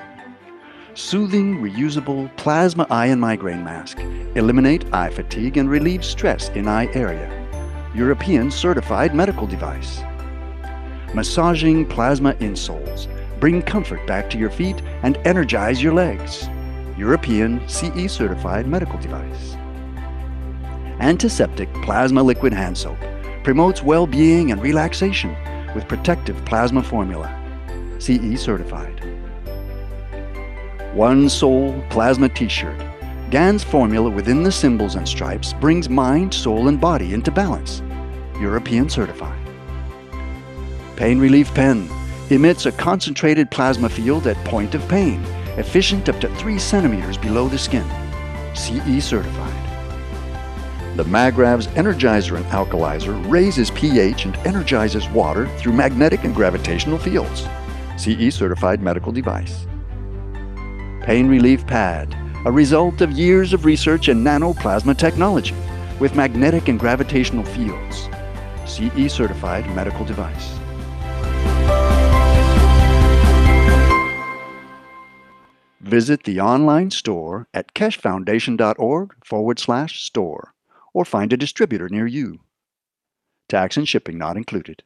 [SPEAKER 3] Soothing, reusable plasma eye and migraine mask. Eliminate eye fatigue and relieve stress in eye area. European certified medical device. Massaging plasma insoles. Bring comfort back to your feet and energize your legs. European CE certified medical device. Antiseptic plasma liquid hand soap. Promotes well-being and relaxation with protective plasma formula. CE certified. One Soul Plasma T-shirt. GANS formula within the symbols and stripes brings mind, soul, and body into balance. European certified. Pain Relief Pen. Emits a concentrated plasma field at point of pain, efficient up to 3 centimeters below the skin. CE certified. The Magrav's Energizer and Alkalizer raises pH and energizes water through magnetic and gravitational fields. CE certified medical device. Pain Relief Pad, a result of years of research in nanoplasma technology with magnetic and gravitational fields. CE certified medical device. Visit the online store at keshefoundation.org/store or find a distributor near you. Tax and shipping not included.